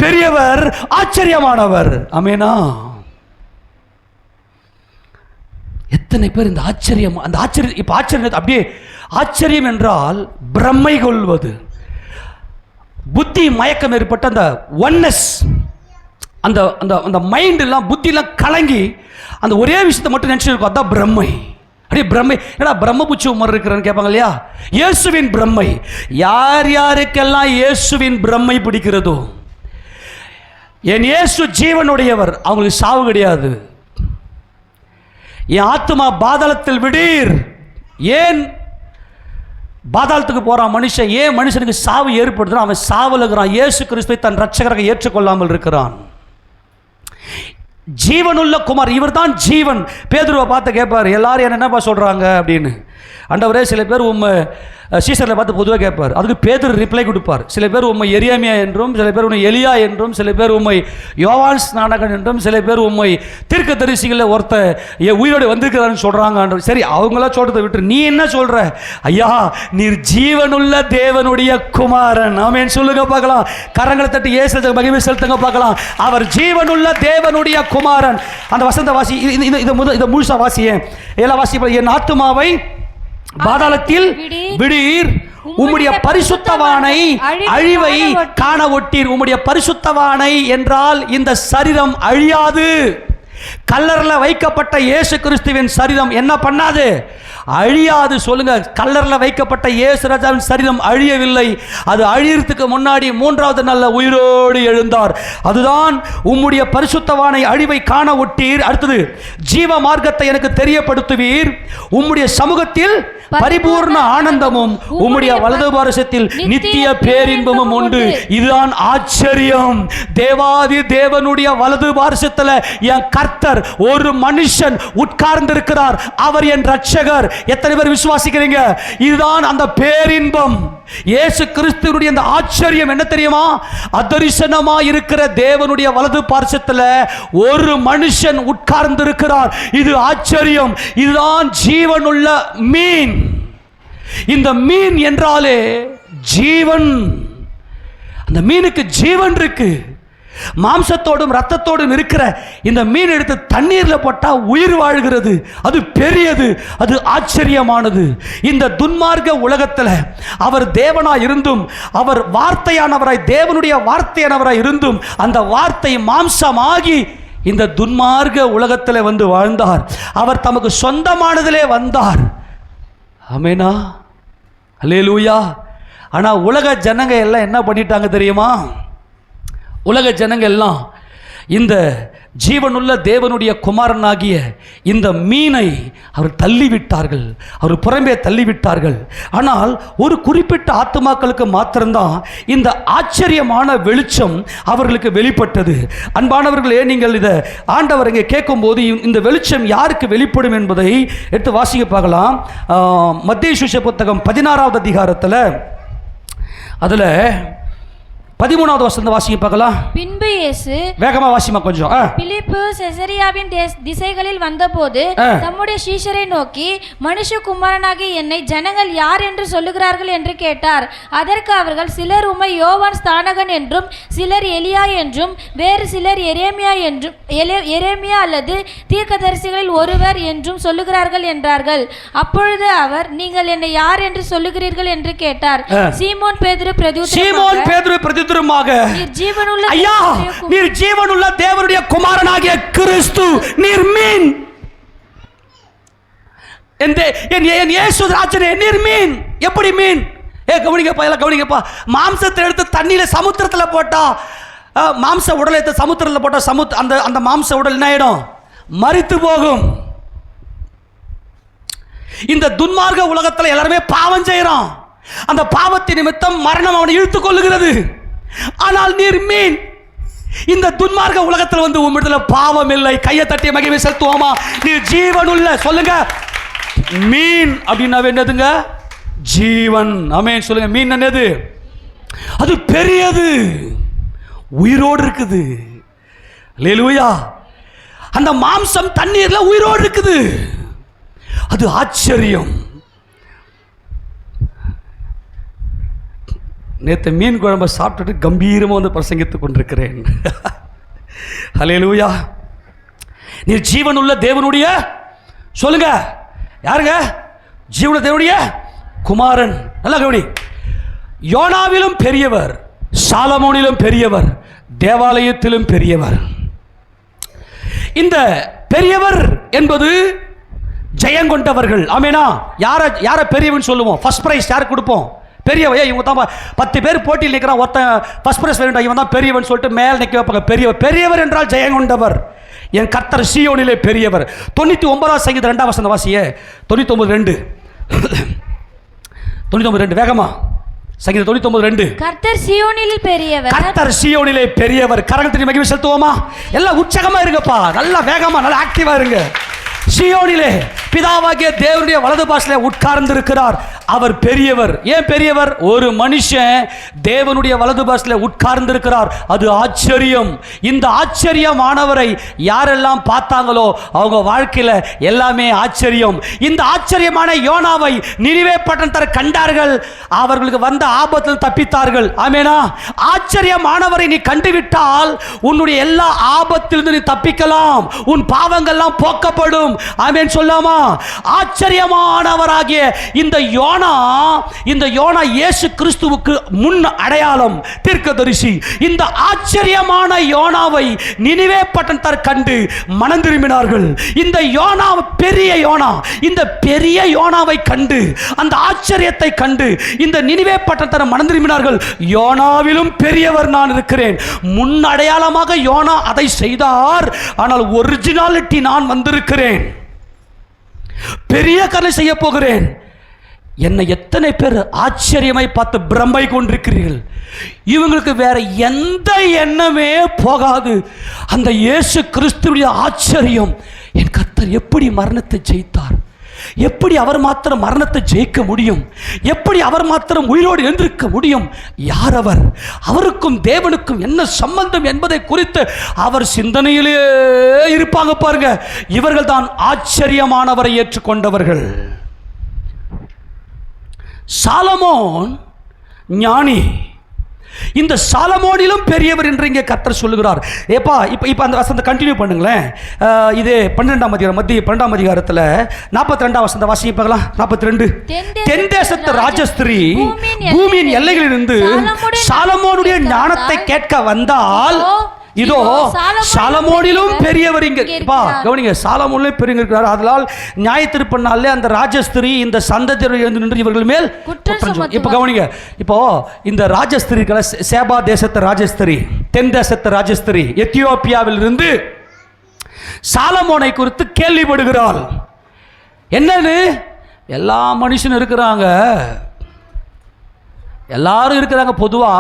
பெரியவர், ஆச்சரியமானவர். ஆமெனா? எத்தனை பேர் இந்த ஆச்சரியம், அந்த ஆச்சரியம், இப்போ ஆச்சரியம் அப்படியே, ஆச்சரியம் என்றால் பிரம்மை கொள்வது, புத்தி மயக்கம் ஏற்பட்ட அந்த ஒன்னஸ், அந்த அந்த அந்த மைண்ட் எல்லாம், புத்தி எல்லாம் கலங்கி அந்த ஒரே விஷயத்தை மட்டும் நினைச்சிருக்கோம். அதான் பிரம்மை. அப்படியே பிரம்மை. ஏன்னா பிரம்மபுச்சி உமர் இருக்கிறான்னு கேட்பாங்க இல்லையா? இயேசுவின் பிரம்மை. யார் யாருக்கெல்லாம் இயேசுவின் பிரம்மை பிடிக்கிறதோ, என் இயேசு ஜீவனுடையவர், அவங்களுக்கு சாவு கிடையாது. என் ஆத்மா பாதாளத்தில் விடீர். ஏன் பாதாளத்துக்கு போறான் மனுஷன்? ஏன் மனுஷனுக்கு சாவு ஏற்படுதுன்னா அவன் சாவில் இருக்கிறான், இயேசு கிறிஸ்துவை தன் ரட்சகராக ஏற்றுக்கொள்ளாமல் இருக்கிறான். ஜீவனுள்ள குமார், இவர் தான் ஜீவன். பேதுருவை பார்த்து கேட்பார், எல்லாரும் என்னப்பா சொல்றாங்க அப்படின்னு. ஆண்டவரே, சில பேர் உம்மை சீசரில் பார்த்து பொதுவாக கேட்பார், அதுக்கு பேதுரு ரிப்ளை கொடுப்பார். சில பேர் உம்மை எரியாமியா என்றும், சில பேர் உண்மை எலியா என்றும், சில பேர் உம்மை யோவான் ஸ்நானகன் என்றும், சில பேர் உம்மை தீர்க்கதரிசிகளில் ஒருத்த உயிரோடு வந்திருக்கிறான்னு சொல்கிறாங்க. சரி, அவங்களா சொல்றதை விட்டு நீ என்ன சொல்ற? ஐயா, நீர் ஜீவனுள்ள தேவனுடைய குமாரன். ஆமென் சொல்லுங்க பார்க்கலாம். கரங்களை தட்டி இயேசு மகிமை செலுத்துங்க பார்க்கலாம். அவர் ஜீவனுள்ள தேவனுடைய குமாரன். அந்த வசந்த வாசி, இதை முழுசா வாசியேன், எல்லாம் வாசி. என் ஆத்துமாவை பாதாளத்தில் விடீர், உம்முடைய பரிசுத்தவானை அழிவை காண ஒட்டீர். உம்முடைய பரிசுத்தவானை என்றால் இந்த சரீரம் அழியாது. கல்லறையில் வைக்கப்பட்ட இயேசு கிறிஸ்துவின் சரீரம் என்ன பண்ணாது? அழியாது. சொல்லுங்க, கல்லறையில் வைக்கப்பட்ட இயேசு ராஜாவின் சரீரம் அழியவில்லை. அது அழியறதுக்கு முன்னாடி 3வது நாள்ல உயிரோடு எழுந்தார். அதுதான் உம்முடைய பரிசுத்தவானை அழிவை காண ஒட்டீர். அடுத்தது, ஜீவ மார்க்கத்தை எனக்கு தெரியப்படுத்துவீர். உம்முடைய சமூகத்தில் பரிபூர்ண ஆனந்தமும் உம்முடைய வலது பாரசத்தில் நித்திய பேரின்பமும் உண்டு. இதுதான் ஆச்சரியம். தேவாதி தேவனுடைய வலது பாரசத்தில் என் கர்த்தர் கர்த்தர், ஒரு மனுஷன் உட்கார்ந்து இருக்கிறார், அவர் என் ரட்சகர். எத்தனை பேர் விசுவாசிக்கிறீங்க? இதுதான் அந்த பேரின்பம். இயேசு கிறிஸ்துவுடைய அந்த ஆச்சரியம் என்ன தெரியுமா? அதரிசனமா இருக்கிற தேவனுடைய வலது பார்சத்துல ஒரு மனுஷன் உட்கார்ந்து இருக்கிறார். இது ஆச்சரியம். இதுதான் ஜீவனுள்ள மீன். இந்த மீன் என்றாலே ஜீவன். அந்த மீனுக்கு ஜீவன் இருக்கு. மாம்சத்தோடும் இரத்தத்தோடும் இருக்கிற இந்த மீன் எடுத்து தண்ணீரில் போட்டால் உயிர் வாழ்கிறது. அது பெரியது, அது ஆச்சரியமானது. இந்த துன்மார்க்க உலகத்தில் அவர் தேவனாய் இருந்தும், அவர் வார்த்தையானவராய், தேவனுடைய வார்த்தையானவராய் இருந்தும், அந்த வார்த்தை மாம்சமாகி இந்த துன்மார்க்க உலகத்தில் வந்து வாழ்ந்தார். அவர் தமக்கு சொந்தமானதிலே வந்தார். ஆமெனா, அல்லேலூயா. ஆனால் உலக ஜனங்க எல்லாம் என்ன பண்ணிட்டாங்க தெரியுமா? உலக ஜனங்க எல்லாம் இந்த ஜீவனுள்ள தேவனுடைய குமாரனாகிய இந்த மீனை அவர் தள்ளிவிட்டார்கள், அவர் புறம்பே தள்ளிவிட்டார்கள். ஆனால் ஒரு குறிப்பிட்ட ஆத்துமாக்களுக்கு மாத்திரம்தான் இந்த ஆச்சரியமான வெளிச்சம் அவர்களுக்கு வெளிப்பட்டது. அன்பானவர்களே, நீங்கள் இதை ஆண்டவர் இங்கே கேட்கும்போது இந்த வெளிச்சம் யாருக்கு வெளிப்படும் என்பதை எடுத்து வாசிக்க பார்க்கலாம். மத்தேயு சுவிசேஷ புத்தகம் 16வது அதிகாரத்தில் அதில் 13வது வசனத்தை வாசிக்க பார்க்கலாம். பின்பு இயேசு, வேகமா வாசிமா கொஞ்சம். பிலிப்பு செசரியாவின் திசைகளில் வந்தபோது தம்முடைய சீஷரை நோக்கி, மனுஷகுமாரனாகிய என்னை ஜனங்கள் யார் என்று சொல்லுகிறார்கள் என்று கேட்டார். அதற்கு அவர்கள், சிலர் உம்மை யோவான் ஸ்நானகன் என்றும், சிலர் எலியா என்றும், வேறு சிலர் எரேமியா அல்லது தீர்க்கதரிசிகளில் ஒருவர் என்றும் சொல்லுகிறார்கள் என்றார்கள். அப்பொழுது அவர், நீங்கள் என்னை யார் என்று சொல்லுகிறீர்கள் என்று கேட்டார். சீமோன் பேதுரு பிரதியுத்தரமாக, ஐயா, நீர் ஜீவனுள்ள தேவனுடைய குமாரனாகிய கிறிஸ்து, நீர் மீன். என் இயேசு ராஜனே, நீர் மீன். எப்படி மீன்? கவனிங்கப்பா, எல்லாம் கவனிங்கப்பா. மாம்சத்தை எடுத்து தண்ணியில சமுத்திரத்தில் போட்டா, மாம்ச உடலை எடுத்து சமுத்திரத்தில் போட்டா அந்த மாம்ச உடல் என்ன ஆயிடும்? மரித்து போகும். இந்த துன்மார்க்க உலகத்தில் எல்லாருமே பாவம் செய்யறோம். அந்த பாவத்தின் நிமித்தம் மரணம் அவனை இழுத்துக் கொள்ளுகிறது. ஆனால் நீர் மீன். இந்த துன்மார்க்க உலகத்தில் வந்து உம்மிடத்துல பாவம் இல்லை. கையை தட்டி மகிமை செலுத்துவோமா? நீர் ஜீவனுள்ள, சொல்லுங்க, மீன். அப்படின்னா என்னதுங்க? ஜீவன். ஆமென், சொல்லுங்க. மீன் என்னது? அது பெரியது, உயிரோடு இருக்குது. அல்லேலூயா. அந்த மாம்சம் தண்ணீர்ல உயிரோடு இருக்குது. அது ஆச்சரியம். நேற்று மீன் குழம்பை சாப்பிட்டுட்டு கம்பீரமாக வந்து பிரசங்கித்துக் கொண்டிருக்கிறேன். ஹல்லேலூயா. நீர் ஜீவனுள்ள தேவனுடைய, சொல்லுங்க, யாருங்க? ஜீவனுள்ள தேவனுடைய குமாரன். நல்லா கவனி. யோனாவிலும் பெரியவர், சாலமோனிலும் பெரியவர், தேவாலயத்திலும் பெரியவர். இந்த பெரியவர் என்பது ஜெயங்கொண்டவர்கள். ஆமேனா? யார பெரியவன் சொல்லுவோம்? ஃபர்ஸ்ட் பிரைஸ் யாருக்கு கொடுப்போம்? பெரியவையா? இவங்க தான் 10 பேர் போட்டியில் நிற்கிறான், ஒருத்தன் ஃபர்ஸ்ட் பிரைஸ் வேண்டாம், இவன் தான் பெரியவன் சொல்லிட்டு மேல் நிற்க வைப்பாங்க. பெரியவர் என்றால் ஜெயங்கொண்டவர். என் கர்த்தர் சீயோனிலே பெரியவர். 99 சங்கீதம் 2 வசனம் வாசியே. 99:2 வேகமா. சங்கீதம் 99:2. கர்த்தர் சீயோனிலே பெரியவர். கர்த்தர் சீயோனிலே பெரியவர். கரகத்தின் மகிமை செலுத்துவோமா? எல்லாம் உற்சாகமா இருங்கப்பா, நல்லா வேகமா, நல்லா ஆக்டிவா இருங்க. சீயோனிலே பிதாவாகிய தேவனுடைய வலது பாசிலே உட்கார்ந்து இருக்கிறார். அவர் பெரியவர். ஏன் பெரியவர்? ஒரு மனுஷன் தேவனுடைய வலது பாசிலே உட்கார்ந்து இருக்கிறார். அது ஆச்சரியம். இந்த ஆச்சரியமானவரை யாரெல்லாம் பார்த்தாங்களோ அவங்க வாழ்க்கையில எல்லாமே ஆச்சரியம். இந்த ஆச்சரியமான யோனாவை நினிவே பட்டணத்தார் கண்டார்கள். அவர்களுக்கு வந்த ஆபத்தில் தப்பித்தார்கள். ஆமெனா? ஆச்சரியமானவரை நீ கண்டுவிட்டால் உன்னுடைய எல்லா ஆபத்திலிருந்து நீ தப்பிக்கலாம். உன் பாவங்கள்லாம் போக்கப்படும். ஆமென் சொல்லாமா? ஆச்சரியமானவராகிய இந்த யோனா இயேசு கிறிஸ்துவுக்கு முன் அடையாளம், தீர்க்கதரிசி. இந்த ஆச்சரியமான யோனாவை நினிவே பட்டணத்தார் கண்டு மனம் திரும்பினார்கள். இந்த யோனா பெரிய யோனா. இந்த பெரிய யோனாவை கண்டு, அந்த ஆச்சரியத்தை கண்டு இந்த நினிவே பட்டணத்தார் மனம் திரும்பினார்கள். யோனாவிலும் பெரியவர் நான் இருக்கிறேன். முன் அடையாளமாக யோனா அதை செய்தார். ஆனால் ஒரிஜினாலிட்டி நான் வந்திருக்கிறேன். பெரிய கதை செய்ய போகிறேன். என்னை எத்தனை பேர் ஆச்சரியமாய் பார்த்து பிரம்மை கொண்டிருக்கிறீர்கள். இவங்களுக்கு வேற எந்த எண்ணமே போகாது. அந்த இயேசு கிறிஸ்துவுடைய ஆச்சரியம், என் கர்த்தர் எப்படி மரணத்தை ஜெயித்தார், எப்படி அவர் மாத்திரம் மரணத்தை ஜெயிக்க முடியும், எப்படி அவர் மாத்திரம் உயிரோடு எழுந்திருக்க முடியும், யார் அவர், அவருக்கும் தேவனுக்கும் என்ன சம்பந்தம் என்பதை குறித்து அவர் சிந்தனையிலே இருப்பாங்க பாருங்க. இவர்கள் தான் ஆச்சரியமானவரை ஏற்றுக்கொண்டவர்கள். சாலமோன் ஞானி, இந்த சாலமோனிலும் பெரியவர் என்று இங்கே கர்த்தர் சொல்லுகிறார். ஏப்பா இப்போ அந்த வசனத்தை கண்டினியூ பண்ணுங்களேன். இது 12ஆம் அதிகாரம், மத்திய 12ஆம் அதிகாரத்தில் 42ஆம் வசனத்தை வாசிங்க பார்க்கலாம். 42. தென் தேசத்து ராஜஸ்திரீ பூமியின் எல்லைகளிலிருந்து சாலமோனுடைய ஞானத்தை கேட்க வந்தால், இதோ சாலமோனிலும் பெரியவர் இங்க. கவனிங்க, சாலமோனிலும் பெரியவர் இருக்கிறார். அதனால் நியாயத்தீர்ப்பு நாளிலே அந்த ராஜஸ்திரீ இந்த சந்ததியர் எழுந்து நின்று இவர்கள் மேல் குற்றம். இப்போ கவனிங்க, இப்போ இந்த ராஜஸ்திரீகளை, சேபா தேசத்து ராஜஸ்திரீ, தென் தேசத்து ராஜஸ்திரீ எத்தியோப்பியாவில் இருந்து சாலமோனை குறித்து கேள்விப்படுகிறாள். என்னன்னு, எல்லா மனுஷனும் இருக்கிறாங்க, எல்லாரும் இருக்கிறாங்க பொதுவா.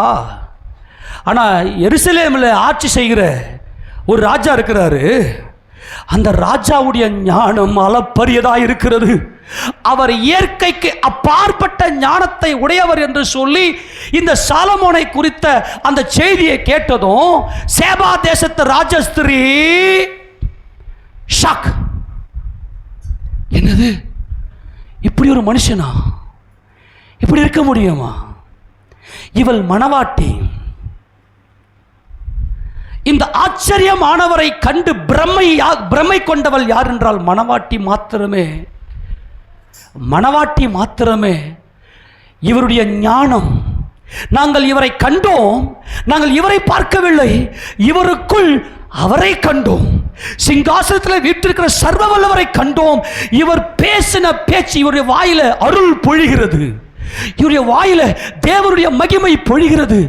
ஆனால் எருசலேமில் ஆட்சி செய்கிற ஒரு ராஜா இருக்கிறாரு. அந்த ராஜாவுடைய ஞானம் அளப்பரியதாக இருக்கிறது. அவர் இயற்கைக்கு அப்பாற்பட்ட ஞானத்தை உடையவர் என்று சொல்லி இந்த சாலமோனை குறித்த அந்த செய்தியை கேட்டதும் சேபா தேசத்து ராஜஸ்திரீ ஷாக். என்னது, இப்படி ஒரு மனுஷனா, இப்படி இருக்க முடியுமா? இவள் மணவாட்டி. இந்த ஆச்சரியமானவரை கண்டு பிரமை கொண்டவள் யார் என்றால் மணவாட்டி மாத்திரமே. மணவாட்டி மாத்திரமே. இவருடைய ஞானம், நாங்கள் இவரை கண்டோம், நாங்கள் இவரை பார்க்கவில்லை, இவருக்குள் அவரை கண்டோம். சிங்காசனத்தில் வீற்றிருக்கிற சர்வ வல்லவரை கண்டோம். இவர் பேசின பேச்சு, இவருடைய வாயில அருள் பொழிகிறது, இவருடைய வாயில தேவனுடைய மகிமை பொழிகிறது.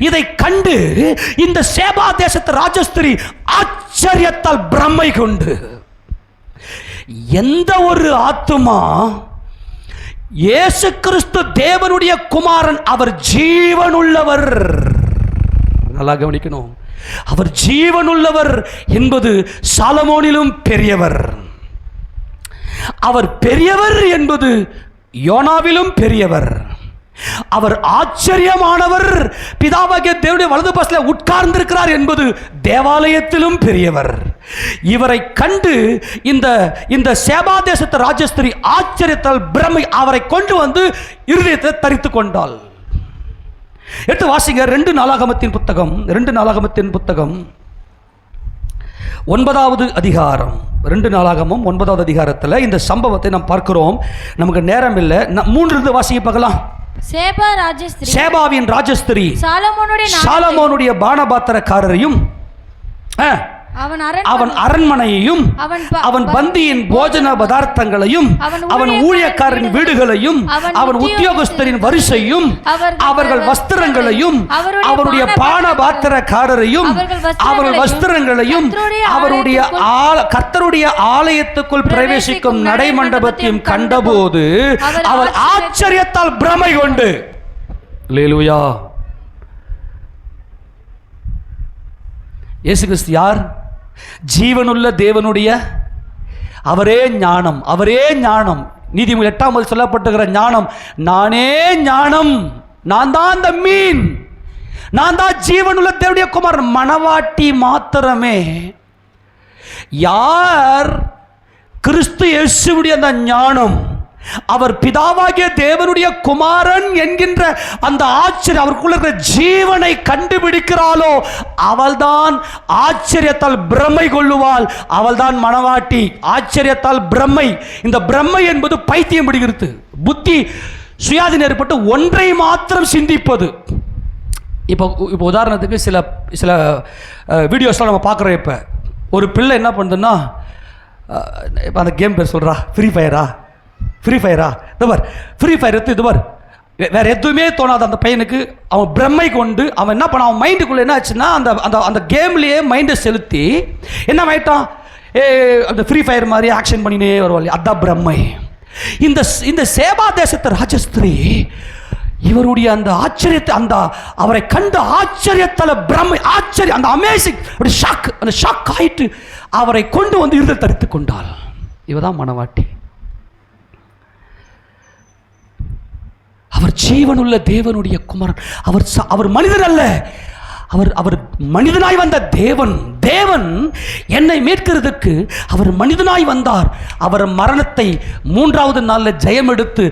இதை கண்டு இந்த சேபா தேசத்து ராஜஸ்திரி ஆச்சரியத்தால் பிரமை கொண்டு, எந்த ஒரு ஆத்துமா இயேசு கிறிஸ்து தேவனுடைய குமாரன், அவர் ஜீவனுள்ளவர், நல்லா கவனிக்கணும், அவர் ஜீவனுள்ளவர் என்பது சாலமோனிலும் பெரியவர். அவர் பெரியவர் என்பது யோனாவிலும் பெரியவர். அவர் ஆச்சரியமானவர், பிதாவாகிய தேவனுடைய வலது பாசத்தில் உட்கார்ந்திருக்கிறார் என்பது தேவாலயத்திலும் பெரியவர். இவரை கண்டு இந்த சேபா தேசத்து ராஜஸ்திரி ஆச்சரியத்தால் பிரமை அவரை கொண்டு வந்து இருதயத்தை தரித்து கொண்டாள். எடுத்து வாசிங்க 2 நாளாகமத்தின் புத்தகம், 2 நாளாகமத்தின் புத்தகம் 9வது அதிகாரம். 2 நாளாகமும் 9வது அதிகாரத்தில் இந்த சம்பவத்தை நாம் பார்க்கிறோம். நமக்கு நேரம் இல்லை, 3 வாசிக்க பார்க்கலாம். சேபாவின் ராஜஸ்திரி சாலமோனுடைய பானபாத்திரக்காரரையும் அவன் அரண்மனையையும் அவன் பந்தியின் போஜன பதார்த்தங்களையும் அவன் ஊழியக்காரரின் வீடுகளையும் அவன் உத்தியோகஸ்தரின் வரிசையும் அவர்கள் வஸ்திரங்களையும் அவருடைய பானபாத்திரக்காரரையும் அவர்கள் வஸ்திரங்களையும் அவருடைய கர்த்தருடைய ஆலயத்துக்குள் பிரவேசிக்கும் நடைமண்டபத்தையும் கண்டபோது அவள் ஆச்சரியத்தால் பிரமை கொண்டு, அல்லேலூயா. இயேசு கிறிஸ்து யார்? ஜீவனுள்ள தேவனுடைய, அவரே ஞானம், அவரே ஞானம். நீதிமொழி 8 சொல்லப்பட்டிருக்கிற ஞானம், நானே ஞானம், நான் தான் அந்த மீன், நான் தான் ஜீவனுள்ள தேவனுடைய குமாரன். மணவாட்டி மாத்திரமே. யார்? கிறிஸ்து இயேசுவுடைய அந்த ஞானம், அவர் பிதாவாகிய தேவனுடைய குமாரன் என்கின்ற அந்த ஆச்சரியம், அவருக்குள்ள இருக்கிற ஜீவனை கண்டுபிடிக்கிறாளோ அவள்தான் ஆச்சரியத்தால் பிரமை கொள்ளுவாள். அவள்தான் மணவாட்டி. ஆச்சரியத்தால் பிரமை. இந்த பிரமை என்பது பைத்தியம் பிடிக்கிறது. புத்தி சுயாதீனம் ஏற்பட்டு ஒன்றை மாத்திரம் சிந்திப்பது. இப்போ உதாரணத்துக்கு சில வீடியோஸ்லாம் நம்ம பார்க்குறோம். இப்போ ஒரு பிள்ளை என்ன பண்ணுதுன்னா, இப்போ அந்த கேம் பேர் சொல்கிறா, ஃப்ரீ ஃபயரா, இது பார், ஃப்ரீ ஃபயர் எடுத்து இது பார், வேற எதுவுமே தோணாது அந்த பையனுக்கு. அவன் பிரம்மை கொண்டு அவன் என்ன பண்ண, அவன் மைண்டுக்குள்ளே என்ன ஆச்சுன்னா அந்த கேம்லேயே மைண்டை செலுத்தி என்ன ஆயிட்டான், அந்த ஃப்ரீ ஃபயர் மாதிரி ஆக்ஷன் பண்ணினே வருவாள். அதான் பிரம்மை. இந்த இந்த சேபா தேசத்து ராஜஸ்திரீ இவருடைய அந்த ஆச்சரியத்தை, அந்த அவரை கண்ட ஆச்சரியத்தால் பிரமை, ஆச்சரியம், அந்த அமேசிங் ஷாக், அந்த ஷாக் ஆயிட்டு அவரை கொண்டு வந்து இருந்த தரித்து கொண்டாள். இவதான் மணவாட்டி. அவர் ஜீவனுள்ள தேவனுடைய குமாரன். அவர் மனிதர் அல்ல, அவர் மனிதனாய் வந்த தேவன். தேவன் என்னை மீட்கிறதுக்கு அவர் மனிதனாய் வந்தார். அவர் மரணத்தை 3வது நாளில் ஜெயம் எடுத்து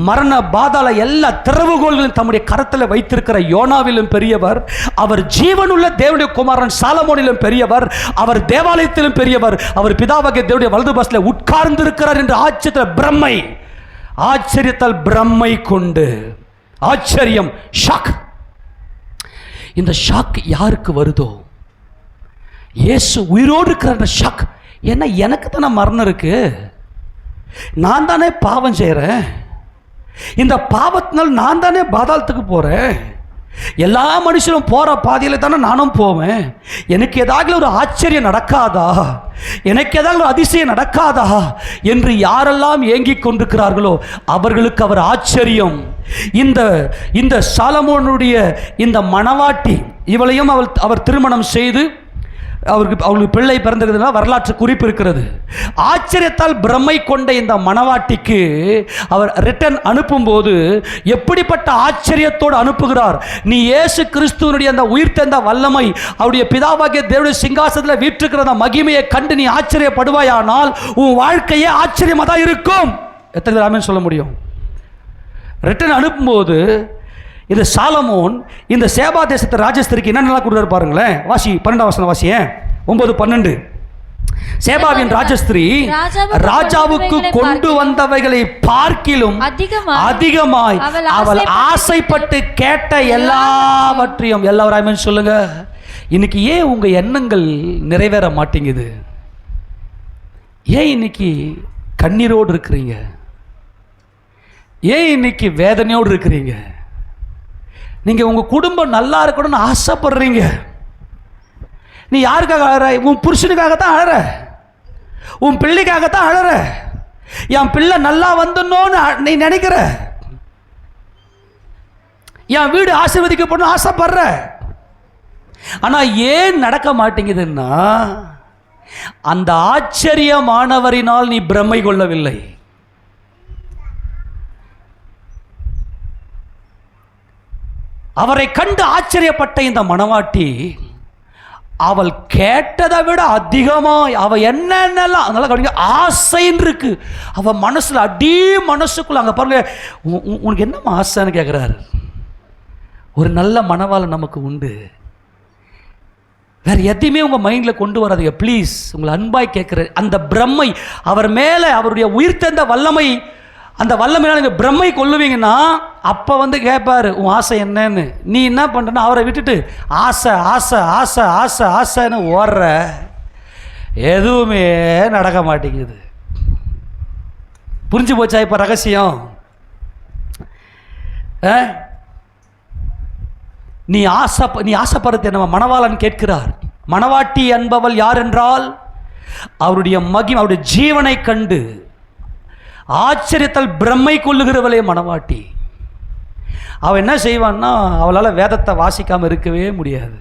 மரண பாதாள எல்லா திறவுகோள்களும் தம்முடைய கரத்தில் வைத்திருக்கிற யோனாவிலும் பெரியவர். அவர் ஜீவனுள்ள தேவனுடைய குமாரன் சாலமோனிலும் பெரியவர். அவர் தேவாலயத்திலும் பெரியவர். அவர் பிதாவாகிய தேவனுடைய வலது பாசத்தில் உட்கார்ந்து இருக்கிறார் என்று ஆச்சரியத்தில் பிரம்மை, ஆச்சரியத்தால் பிரம்மை கொண்டு, ஆச்சரியம், ஷாக். இந்த ஷாக் யாருக்கு வருதோ, இயேசு உயிரோடு இருக்கிற ஷாக். ஏன்னா எனக்கு தானே மரணம் இருக்கு, நான் தானே பாவம் செய்கிறேன், இந்த பாவத்தினால் நான் தானே பாதாளத்துக்கு போகிறேன், எல்லா மனுஷனும் போகிற பாதையில் தானே நானும் போவேன். எனக்கு ஏதாவது ஒரு ஆச்சரியம் நடக்காதா, எனக்கு ஏதாவது ஒரு அதிசயம் நடக்காதா என்று யாரெல்லாம் ஏங்கிக் கொண்டிருக்கிறார்களோ அவர்களுக்கு அவர் ஆச்சரியம். இந்த சாலமோனுடைய இந்த மணவாட்டி, இவளையும் அவர் திருமணம் செய்து அவர்களுக்கு பிள்ளை பிறந்திருக்கிறதுனா வரலாற்று குறிப்பு இருக்கிறது. ஆச்சரியத்தால் பிரமை கொண்ட இந்த மணவாட்டிக்கு அவர் ரிட்டர்ன் அனுப்பும்போது எப்படிப்பட்ட ஆச்சரியத்தோடு அனுப்புகிறார். நீ இயேசு கிறிஸ்துவனுடைய அந்த உயிர்த்தெழுந்த வல்லமை, அவருடைய பிதாவாகிய தேவனுடைய சிங்காசனத்தில் வீற்றிருக்கிற அந்த மகிமையை கண்டு நீ ஆச்சரியப்படுவாயானால் உன் வாழ்க்கையே ஆச்சரியமாக தான் இருக்கும். எத்தனை பேர் ஆமென் சொல்ல முடியும்? ரிட்டர்ன் அனுப்பும்போது இந்த சாலமோன் இந்த சேபா தேசத்து ராஜஸ்திரிக்கு என்னென்னலாம் கொடுத்தாரு பாருங்களேன். வாசி 12ஆம் வசனம் வாசியேன், 9-12. சேபாவின் ராஜஸ்திரி ராஜாவுக்கு கொண்டு வந்தவைகளை பார்க்கிலும் அதிகமாய் அவள் ஆசைப்பட்டு கேட்ட எல்லாவற்றையும். எல்லாரும் சொல்லுங்க, இன்னைக்கு ஏன் உங்க எண்ணங்கள் நிறைவேற மாட்டேங்குது? ஏன் இன்னைக்கு கண்ணீரோடு இருக்கிறீங்க? ஏன் இன்னைக்கு வேதனையோடு இருக்கிறீங்க? நீங்க உங்க குடும்பம் நல்லா இருக்கணும்னு ஆசைப்படுறீங்க. நீ யாருக்காக அழற? உன் புருஷனுக்காகத்தான் அழற, உன் பிள்ளைக்காகத்தான் அழற. என் பிள்ளை நல்லா வந்துடணும்னு நீ நினைக்கிற, என் வீடு ஆசீர்வதிக்கப்படணும் ஆசைப்படுற. ஆனா ஏன் நடக்க மாட்டேங்குதுன்னா, அந்த ஆச்சரியமானவரினால் நீ பிரமை கொள்ளவில்லை. அவரை கண்டு ஆச்சரியப்பட்ட இந்த மணவாட்டி அவள் கேட்டதை விட அதிகமாக அவள் என்னென்னலாம் அதனால கவனிங்க, ஆசைன்னு இருக்கு அவள் மனசில், அடி மனசுக்குள்ள. அங்கே பாருங்க, உனக்கு என்னம்மா ஆசைன்னு கேட்குறாரு. ஒரு நல்ல மணவாளன் நமக்கு உண்டு, வேறு எதையுமே உங்கள் மைண்டில் கொண்டு வராதுங்க ப்ளீஸ். உங்களை அன்பாய் கேட்குற அந்த பிரம்மை, அவர் மேலே அவருடைய உயிர்த்தெழுந்த வல்லமை, அந்த வல்லமையினால் நீங்கள் பிரம்மை கொள்ளுவீங்கன்னா அப்போ கேட்பார் உன் ஆசை என்னன்னு. நீ என்ன பண்ணுறன்னா அவரை விட்டுட்டு ஆசை ஆசை ஆசை ஆசை ஆசைன்னு ஓடுற, எதுவுமே நடக்க மாட்டேங்குது. புரிஞ்சு போச்சா இப்போ ரகசியம்? நீ ஆசைப்படுறது என்ன? மணவாளன் கேட்கிறார். மணவாட்டி என்பவள் யார் என்றால் அவருடைய மகிமை, அவருடைய ஜீவனை கண்டு ஆச்சரியத்தால் பிரம்மை கொள்ளுகிறவளே மணவாட்டி. அவள் என்ன செய்வான்னா, அவளால் வேதத்தை வாசிக்காமல் இருக்கவே முடியாது.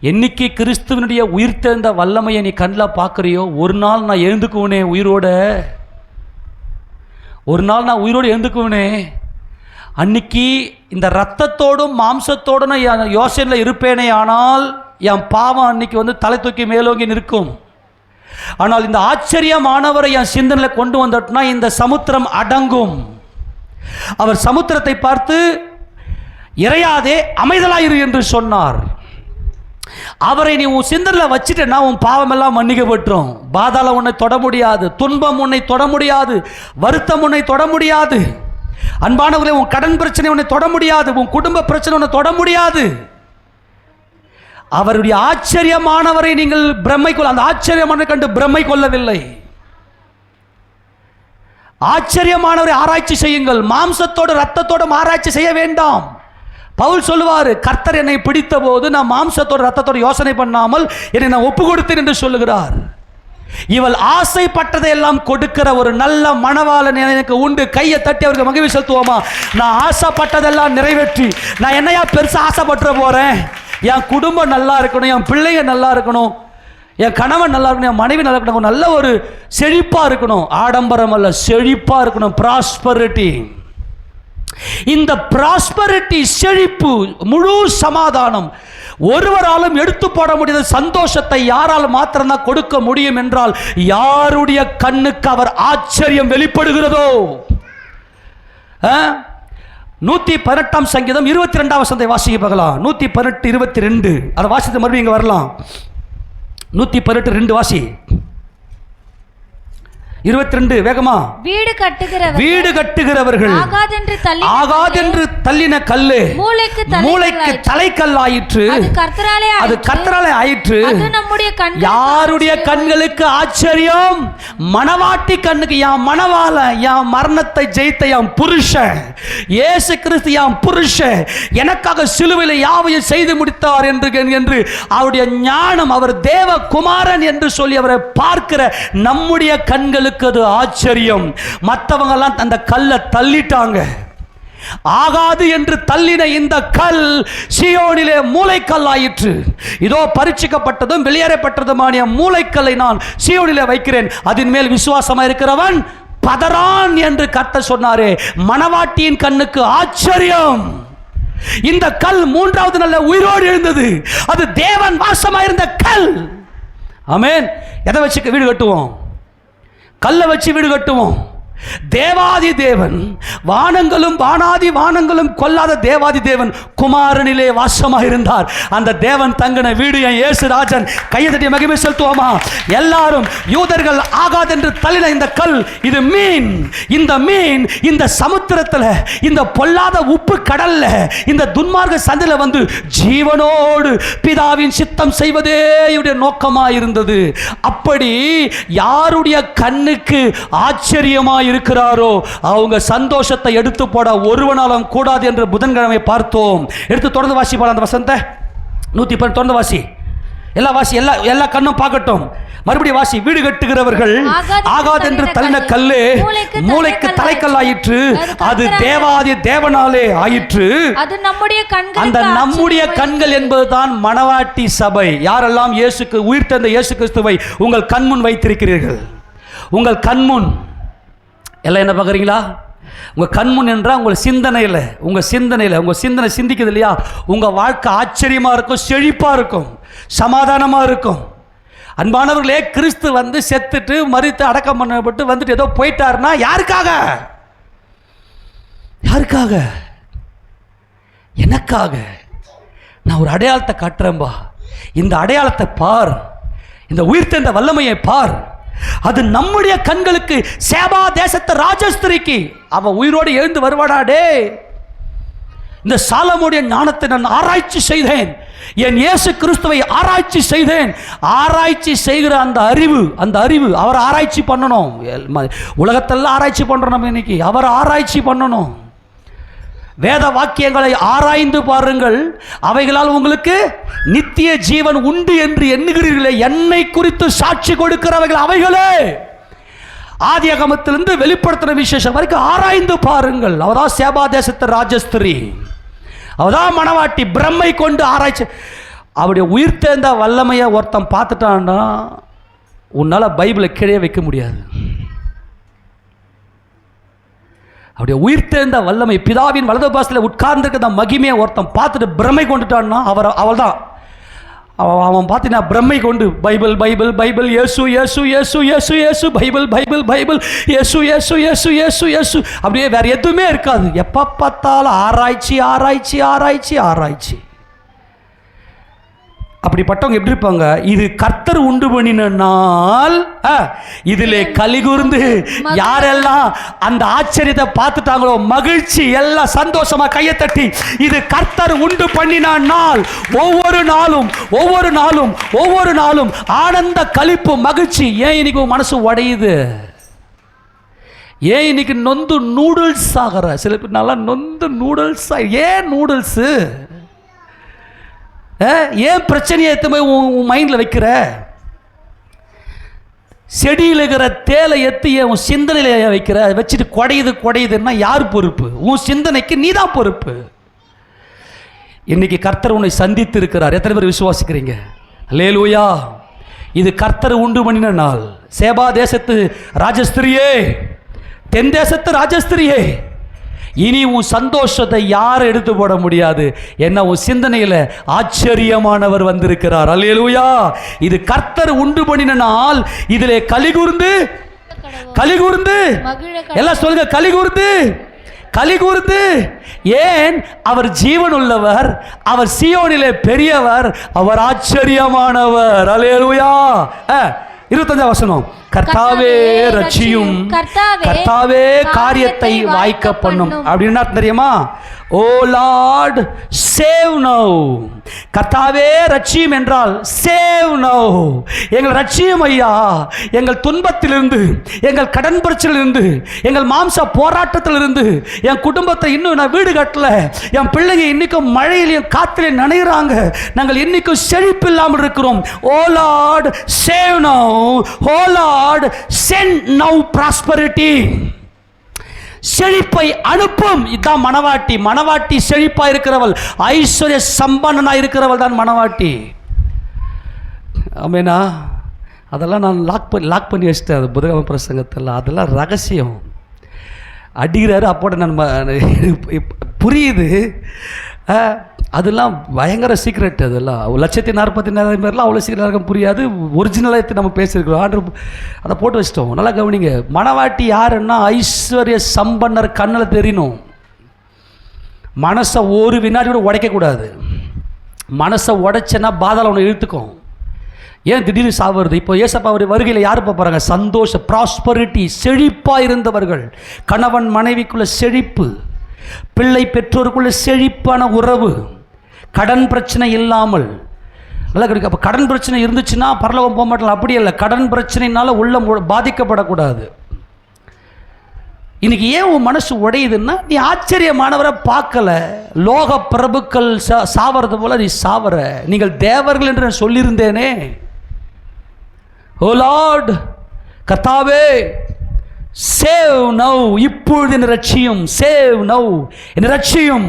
என்னைக்கு கிறிஸ்துவனுடைய உயிர்த்தெழுந்த வல்லமையை நீ கண்ணில் பார்க்குறியோ, ஒரு நாள் நான் எழுந்துக்குவனே உயிரோட, ஒரு நாள் நான் உயிரோடு எழுந்துக்குவனே, அன்னைக்கு இந்த இரத்தத்தோடும் மாம்சத்தோடும் நான் யோசனையில் இருப்பேனே, ஆனால் என் பாவம் அன்னைக்கு தலை தூக்கி மேலோங்கி நிற்கும். ஆனால் இந்த ஆச்சரியமானவரை என் சிந்தனையில் கொண்டு வந்துட்டா இந்த சமுத்திரம் அடங்கும். அவர் சமுத்திரத்தை பார்த்து இறையாதே அமைதலாயிரு என்று சொன்னார். அவரை நீ உன் சிந்தனையில் வச்சுட்டேன்னா உன் பாவமெல்லாம் மன்னிக்கப்பட்டுரும். பாதாளம் உன்னை தொட முடியாது, துன்பம் உன்னை தொட முடியாது, வருத்தம் உன்னை தொட முடியாது. அன்பானவர்களே, உன் கடன் பிரச்சனை உன்னை தொட முடியாது, உன் குடும்ப பிரச்சனை உன்னை தொட முடியாது. அவருடைய ஆச்சரியமானவரை நீங்கள் பிரம்மை கொள்ள, அந்த ஆச்சரியமானவரை கண்டு பிரம்மை கொள்ளவில்லை. ஆச்சரியமானவரை ஆராய்ச்சி செய்யுங்கள், மாம்சத்தோடு ரத்தத்தோடும் ஆராய்ச்சி செய்ய வேண்டாம். பவுல் சொல்லுவார், கர்த்தர் என்னை பிடித்த போது நான் மாம்சத்தோடு ரத்தத்தோடு யோசனை பண்ணாமல் என்னை நான் ஒப்பு கொடுத்தேன் என்று சொல்லுகிறார். இவள் ஆசைப்பட்டதை எல்லாம் கொடுக்கிற ஒரு நல்ல மணவாளன் எனக்கு உண்டு. கையை தட்டி அவருக்கு மகிழ்ச்சி செலுத்துவோமா? நான் ஆசைப்பட்டதெல்லாம் நிறைவேற்றி நான் என்னையா பெருசா ஆசைப்பட்டு போறேன்? என் குடும்பம் நல்லா இருக்கணும், என் பிள்ளைங்க நல்லா இருக்கணும், என் கணவன் நல்லா இருக்கணும், என் மனைவி நல்லா இருக்கணும், நல்ல ஒரு செழிப்பா இருக்கணும். ஆடம்பரம் அல்ல, செழிப்பா இருக்கணும். ப்ராஸ்பரிட்டி. இந்த ப்ராஸ்பரிட்டி, செழிப்பு, முழு சமாதானம் ஒருவராலும் எடுத்து போட முடியாத சந்தோஷத்தை யாரால் மாத்திரம்தான் கொடுக்க முடியும் என்றால் யாருடைய கண்ணுக்கு அவர் ஆச்சரியம் வெளிப்படுகிறதோ. 118 சங்கீதம் 22 வசனத்தை வாசிக்க பார்க்கலாம். 118 22 அதை வாசித்து மறுபடியும் இங்க வரலாம். 118 2 வாசி. 22 வேகமா. வீடு கட்டுகிறவர்கள் ஆகாதென்று தள்ளின கல்லு மூளைக்கு தலைக்கல்லாயிற்று. அது கர்த்தராலே ஆயிற்று. யாருடைய கண்களுக்கு ஆச்சரியம்? மணவாட்டி கண்ணுக்கு. என் மணவாள, என் மரணத்தை ஜெயித்த என் புருஷன் இயேசு கிறிஸ்து, என் புருஷன் எனக்காக சிலுவையில் யாவையும் செய்து முடித்தார் என்று அவருடைய ஞானம், அவர் தேவகுமாரன் என்று சொல்லி அவரை பார்க்கிற நம்முடைய கண்களுக்கு அது ஆச்சரியம். மற்றவங்க எல்லாம் அந்த கல்லை தள்ளிட்டாங்க. ஆகாது என்று தள்ளின இந்த கல் சீயோனிலே மூளைக்கல் ஆயிற்று. இதோ பரீட்சிக்கப்பட்டதும் வெளியேறப்பட்டதுமான மூளைக்கல்லை நான் சீயோனிலே வைக்கிறேன், அதன் மேல் விசுவாசமா இருக்கிறவன் பதறான் என்று கர்த்தர் சொன்னாரே. மணவாட்டியின் கண்ணுக்கு ஆச்சரியம். இந்த கல் 3வது நாள்ல உயிரோடு எழுந்தது. அது தேவன் வாசமாயிருந்த கல். ஆமென். எதை வச்சு வீடு கட்டுவோம்? கல்லை வச்சு வீடு கட்டுவோம். தேவாதி தேவன், வானங்களும் வானாதி வானங்களும் கொல்லாத தேவாதி தேவன் குமாரனிலே வாசமாக இருந்தார். அந்த தேவன் தங்கின வீடு என் இயேசு ராஜன். கையை தட்டி மகிமை செலுத்துவோமா? எல்லாரும் யூதர்கள் ஆகாதென்று தள்ளின இந்த கல், இது மீன். இந்த மீன் இந்த சமுத்திரத்தில், இந்த பொல்லாத உப்பு கடல்ல, இந்த துன்மார்க்க சந்தில வந்து ஜீவனோடு பிதாவின் சித்தம் செய்வதே இவருடைய நோக்கமாக இருந்தது. அப்படி யாருடைய கண்ணுக்கு ஆச்சரியமாய் இருக்கிறாரோ அவங்க சந்தோஷத்தை எடுத்து போட ஒருவனாலும் கூடாது என்று புதன்கிழமை பார்த்தோம். எடுத்து தொடர்ந்து வாசி போல அந்த வசனத்தை. 110 தொடர்ந்து வாசி. எல்லா வாசி, எல்லா கண்ணும் பார்க்கட்டும். மறுபடியும் வாசி. வீடு கட்டுகிறவர்கள் ஆகாதென்று தள்ளின கல்லு மூளைக்கு தலைக்கல்லாயிற்று. அது தேவாதி தேவனாலே ஆயிற்று. அந்த நம்முடைய கண்கள் என்பதுதான் மணவாட்டி சபை. யாரெல்லாம் இயேசுக்கு உயிர்த்தெழுந்த இயேசு கிறிஸ்துவை உங்கள் கண்முன் வைத்திருக்கிறீர்கள், உங்கள் கண்முன் எல்லாம் என்ன பார்க்குறீங்களா? உங்கள் கண்முன் என்றால் உங்கள் சிந்தனையில் உங்கள் சிந்தனை சிந்திக்குது இல்லையா? உங்கள் வாழ்க்கை ஆச்சரியமாக இருக்கும், செழிப்பாக இருக்கும், சமாதானமாக இருக்கும். அன்பானவர்களே, கிறிஸ்து வந்து செத்துட்டு மரித்து அடக்கம் பண்ணப்பட்டு வந்துட்டு ஏதோ போயிட்டாருன்னா யாருக்காக? எனக்காக. நான் ஒரு அடையாளத்தை காட்டுறேன்பா. இந்த அடையாளத்தை பார், இந்த உயிர்த்தெழுந்த வல்லமையை பார். அது நம்முடைய கண்களுக்கு. சேபா தேசத்து ராஜஸ்திரிக்கு அவ உயிரோடு எழுந்து வருவாடாடே. இந்த சாலமோனுடைய ஞானத்தை நான் ஆராய்ச்சி செய்தேன், என் இயேசு கிறிஸ்துவை ஆராய்ச்சி செய்தேன். ஆராய்ச்சி செய்கிற அந்த அறிவு அவர் ஆராய்ச்சி பண்ணணும். உலகத்தெல்லாம் ஆராய்ச்சி பண்றோம் நம்ம இன்னைக்கு. அவர் ஆராய்ச்சி பண்ணணும். வேத வாக்கியங்களை ஆராய்ந்து பாருங்கள், அவைகளால் உங்களுக்கு நித்திய ஜீவன் உண்டு என்று எண்ணுகிறீர்களே. என்னை குறித்து சாட்சி கொடுக்கிறவைகள் அவைகளே. ஆதியாகமத்திலிருந்து வெளிப்படுத்தின விசேஷம் வரைக்கும் ஆராய்ந்து பாருங்கள். அவதான் சேபா தேசத்து ராஜஸ்திரி, அவதான் மணவாட்டி. பிரம்மை கொண்டு ஆராய்ச்சி. அவருடைய உயிர்த்தெழுந்த வல்லமையை ஒருத்தன் பார்த்துட்டான்னா உன்னால் பைபிளை கீழே வைக்க முடியாது. அவருடைய உயிர்த்தெழுந்த வல்லமை, பிதாவின் வலது பாசத்தில் உட்கார்ந்துருக்க மகிமையை ஒருத்தன் பார்த்துட்டு பிரமை கொண்டுட்டான்னா அவள் தான். அவன் பார்த்தீங்கன்னா பிரம்மை கொண்டு பைபிள் பைபிள் பைபிள், இயேசு இயேசு இயேசு இயேசு இயேசு, பைபிள் பைபிள் பைபிள், இயேசு இயேசு இயேசு இயேசு இயேசு, அப்படியே வேற எதுவுமே இருக்காது. எப்போ பார்த்தாலும் ஆராய்ச்சி ஆராய்ச்சி ஆராய்ச்சி ஆராய்ச்சி. அப்படிப்பட்டவங்க எப்படி இருப்பாங்க? இது கர்த்தர் உண்டு பண்ணின நாள், இதிலே கலிகூர்ந்து யாரெல்லாம் அந்த ஆச்சரியத்தை பார்த்துட்டாங்களோ மகிழ்ச்சி, எல்லாம் சந்தோஷமா கையை தட்டி இது கர்த்தர் உண்டு பண்ணின நாள். ஒவ்வொரு நாளும் ஒவ்வொரு நாளும் ஒவ்வொரு நாளும் ஆனந்த களிப்பு மகிழ்ச்சி. ஏன் இன்னைக்கு மனசு உடையுது? ஏன் இன்னைக்கு நொந்து நூடுல்ஸ் ஆகிற? சில பேர் நல்லா நொந்து நூடுல்ஸ். ஏன் நூடுல்ஸு? ஏன் பிரச்சனையை எடுத்து போய் உன் மைண்டில் வைக்கிற? செடியில் இருக்கிற தேலை எத்தி உன் சிந்தனையில வைக்கிற, வச்சுட்டு குடையுதுன்னா யார் பொறுப்பு? உன் சிந்தனைக்கு நீ தான் பொறுப்பு. இன்னைக்கு கர்த்தர் உன்னை சந்தித்து இருக்கிறார். எத்தனை பேர் விசுவாசிக்கிறீங்க? அல்லேலூயா. இது கர்த்தர் உண்டு பண்ணின நாள். சேபா தேசத்து ராஜஸ்திரியே, தென் தேசத்து ராஜஸ்திரியே, இனி உன் சந்தோஷத்தை யாரும் எடுத்து போட முடியாது. என்ன, உன் சிந்தனையில் ஆச்சரியமானவர் வந்திருக்கிறார். அல்லேலூயா. இது கர்த்தர் உண்டு பண்ணின நாள். இதிலே கலிகூர்ந்து எல்லாம் சொல்லுங்க, கலிகூர்ந்து. ஏன்? அவர் ஜீவன் உள்ளவர், அவர் சீயோனிலே பெரியவர், அவர் ஆச்சரியமானவர். அல்லேலூயா. 25 வசனம். கர்த்தாவே ரட்சியும், கர்த்தாவே காரியத்தை வாய்க்க பண்ணும். அப்படின்னா தெரியுமா? ஓ லார்ட் சேவ் நவ். கர்த்தாவே ரட்சியும் என்றால் சேவ் நவ். எங்கள் ரட்சியும் ஐயா, எங்கள் துன்பத்திலிருந்து, எங்கள் கடன் பிரச்சனையிலிருந்து, எங்கள் மாம்ச போராட்டத்திலிருந்து, என் குடும்பத்தை இன்னும் நான் வீடு கட்டல, என் பிள்ளைங்க இன்னைக்கும் மழையிலையும் காத்திலையும் நனைகிறாங்க, நாங்கள் இன்னைக்கும் செழிப்பு இல்லாமல் இருக்கிறோம். ஓ லார்ட் சேவ் நவ். ஓ லார்ட் சென்ட் நவ் ப்ராஸ்பரிட்டி. செழிப்பை அனுப்பும். இதுதான் மணவாட்டி. மணவாட்டி செழிப்பா இருக்கிறவள், ஐஸ்வர்ய சம்பன்னனா இருக்கிறவள் தான் மணவாட்டி. ஆமேனா? அதெல்லாம் நான் லாக் பண்ணி வச்சிட்டேன். அது புதகம பிரசங்கத்தில் அதெல்லாம் ரகசியம். அடிக்கிறாரு அப்போட நான் புரியுது. அதெல்லாம் பயங்கர சீக்ரெட். அதெல்லாம் 1,40,000 பேர்லாம் அவ்வளோ சீக்கிரம் புரியாது. ஒரிஜினலாக நம்ம பேசியிருக்கிறோம். ஆர்டர் அதை போட்டு வச்சிட்டோம். நல்லா கவனிங்க. மணவாட்டி யாருன்னா ஐஸ்வர்ய சம்பன்னர். கண்ணில் தெரியணும். மனசை ஒரு வினாடி கூட உடைக்கக்கூடாது. மனசை உடைச்சேன்னா பாதாளம் ஒன்று இழுத்துக்கும். ஏன் திடீர்னு சாவுறது? இப்போ ஏசப்பாவுடைய வருகையில் யார் போகிறாங்க? சந்தோஷ ப்ராஸ்பரிட்டி, செழிப்பாக இருந்தவர்கள். கணவன் மனைவிக்குள்ள செழிப்பு, பிள்ளை பெற்றோருக்குள்ள செழிப்பான உறவு, கடன் பிரச்சனை இல்லாமல் நல்லா கிடைக்கும். அப்போ கடன் பிரச்சனை இருந்துச்சுன்னா பரலோகம் போக மாட்டலாம். அப்படி இல்லை. கடன் பிரச்சனைனால உள்ளம் பாதிக்கப்படக்கூடாது. இன்னைக்கு ஏன் உன் மனசு உடையுதுன்னா, நீ ஆச்சரியமானவரை பார்க்கல. லோக பிரபுக்கள் சாவறது போல நீ சாவற. நீங்கள் தேவர்கள் என்று நான் சொல்லியிருந்தேனே. ஓ லார்ட், கர்த்தாவே சேவ் நவ். இப்பொழுது என்ன ரட்சியும். சேவ் நவ், என்ன ரட்சியும்.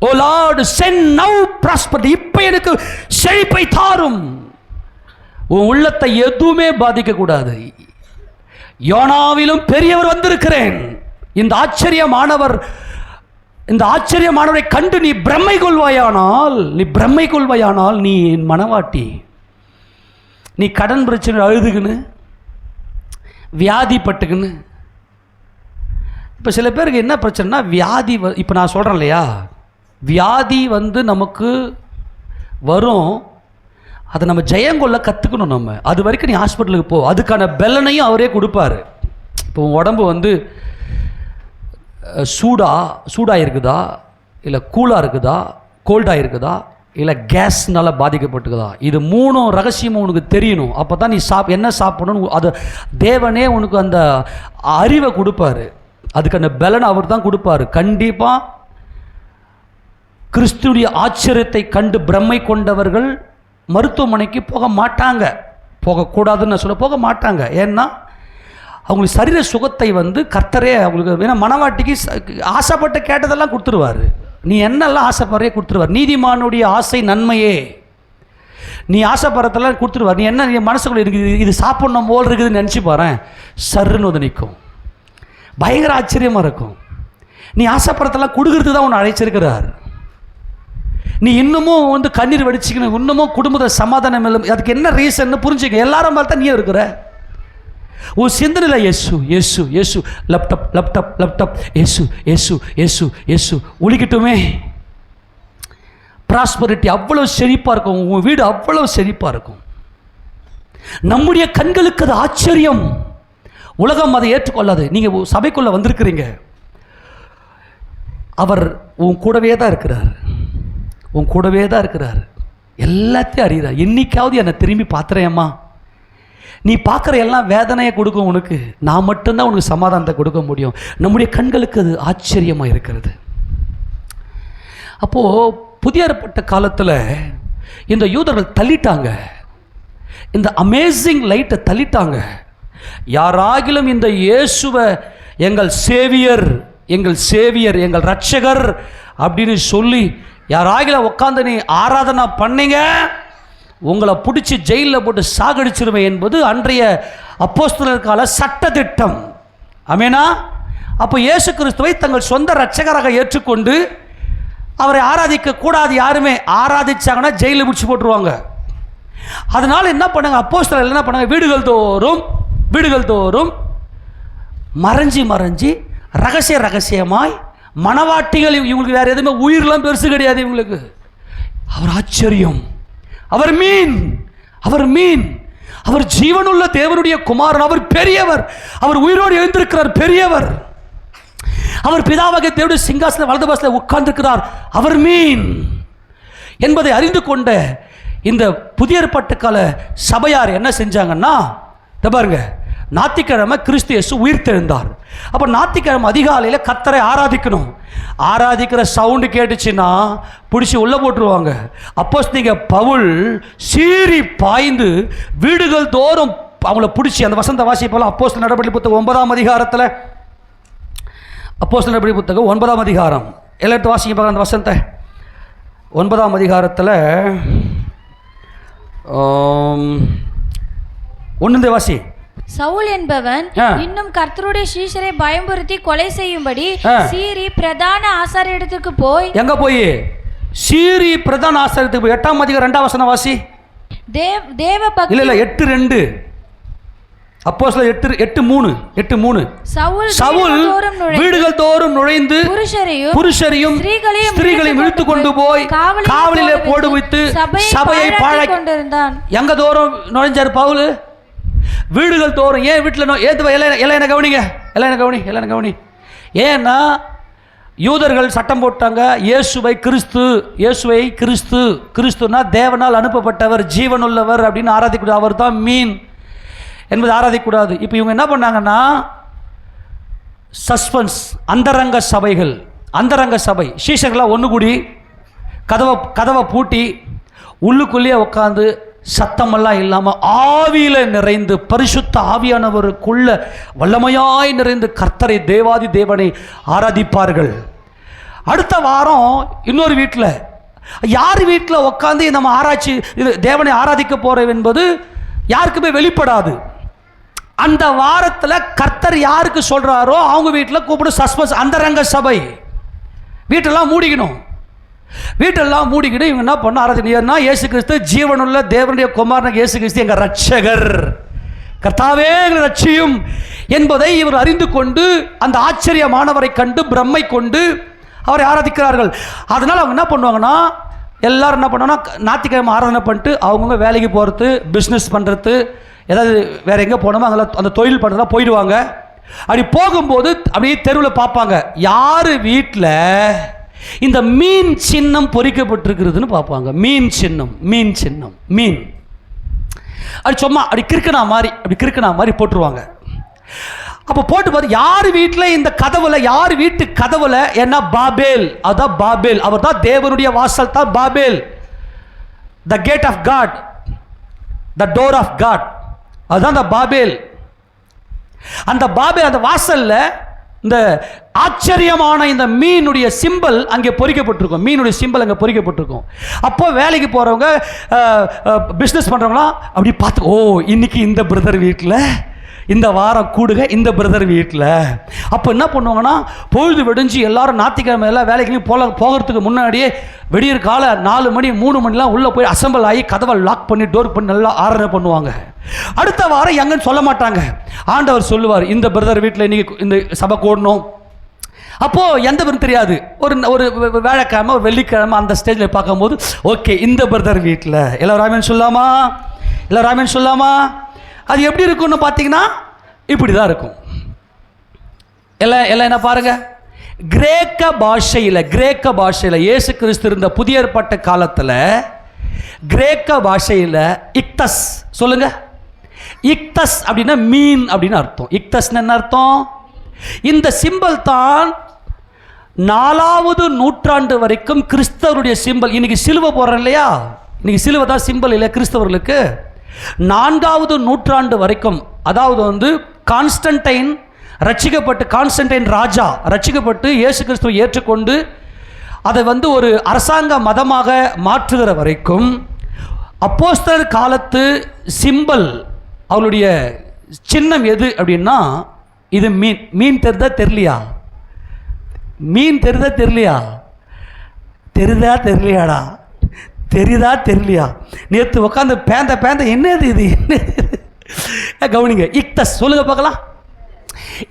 ஓ லார்ட் சென்ட் நவ் ப்ராஸ்பரிட்டி. இப்போ எனக்கு செழிப்பை தாரும். உன் உள்ளத்தை எதுவுமே பாதிக்கக்கூடாது. யோனாவிலும் பெரியவர் வந்திருக்கிறேன். இந்த ஆச்சரியமானவரை கண்டு நீ பிரம்மை கொள்வாயானால் நீ என் மணவாட்டி. நீ கடன் பிரச்சனை அழுதுக்குன்னு, வியாதிப்பட்டுக்குன்னு. இப்போ சில பேருக்கு என்ன பிரச்சனைனா, வியாதி இப்போ நான் சொல்கிறேன் இல்லையா, வியாதி நமக்கு வரும். அதை நம்ம ஜெயங்கொள்ள கற்றுக்கணும். நம்ம அது வரைக்கும் நீ ஹாஸ்பிட்டலுக்கு போ. அதுக்கான பலனையும் அவரே கொடுப்பார். இப்போ உடம்பு சூடாக இருக்குதா, இல்லை கூலாக இருக்குதா, கோல்டாக இருக்குதா, இல்லை கேஸ்னால் பாதிக்கப்பட்டுக்குதா, இது 3 ரகசியமும் உனக்கு தெரியணும். அப்போ தான் நீ என்ன சாப்பிடணும். அது தேவனே உனக்கு அந்த அறிவை கொடுப்பார். அதுக்கான பலனை அவர் தான் கொடுப்பார். கண்டிப்பாக கிறிஸ்துடைய ஆச்சரியத்தை கண்டு பிரம்மை கொண்டவர்கள் மருத்துவமனைக்கு போக மாட்டாங்க. போகக்கூடாதுன்னு சொல்ல போக மாட்டாங்க. ஏன்னா அவங்களுக்கு சரீர சுகத்தை கர்த்தரே அவங்களுக்கு, ஏன்னா மனவாட்டிக்கு ஆசைப்பட்ட கேட்டதெல்லாம் கொடுத்துருவார். நீ என்னெல்லாம் ஆசைப்படுறே கொடுத்துருவார். நீதிமானுடைய ஆசை நன்மையே. நீ ஆசைப்படுறதெல்லாம் கொடுத்துருவார். நீ என்ன, நீ மனசுக்குள்ள இருக்குது, இது சாப்பிடணும் போல் இருக்குதுன்னு நினச்சி பாரு, சர்ன்னு நிற்கும். பயங்கர ஆச்சரியமாக இருக்கும். நீ ஆசைப்படுறதெல்லாம் கொடுக்கறது தான் உன்னை அழைச்சிருக்கிறார். நீ இன்னமும் கண்ணீர் வடிச்சிக்கணும், இன்னமும் குடும்பத்தை சமாதானம் இல்லை. அதுக்கு என்ன ரீசன் புரிஞ்சுக்க. எல்லாரும் பார்த்தா நீ இருக்கிற உன் சிந்தனையில் இயேசு இயேசு இயேசு, லேப்டாப் லேப்டாப் லேப்டாப், இயேசு இயேசு இயேசு இயேசு ஒழிக்கட்டுமே. ப்ராஸ்பரிட்டி அவ்வளோ செழிப்பாக இருக்கும். உன் வீடு அவ்வளோ செழிப்பாக இருக்கும். நம்முடைய கண்களுக்கு அது ஆச்சரியம். உலகம் அதை ஏற்றுக்கொள்ளாது. நீங்கள் சபைக்குள்ளே வந்திருக்கிறீங்க, அவர் உன் கூடவே தான் இருக்கிறார். உன் கூடவே தான் இருக்கிறார். எல்லாத்தையும் அறிகிறார். என்னைக்காவது என்னை திரும்பி பார்த்துறேம்மா, நீ பார்க்குற எல்லாம் வேதனையை கொடுக்கும் உனக்கு. நான் மட்டும்தான் உனக்கு சமாதானத்தை கொடுக்க முடியும். நம்முடைய கண்களுக்கு அது ஆச்சரியமாக இருக்கிறது. அப்போது புதிய ஏற்பட்ட காலத்தில் இந்த யூதர்கள் தள்ளிட்டாங்க. இந்த அமேசிங் லைட்டை தள்ளிட்டாங்க. யாராகிலும் இந்த இயேசுவை எங்கள் சேவியர், எங்கள் சேவியர், எங்கள் ரட்சகர் அப்படின்னு சொல்லி யாராகிலும் உட்காந்து நீ ஆராதனை பண்ணீங்க, உங்களை பிடிச்சி ஜெயிலில் போட்டு சாகடிச்சிருவேன் என்பது அன்றைய அப்போஸ்தலர் கால சட்டத்திட்டம். ஆமெனா? அப்போ இயேசு கிறிஸ்துவை தங்கள் சொந்த ரட்சகராக ஏற்றுக்கொண்டு அவரை ஆராதிக்க கூடாது. யாருமே ஆராதிச்சாங்கன்னா ஜெயிலில் பிடிச்சி போட்டுருவாங்க. அதனால் என்ன பண்ணாங்க அப்போஸ்தலர், என்ன பண்ணாங்க, வீடுகள் தோறும் மறைஞ்சி ரகசியமாய் மனவாட்டிகள், இவங்களுக்கு வேறு எதுவுமே உயிரெலாம் பெருசு கிடையாது இவங்களுக்கு. அவர் ஆச்சரியம், அவர் மீன், அவர் ஜீவனுள்ள தேவனுடைய குமாரன், அவர் பெரியவர், அவர் உயிரோடு எழுந்திருக்கிறார், பெரியவர், அவர் பிதாவாகிய தேவனுடைய சிங்காசன வலது பாசத்தில் உட்கார்ந்திருக்கிறார், அவர் மீன் என்பதை அறிந்து கொண்ட இந்த புதிய ஏற்பாட்டு கால சபையார் என்ன செஞ்சாங்கன்னா, பாருங்க, ஞாயிற்றுக்கிழமை கிறிஸ்து இயேசு உயிர்த்தெழுந்தார். அப்போ ஞாயிற்றுக்கிழமை அதிகாலையில் கர்த்தரை ஆராதிக்கணும். ஆராதிக்கிற சவுண்டு கேட்டுச்சுன்னா பிடிச்சி உள்ளே போட்டுருவாங்க. அப்போஸ்தலனாகிய பவுல் சீறி பாய்ந்து வீடுகள் தோறும் அவங்கள பிடிச்சி, அந்த வசந்த வாசிப்போல அப்போஸ்தலர் நடவடிக்கை புத்தகம் 9ஆம் அதிகாரத்தில், அப்போஸ்தலர் நடவடிக்கை புத்தகம் 9ஆம் அதிகாரம் எல்லாத்து வாசிக்க பார்க்க, அந்த வசந்த 9ஆம் அதிகாரத்தில் 1 வாசி. சவுல் என்பவன் இன்னும் கர்த்தருடைய சீஷரை பயமுறுத்தி கொலை செய்யும்படி சீரி பிரதான ஆசாரியரிடத்துக்கு போய், எங்க போய்? சீரி பிரதான ஆசாரியத்துக்கு போய். 8ஆம் அதிகாரம் 2ஆம் வசனம் வாசி. தேவ பக்தி, இல்ல 8:2, அப்போஸ்தலர் 8:3. சவுல் வீடுகள் தோறும் நுழைந்து புருஷரையும் ஸ்திரீகளையும் இழுத்து கொண்டு போய் காவலிலே போடு வைத்து சபையை பாழாக்கி கொண்டிருந்தான். எங்க தோறும் நுழைஞ்சார் பவுல்? வீடுகள் தோறும். ஏன் வீட்டில் எல்லாம் கவனி. ஏன்னா யூதர்கள் சட்டம் போட்டாங்க, இயேசுவை கிறிஸ்துனா தேவனால் அனுப்பப்பட்டவர், ஜீவனுள்ளவர் அப்படின்னு ஆராதிக்கூடாது, அவர் தான் மீன் என்பது ஆராதிக்கூடாது. இப்போ இவங்க என்ன பண்ணாங்கன்னா, சஸ்பென்ஸ், அந்தரங்க சபை சீஷர்களாக ஒன்று கூடி கதவை பூட்டி உள்ளுக்குள்ளேயே உட்காந்து சத்தமெல்லாம் இல்லாமல் ஆவியில் நிறைந்து பரிசுத்த ஆவியானவருக்குள்ள வல்லமையாய் நிறைந்து கர்த்தரை தேவாதி தேவனை ஆராதிப்பார்கள். அடுத்த வாரம் இன்னொரு வீட்டில், யார் வீட்டில் உட்காந்து நம்ம ஆராய்ச்சி இது தேவனை ஆராதிக்க போகிறோம் என்பது யாருக்குமே வெளிப்படாது. அந்த வாரத்தில் கர்த்தர் யாருக்கு சொல்கிறாரோ அவங்க வீட்டில் கூப்பிடு சஸ்பென்ஸ், அந்தரங்க சபை. வீட்டெல்லாம் மூடிக்கணும். இவங்க என்ன பண்ண ஆராதனை, இயேசு கிறிஸ்து ஜீவனுள்ள தேவனுடைய குமாரன், இயேசு கிறிஸ்து எங்கள் ரட்சகர், கர்த்தாவே எங்கள் ரட்சியும் என்பதை இவர் அறிந்து கொண்டு அந்த ஆச்சரியமானவரை கண்டு பிரம்மை கொண்டு அவரை ஆராதிக்கிறார்கள். அதனால் அவங்க என்ன பண்ணுவாங்கன்னா, எல்லாரும் என்ன பண்ணுவாங்கன்னா ஞாயிற்றுக்கிழமை ஆராதனை பண்ணிட்டு அவங்கவுங்க வேலைக்கு போகிறது, பிஸ்னஸ் பண்ணுறது, ஏதாவது வேறு எங்கே போனோமோ அங்கே அந்த தொழில் பண்ணுறதா போயிடுவாங்க. அப்படி போகும்போது அப்படியே தெருவில் பார்ப்பாங்க, யார் வீட்டில் இந்த மீன் சின்னம் பொறிக்கப்பட்டிருக்கிறதுன்னு பார்ப்பாங்க. மீன் சின்னம் அப்படி சும்மா அப்படி கிறுக்கனா மாதிரி போட்டுருவாங்க. அப்போ போட்டு பார்த்து யார் வீட்டில் இந்த கதவுல, யார் வீட்டு கதவுல என்ன பாபேல், அதான் பாபேல், அவர் தான் தேவனுடைய வாசல் தான் Babel, the gate of God, the door of God, அதுதான் அந்த பாபேல். அந்த வாசல்ல இந்த ஆச்சரியமான இந்த மீனுடைய சிம்பல் அங்கே பொறிக்கப்பட்டிருக்கும். அப்போ வேலைக்கு போகிறவங்க, பிஸ்னஸ் பண்ணுறவங்களாம் அப்படி பார்த்து, ஓ இன்னைக்கு இந்த பிரதர் வீட்டில் இந்த வாரம் கூடுக, இந்த பிரதர் வீட்டில். அப்போ என்ன பண்ணுவாங்கன்னா, பொழுது வெடிஞ்சு எல்லாரும் ஞாயிற்றுக்கிழமை எல்லாம் வேலைக்கு போகிறதுக்கு முன்னாடியே வெடியற் காலை 4 மணி 3 மணிலாம் உள்ளே போய் அசம்பிள் ஆகி கதவை லாக் பண்ணி டோர் பண்ணி நல்லா ஆராதனை பண்ணுவாங்க. அடுத்த வாரம் எங்கன்னு சொல்ல மாட்டாங்க. ஆண்டவர் சொல்லுவார், இந்த பிரதர் வீட்டில் இன்றைக்கி இந்த சபை கூடணும். அப்போது எந்த பேரும் தெரியாது. ஒரு வேலைக்கிழமை, ஒரு வெள்ளிக்கிழமை அந்த ஸ்டேஜில் பார்க்கும்போது, ஓகே இந்த பிரதர் வீட்டில் எல்லாரும் ராமன் சொல்லாமா. அது எப்படி இருக்குன்னு பார்த்தீங்கன்னா இப்படி தான் இருக்கும். எல்லாம் என்ன பாருங்க, கிரேக்க பாஷையில் இயேசு கிறிஸ்து இருந்த புதிய ஏற்பாட்டு காலத்தில் கிரேக்க பாஷையில் இக்தஸ், சொல்லுங்க, இக்தஸ் அப்படின்னா மீன் அப்படின்னு அர்த்தம். இக்தஸ்ன்னு என்ன அர்த்தம்? இந்த சிம்பல் தான் 4வது நூற்றாண்டு வரைக்கும் கிறிஸ்தவருடைய சிம்பல். இன்னைக்கு சிலுவை போடுறோம் இல்லையா, இன்னைக்கு சிலுவை தான் சிம்பல் இல்லையா கிறிஸ்தவர்களுக்கு. 4வது நூற்றாண்டு வரைக்கும், அதாவது வந்து கான்ஸ்டன்டைன் ராஜா ரட்சிக்கப்பட்டு இயேசு கிறிஸ்துவை ஏற்றுக்கொண்டு அதை வந்து ஒரு அரசாங்க மதமாக மாற்றுகிற வரைக்கும் அப்போஸ்தலர் காலத்து சிம்பல், அவளுடைய சின்னம் எது அப்படின்னா, இது மீன் தெரிதா தெரியலையா? மீன் தெரிதா தெரியலையா? தெரியலையாடா? தெரியுதா தெரியலையா? நேற்று உட்காந்து பேந்த என்னது இது, என்னது? கவனிங்க, இக்தஸ் சொல்லுங்க பார்க்கலாம்.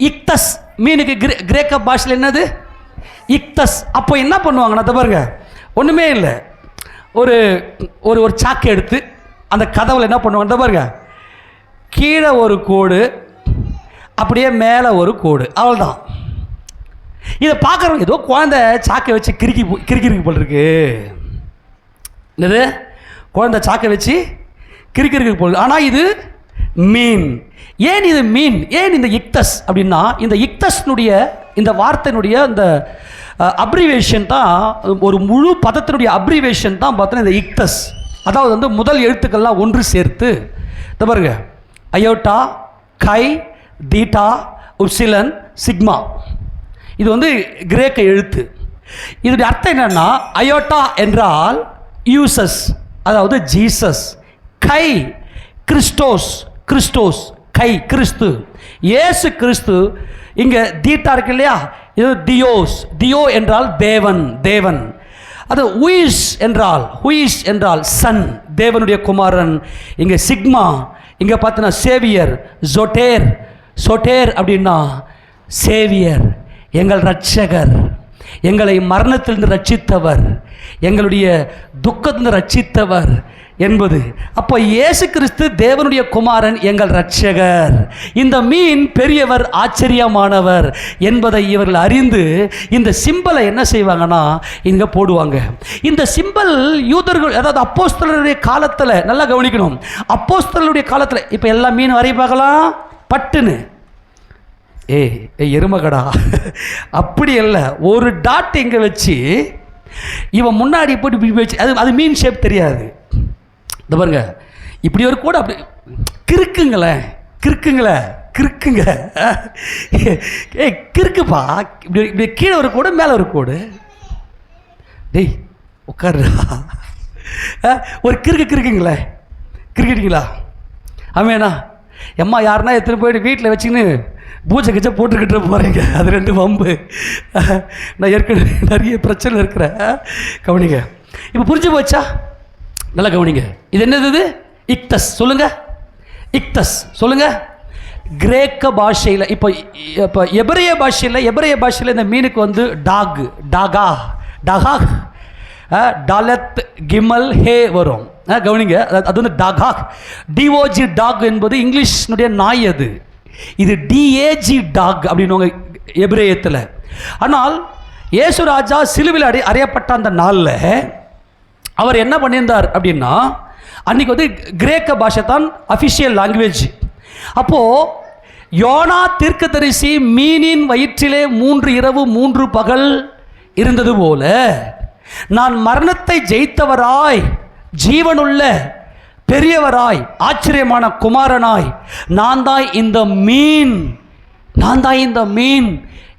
இக்தஸ் மீனுக்கு கிரேக்க பாஷையில் என்னது? இக்தஸ். அப்போ என்ன பண்ணுவாங்கன்னா, பாருங்க, ஒன்றுமே இல்லை, ஒரு ஒரு ஒரு சாக்கு எடுத்து அந்த கதவுல என்ன பண்ணுவாங்க பாருங்க, கீழே ஒரு கோடு, அப்படியே மேலே ஒரு கோடு, அவ்வளோதான். இதை பார்க்குறவங்க ஏதோ குழந்தை சாக்கை வச்சு கிறுக்கி போல் இருக்கு. என்னது? குழந்தை சாக்கை வச்சு கிறுக்கி போல். ஆனால் இது மீன். ஏன் இது மீன்? ஏன் இந்த இக்தஸ் அப்படின்னா, இந்த இக்தஸ்னுடைய இந்த வார்த்தையினுடைய இந்த அப்ரிவேஷன் தான், ஒரு முழு பதத்தினுடைய அப்ரிவேஷன் தான் பார்த்தோன்னா இந்த இக்தஸ். அதாவது வந்து முதல் எழுத்துக்கள்லாம் ஒன்று சேர்த்து, இந்த பாருங்க, அயோட்டா, கை, தீட்டா, உப்சிலன், சிக்மா. இது வந்து கிரேக்க எழுத்து. இதனுடைய அர்த்தம் என்னன்னா, அயோட்டா என்றால் யூசஸ், அதாவது ஜீசஸ். கை கிறிஸ்டோஸ், கை கிறிஸ்து, இயேசு கிறிஸ்து. இங்கே தீட்டா இருக்கு இல்லையா, இது தியோ என்றால் தேவன். அது ஹுயிஸ் என்றால் சன், தேவனுடைய குமாரன். இங்கே சிக்மா, இங்கே பார்த்தீங்கன்னா சேவியர், சொட்டேர் அப்படின்னா சேவியர், எங்கள் இரட்சகர், எங்களை மரணத்திலிருந்து ரட்சித்தவர், எங்களுடைய துக்கத்திலிருந்து ரட்சித்தவர் என்பது. அப்போ இயேசு கிறிஸ்து தேவனுடைய குமாரன், எங்கள் இரட்சகர். இந்த மீன் பெரியவர், ஆச்சரியமானவர் என்பதை இவர்கள் அறிந்து இந்த சிம்பலை என்ன செய்வாங்கன்னா இங்கே போடுவாங்க. இந்த சிம்பல் யூதர்கள், அதாவது அப்போஸ்தலருடைய காலத்தில், நல்லா கவனிக்கணும், அப்போஸ்தலருடைய காலத்தில் இப்போ எல்லா மீன் வரைய பார்க்கலாம் பட்டுன்னு, எருமகடா அப்படி அல்ல, ஒரு டாட் இங்கே வச்சு இவன் முன்னாடி போட்டு இப்படி வச்சு, அது மீன் ஷேப் தெரியாது. இந்த பாருங்க, இப்படி ஒரு கோடு, அப்படி கிறுக்குங்க கிறுக்குப்பா, இப்படி கீழே ஒரு கோடு, மேலே ஒரு கோடு. டேய் உட்காருடா, ஒரு கிறுக்கிட்டீங்களா? ஆமேண்ணா. எம்மா யாருன்னா எத்தனை போயிட்டு வீட்டில் வச்சுக்கின்னு பூஜை கிச்சை போட்டுக்கிட்டு போகிறீங்க, அது 2 வம்பு. நான் ஏற்கனவே நிறைய பிரச்சனை இருக்கிறேன். கவனிங்க, இப்போ புரிஞ்சு போச்சா? நல்லா கவனிங்க. இது என்னது? இக்தஸ். சொல்லுங்க. கிரேக்க பாஷையில், இப்போ எபிரேய பாஷையில் இந்த மீனுக்கு வந்து டாகாக், டாலத், கிமல், ஹே வரும். கவனிங்க, அது வந்து டாகாக். டிஓஜி டாக் என்பது இங்கிலீஷ்னுடைய நாய். அது இது டிஏஜி டாக் அப்படின்னு எபிரேயத்தில். ஆனால் இயேசு ராஜா சிலுவையில் அறையப்பட்ட அந்த நாளில் அவர் என்ன பண்ணியிருந்தார் அப்படின்னா, அன்றைக்கி வந்து கிரேக்க பாஷை தான் அஃபிஷியல் லாங்குவேஜ். அப்போது யோனா தீர்க்கதரிசி மீனின் வயிற்றிலே 3 இரவு 3 பகல் இருந்தது போல, நான் மரணத்தை ஜெயித்தவராய், ஜீவனுள்ள பெரியவராய், ஆச்சரியமான குமாரனாய், நான் தான் இந்த மீன்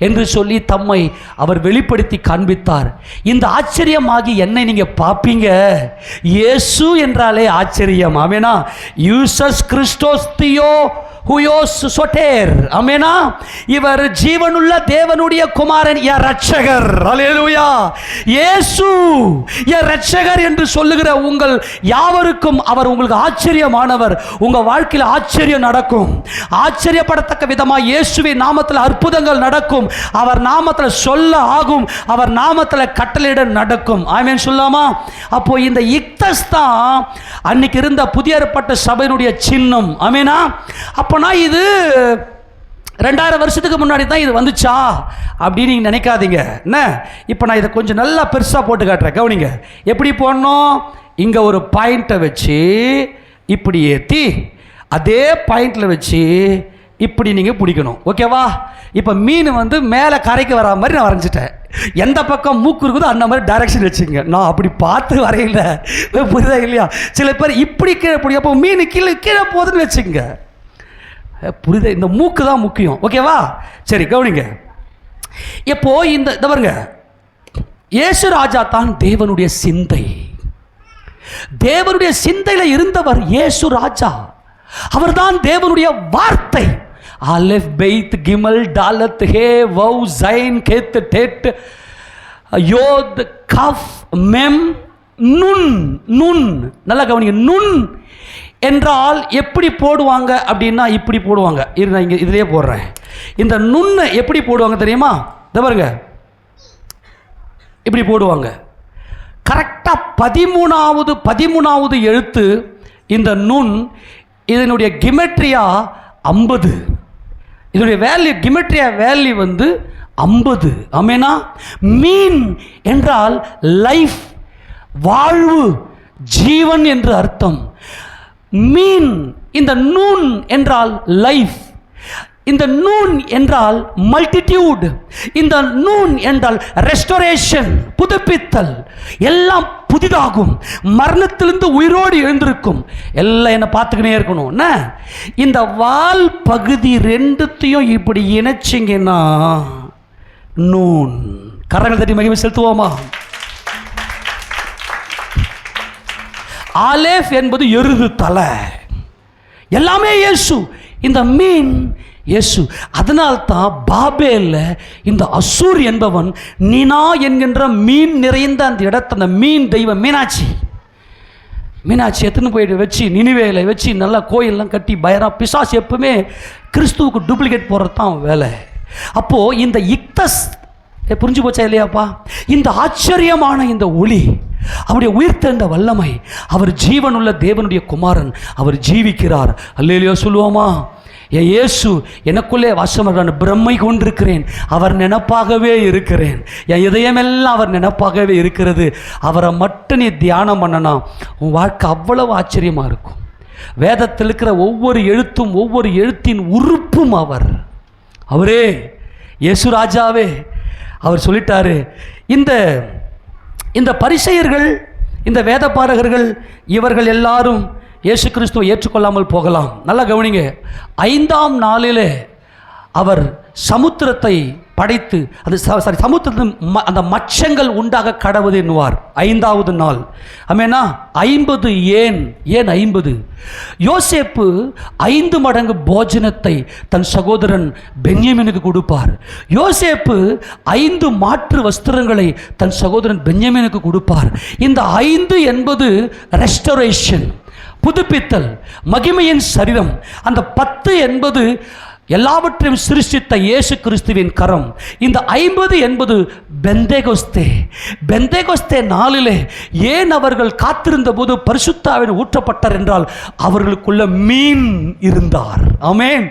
என்று சொல்லி தம்மை அவர் வெளிப்படுத்தி காண்பித்தார். இந்த ஆச்சரியமாகி என்னை நீங்க பார்ப்பீங்க. இயேசு என்றாலே ஆச்சரியம். ஆமெனா. யூசஸ் கிறிஸ்டோஸ் தியோ ஹுயோஸ் சொட்டேர். ஆமெனா. இவர் ஜீவனுள்ள தேவனுடைய குமாரன், ய இரட்சகர். அல்லேலூயா. இயேசு ய இரட்சகர் என்று சொல்லுகிற உங்கள் யாவருக்கும் அவர் உங்களுக்கு ஆச்சரியமானவர். உங்க வாழ்க்கையில் ஆச்சரியம் நடக்கும். ஆச்சரியப்படத்தக்க விதமாக இயேசுவின் நாமத்தில் அற்புதங்கள் நடக்கும். அவர் நாமத்தில் சொல்ல ஆகும். அவர் நாமத்தில் கட்டளையிட நடக்கும். ஆமென் சொல்லாமா? அப்போ இந்த இக்தஸ் தான் அன்னைக்கு இருந்த புதிய ஏற்பாட்டு சபையினுடைய சின்னம். ஆமெனா. அப்போனா இது 2000 வருஷத்துக்கு முன்னாடி தான் இது வந்துச்சா அப்படின்னு நீங்கள் நினைக்காதீங்க. என்ன, இப்போ நான் இதை கொஞ்சம் நல்லா பெருசாக போட்டு காட்டுறேன். கவனிங்க, எப்படி போடணும்? இங்கே ஒரு பாயிண்ட்டை வச்சு இப்படி ஏற்றி, அதே பாயிண்டில் வச்சு இப்படி நீங்கள் பிடிக்கணும். ஓகேவா? இப்போ மீன் வந்து மேலே கரைக்கு வரா மாதிரி நான் வரைஞ்சிட்டேன். எந்த பக்கம் மூக்கு இருக்குதோ அந்த மாதிரி டைரக்ஷன் வச்சுங்க. நான் அப்படி பார்த்து வரையில, புரியுதா இல்லையா? சில பேர் இப்படி கீழே பிடிக்கும், அப்போ மீன் கீழே கீழே போகுதுன்னு வச்சுங்க. புரியுதா? இந்த மூக்கு தான் முக்கியம். ஓகேவா? சரி, கவனிங்க. இப்போ இந்த பாருங்க, இயேசு ராஜா தான் தேவனுடைய சிந்தை. தேவனுடைய சிந்தையில் இருந்தவர் இயேசு ராஜா. அவர்தான் தேவனுடைய வார்த்தை. அலெஃப் பெய்த் கிமல் டாலத் ஹே வவ் ஜைன் கேத் டெட் யோத் கஃப் மெம் நுன். நுன் நல்லா கவனிங்க. நுன் என்றால் எப்படி போடுவாங்க அப்படின்னா இப்படி போடுவாங்க. நான் இங்கே இதிலே போடுறேன். இந்த நுண்ணை எப்படி போடுவாங்க தெரியுமா? இதை பாருங்க, இப்படி போடுவாங்க. கரெக்டாக 13வது எழுத்து இந்த நுண். இதனுடைய கிமெட்ரியா 50. இதனுடைய வேல்யூ, கிமெட்ரியா வேல்யூ வந்து 50. ஆமேனா? மீன் என்றால் லைஃப், வாழ்வு, ஜீவன் என்று அர்த்தம். மீன், இந்த நூன் என்றால் லைஃப், இந்த நூன் என்றால் மல்டிடியூட், இந்த நூன் என்றால் ரெஸ்டோரேஷன், புதுப்பித்தல். எல்லாம் புதிதாகும், மரணத்திலிருந்து உயிரோடு எழுந்திருக்கும். எல்லாம் என்ன பார்த்துக்கினே இருக்கணும். என்ன இந்த வால் பகுதி ரெண்டுத்தையும் இப்படி இணைச்சிங்கன்னா நூன். கரங்கள் தட்டி மகிமை செலுத்துவோமா? ஆலேஃப் என்பது எருது தலை, எல்லாமே இயேசு. இந்த மீன் இயேசு. அதனால்தான் பாபேல்ல இந்த அசூர் என்பவன் நீனா என்கின்ற மீன் நிறைந்த அந்த இடத்த, அந்த மீன் தெய்வம் மீனாட்சி எடுத்துன்னு போயிட்டு வச்சு நினிவேல வச்சு நல்லா கோயிலெலாம் கட்டி பயரம். பிசாசு எப்பவுமே கிறிஸ்துவுக்கு டூப்ளிகேட் போடுறது தான் வேலை. அப்போது இந்த இக்தஸ் புரிஞ்சு போச்சா இல்லையாப்பா? இந்த ஆச்சரியமான இந்த ஒளி, அவருடைய உயிர்த்தெழுந்த வல்லமை, அவர் ஜீவனுள்ள தேவனுடைய குமாரன், அவர் ஜீவிக்கிறார். அல்லேலூயா சொல்லுவோமா? என் இயேசு எனக்குள்ளே வாசம் பிரம்மை கொண்டிருக்கிறேன், அவர் நினைப்பாகவே இருக்கிறேன், என் இதயமெல்லாம் அவர் நினைப்பாகவே இருக்கிறது. அவரை மட்டும் நீ தியானம் பண்ணனா உன் வாழ்க்கை அவ்வளவு ஆச்சரியமாக இருக்கும். வேதத்தில் இருக்கிற ஒவ்வொரு எழுத்தும், ஒவ்வொரு எழுத்தின் உறுப்பும் அவரே இயேசு ராஜாவே. அவர் சொல்லிட்டாரு. இந்த பரிசேயர்கள், இந்த வேதபாரகர்கள், இவர்கள் எல்லாரும் இயேசு கிறிஸ்துவை ஏற்றுக்கொள்ளாமல் போகலாம். நல்லா கவனிங்க. 5ஆம் நாளிலே அவர் சமுத்திரத்தை படைத்து, அது சமுத்திரத்தின் அந்த மச்சங்கள் உண்டாக கடவுது என்னுவார். 5வது நாள். ஆமேனா? 50 ஏன் 50? யோசேப்பு 5 மடங்கு போஜனத்தை தன் சகோதரன் பென்யமீனுக்கு கொடுப்பார். யோசேப்பு 5 மாற்று வஸ்திரங்களை தன் சகோதரன் பென்யமீனுக்கு கொடுப்பார். இந்த 5 என்பது ரெஸ்டோரேஷன், புதுப்பித்தல், மகிமையின் சரீரம். அந்த 10 என்பது எல்லாவற்றையும் சிருஷ்டித்த இயேசு கிறிஸ்துவின் கரம். இந்த 50 என்பது பெந்தேகோஸ்தே. பெந்தேகோஸ்தே நாளிலே ஏன் அவர்கள் காத்திருந்த போது பரிசுத்த ஆவியானவர் ஊற்றப்பட்டார் என்றால் அவர்களுக்குள்ள மீன் இருந்தார். ஆமென்.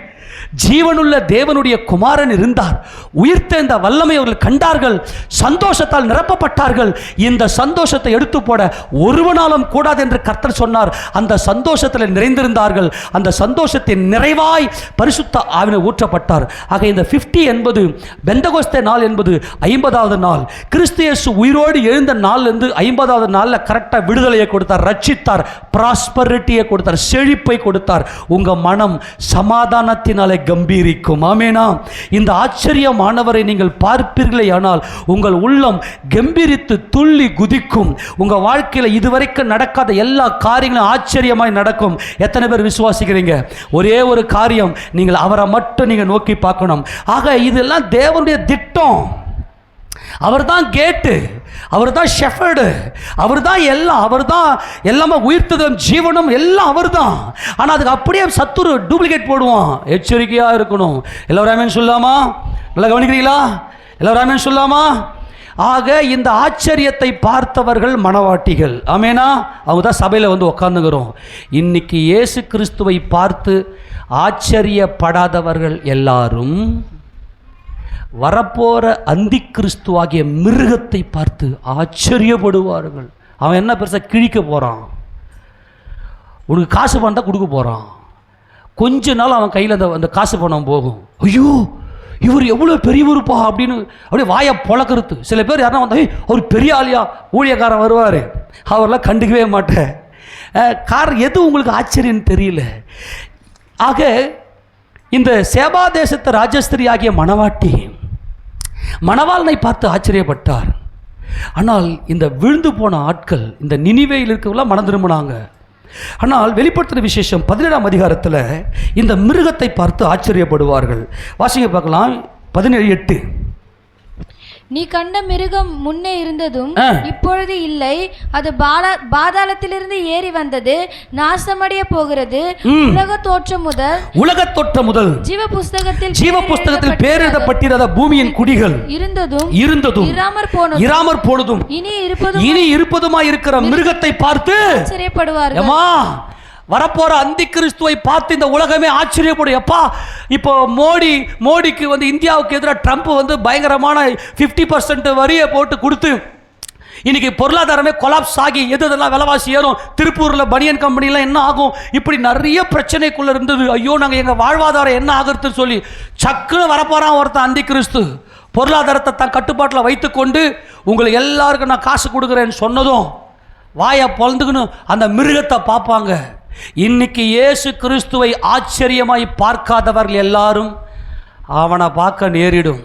ஜீவனுள்ள தேவனுடைய குமாரன் இருந்தார். உயிர்த்தெழுந்த வல்லமை அவர்கள் கண்டார்கள், சந்தோஷத்தால் நிரப்பப்பட்டார்கள். இந்த சந்தோஷத்தை எடுத்து போட ஒருவனாலும் கூடாது என்று கர்த்தர் சொன்னார். அந்த சந்தோஷத்தில் நிறைந்திருந்தார்கள். அந்த சந்தோஷத்தின் நிறைவாய் பரிசுத்த ஆவியானவர் ஊற்றப்பட்டார். ஆக இந்த 50 என்பது பெந்தகோஸ்தே நாள் என்பது 50வது நாள். கிறிஸ்து இயேசு உயிரோடு எழுந்த நாளிலிருந்து 50வது நாளில் கரெக்டாக விடுதலையை கொடுத்தார், ரட்சித்தார், ப்ராஸ்பரிட்டியை கொடுத்தார், செழிப்பை கொடுத்தார். உங்கள் மனம் சமாதானத்தினாலே கம்பீரிக்கும். ஆமேனா? இந்த ஆச்சரியமானவரை நீங்கள் பார்ப்பீர்களே ஆனால் உங்கள் உள்ளம் கம்பீரித்து துள்ளி குதிக்கும். உங்க வாழ்க்கையில் இதுவரைக்கும் நடக்காத எல்லா காரியங்களும் ஆச்சரியமாய் நடக்கும். எத்தனை பேர் விசுவாசிக்கிறீங்க? ஒரே ஒரு காரியம், நீங்கள் அவரை மட்டும் நீங்கள் நோக்கி பார்க்கணும். ஆக இதெல்லாம் தேவனுடைய திட்டம். அவர் தான் கேட்டு, அவர் தான் ஷெஃபர்டு, அவர் தான் எல்லாம், அவர் தான் எல்லாமே, உயிர்த்ததும் ஜீவனும் எல்லாம் அவர் தான். ஆனால் அதுக்கு அப்படியே சத்துரு டூப்ளிகேட் போடுவான். எச்சரிக்கையாக இருக்கணும். எல்லாரும் ஆமென் சொல்லாமா? நல்லா கவனிக்கிறீங்களா? எல்லாரும் ஆமென் சொல்லாமா? ஆக இந்த ஆச்சரியத்தை பார்த்தவர்கள் மனவாட்டிகள். ஆமேனா? அவங்க தான் சபையில் வந்து உட்காந்துக்கிறோம். இன்னைக்கு இயேசு கிறிஸ்துவை பார்த்து ஆச்சரியப்படாதவர்கள் எல்லாரும் வரப்போகிற அந்தி கிறிஸ்துவாகிய மிருகத்தை பார்த்து ஆச்சரியப்படுவார்கள். அவன் என்ன பெருசாக கிழிக்க போகிறான், உனக்கு காசு பண்ணால் கொடுக்க போகிறான், கொஞ்ச நாள் அவன் கையில் அந்த காசு பணம் போகும். ஐயோ இவர் எவ்வளோ பெரியவருப்பா அப்படின்னு அப்படியே வாயை பொழக்கிறது. சில பேர் யாருன்னா வந்தா அவர் பெரிய ஆளியா ஊழியக்காரன் வருவார், அவரெல்லாம் கண்டுக்கவே மாட்டேன். காரணம் எது உங்களுக்கு ஆச்சரியன்னு தெரியல. ஆக இந்த சேபா தேசத்து ராஜஸ்திரி ஆகிய மணவாளனை பார்த்து ஆச்சரியப்பட்டார். ஆனால் இந்த விழுந்து போன ஆட்கள் இந்த நினிவேயில் இருக்கவெல்லாம் மனம் திரும்பினாங்க. ஆனால் வெளிப்படுத்தின விசேஷம் 17ஆம் அதிகாரத்தில் இந்த மிருகத்தை பார்த்து ஆச்சரியப்படுவார்கள். வாசிங்க பார்க்கலாம் 17:8. நீ கண்ட மிருகம் முன்னே இருந்ததும் இப்பொழுது இல்லை, அது பாதாளத்திலிருந்து ஏறி வந்தது, நாசமடைய போகிறது. உலக தோற்றம் முதல் ஜீவ புஸ்தகத்தில் பேரெழுதப்பட்டிருந்த பூமியின் குடிகள் இருந்ததும் இராமற் போனதும் இனி இருப்பதுமாய் இருக்கிற மிருகத்தை பார்த்து ஆச்சரியப்படுவார்கள். வரப்போற அந்தி கிறிஸ்துவை பார்த்து இந்த உலகமே ஆச்சரியப்படும். எப்பா இப்போ மோடிக்கு இந்தியாவுக்கு எதிராக ட்ரம்ப் பயங்கரமான 50% வரியை போட்டு கொடுத்து இன்னைக்கு பொருளாதாரமே கொலாப்ஸ் ஆகி எதெல்லாம் விலைவாசி ஏறும். திருப்பூரில் பனியன் கம்பெனிலாம் என்ன ஆகும், இப்படி நிறைய பிரச்சனைக்குள்ள இருந்தது. ஐயோ நாங்கள் எங்கள் வாழ்வாதாரம் என்ன ஆகுறதுன்னு சொல்லி சக்குன்னு வரப்போறான் ஒருத்தன் அந்தி கிறிஸ்து. பொருளாதாரத்தை தான் கட்டுப்பாட்டில் வைத்துக்கொண்டு உங்களுக்கு எல்லாருக்கும் நான் காசு கொடுக்குறேன்னு சொன்னதும் வாயை பொழந்துக்குன்னு அந்த மிருகத்தை பார்ப்பாங்க. இன்னைக்கு இயேசு கிறிஸ்துவை ஆச்சரியமாய் பார்க்காதவர்கள் எல்லாரும் அவனை பார்க்க நேரிடும்.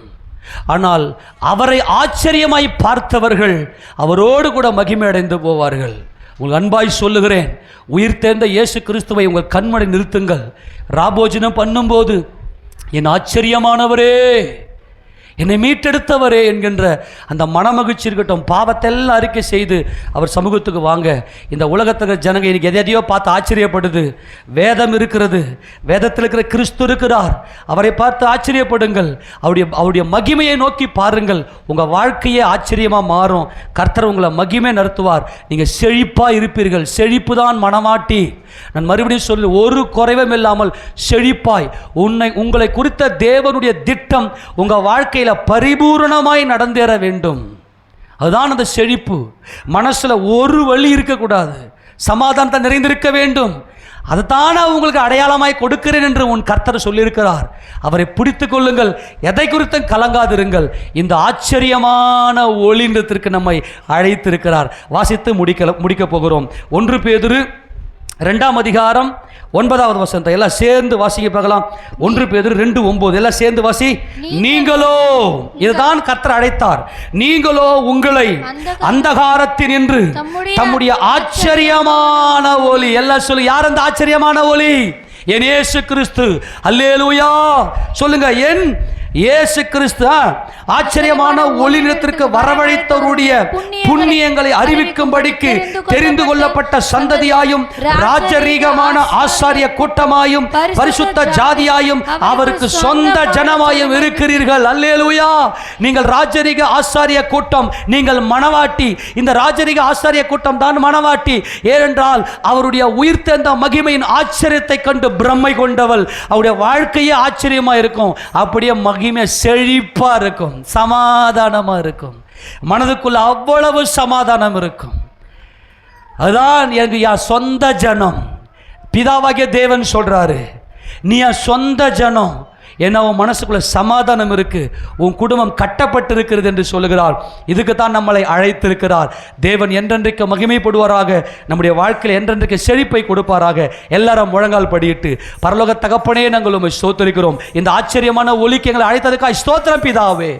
ஆனால் அவரை ஆச்சரியமாய் பார்த்தவர்கள் அவரோடு கூட மகிமை அடைந்து போவார்கள். உங்களுக்கு அன்பாய் சொல்லுகிறேன், உயிர் தேர்ந்த இயேசு கிறிஸ்துவை உங்கள் கண்மணி நிறுத்துங்கள். ராபோஜனம் பண்ணும்போது என் ஆச்சரியமானவரே, என்னை மீட்டெடுத்தவரே என்கின்ற அந்த மனமகிழ்ச்சி இருக்கட்டும். பாவத்தெல்லாம் அறிக்கை செய்து அவர் சமூகத்துக்கு வாங்க. இந்த உலகத்துக்கு ஜனங்க இன்னைக்கு எதையோ பார்த்து ஆச்சரியப்படுது. வேதம் இருக்கிறது, வேதத்தில் இருக்கிற கிறிஸ்து இருக்கிறார், அவரை பார்த்து ஆச்சரியப்படுங்கள். அவருடைய மகிமையை நோக்கி பாருங்கள். உங்கள் வாழ்க்கையே ஆச்சரியமாக மாறும். கர்த்தர் உங்களை மகிமை நடத்துவார். நீங்கள் செழிப்பாக இருப்பீர்கள். செழிப்பு தான் மனமாட்டி. நான் மறுபடியும் சொல்லு, ஒரு குறைவும் இல்லாமல் செழிப்பாய் உங்களை குறித்த தேவனுடைய திட்டம் உங்கள் வாழ்க்கையில் பரிபூரணமாய் நடந்தேற வேண்டும். அதுதான் அந்த செழிப்பு. மனசுல ஒரு வழி இருக்கக்கூடாது, சமாதானத்தை நிறைந்திருக்க வேண்டும். அதுதான் உங்களுக்கு அடையாளமாய் கொடுக்கிறேன் என்று உன் கர்த்தர் சொல்லியிருக்கிறார். அவரை பிடித்து கொள்ளுங்கள், எதை குறித்தும் கலங்காதிருங்கள். இந்த ஆச்சரியமான ஒளின்றத்திற்கு நம்மை அழைத்திருக்கிறார். வாசித்து முடிக்க போகிறோம். 1 பேதுரு 2ஆம் அதிகாரம் 9வது வசனத்தை எல்லாம் சேர்ந்து வாசிக்க பார்க்கலாம். 1 பேதுரு 2:9 எல்லாம் சேர்ந்து வாசி. நீங்களோ, இதுதான் கர்த்தர் அழைத்தார், நீங்களோ உங்களை அந்தகாரத்தில் நின்று தம்முடைய ஆச்சரியமான ஒளி, எல்லாம் சொல்லு, யார் அந்த ஆச்சரியமான ஒளி? என் இயேசு கிறிஸ்து. அல்லேலூயா சொல்லுங்க. என் இயேசு கிறிஸ்து ஆச்சரியமான ஒளிநிலத்திற்கு வரவழைத்தவருடைய புண்ணியங்களை அறிவிக்கும்படிக்கு தெரிந்து கொள்ளப்பட்ட சந்ததியாயும் ராஜரீகமான ஆசாரிய கூட்டமாயும் பரிசுத்த ஜாதியாயும் அவருக்கு சொந்த ஜனமாயும் இருக்கிறீர்கள். அல்லேலூயா. நீங்கள் ராஜரீக ஆசாரிய கூட்டம், நீங்கள் மணவாட்டி. இந்த ராஜரீக ஆசாரிய கூட்டம் தான் மணவாட்டி. ஏனென்றால் அவருடைய உயிர்த்தெழுந்த மகிமையின் ஆச்சரியத்தை கண்டு பிரம்மை கொண்டவள். அவருடைய வாழ்க்கையே ஆச்சரியமா இருக்கும். அப்படியே மகிமை செழிப்பா இருக்கும், சமாதானமா இருக்கும். மனதுக்குள்ள அவ்வளவு சமாதானம் இருக்கும். அதுதான் எனக்கு என் சொந்த ஜனம். பிதாவாகிய தேவன் சொல்றாரு, நீ என் சொந்த ஜனம். ஏன்னா உன் மனசுக்குள்ள சமாதானம் இருக்கு, உன் குடும்பம் கட்டப்பட்டு இருக்கிறது என்று சொல்லுகிறார். இதுக்கு தான் நம்மளை அழைத்திருக்கிறார். தேவன் என்றென்றைக்கு மகிமைப்படுவாராக, நம்முடைய வாழ்க்கையில் என்றென்றைக்கு செழிப்பை கொடுப்பாராக. எல்லாரும் முழங்கால் படியிட்டு, பரலோக தகப்பனே நாங்கள் உம்மை ஸ்தோத்திரிக்கிறோம். இந்த ஆச்சரியமான ஒலிக்கு எங்களை அழைத்ததுக்காக ஸ்தோத்திரம் பிதாவே.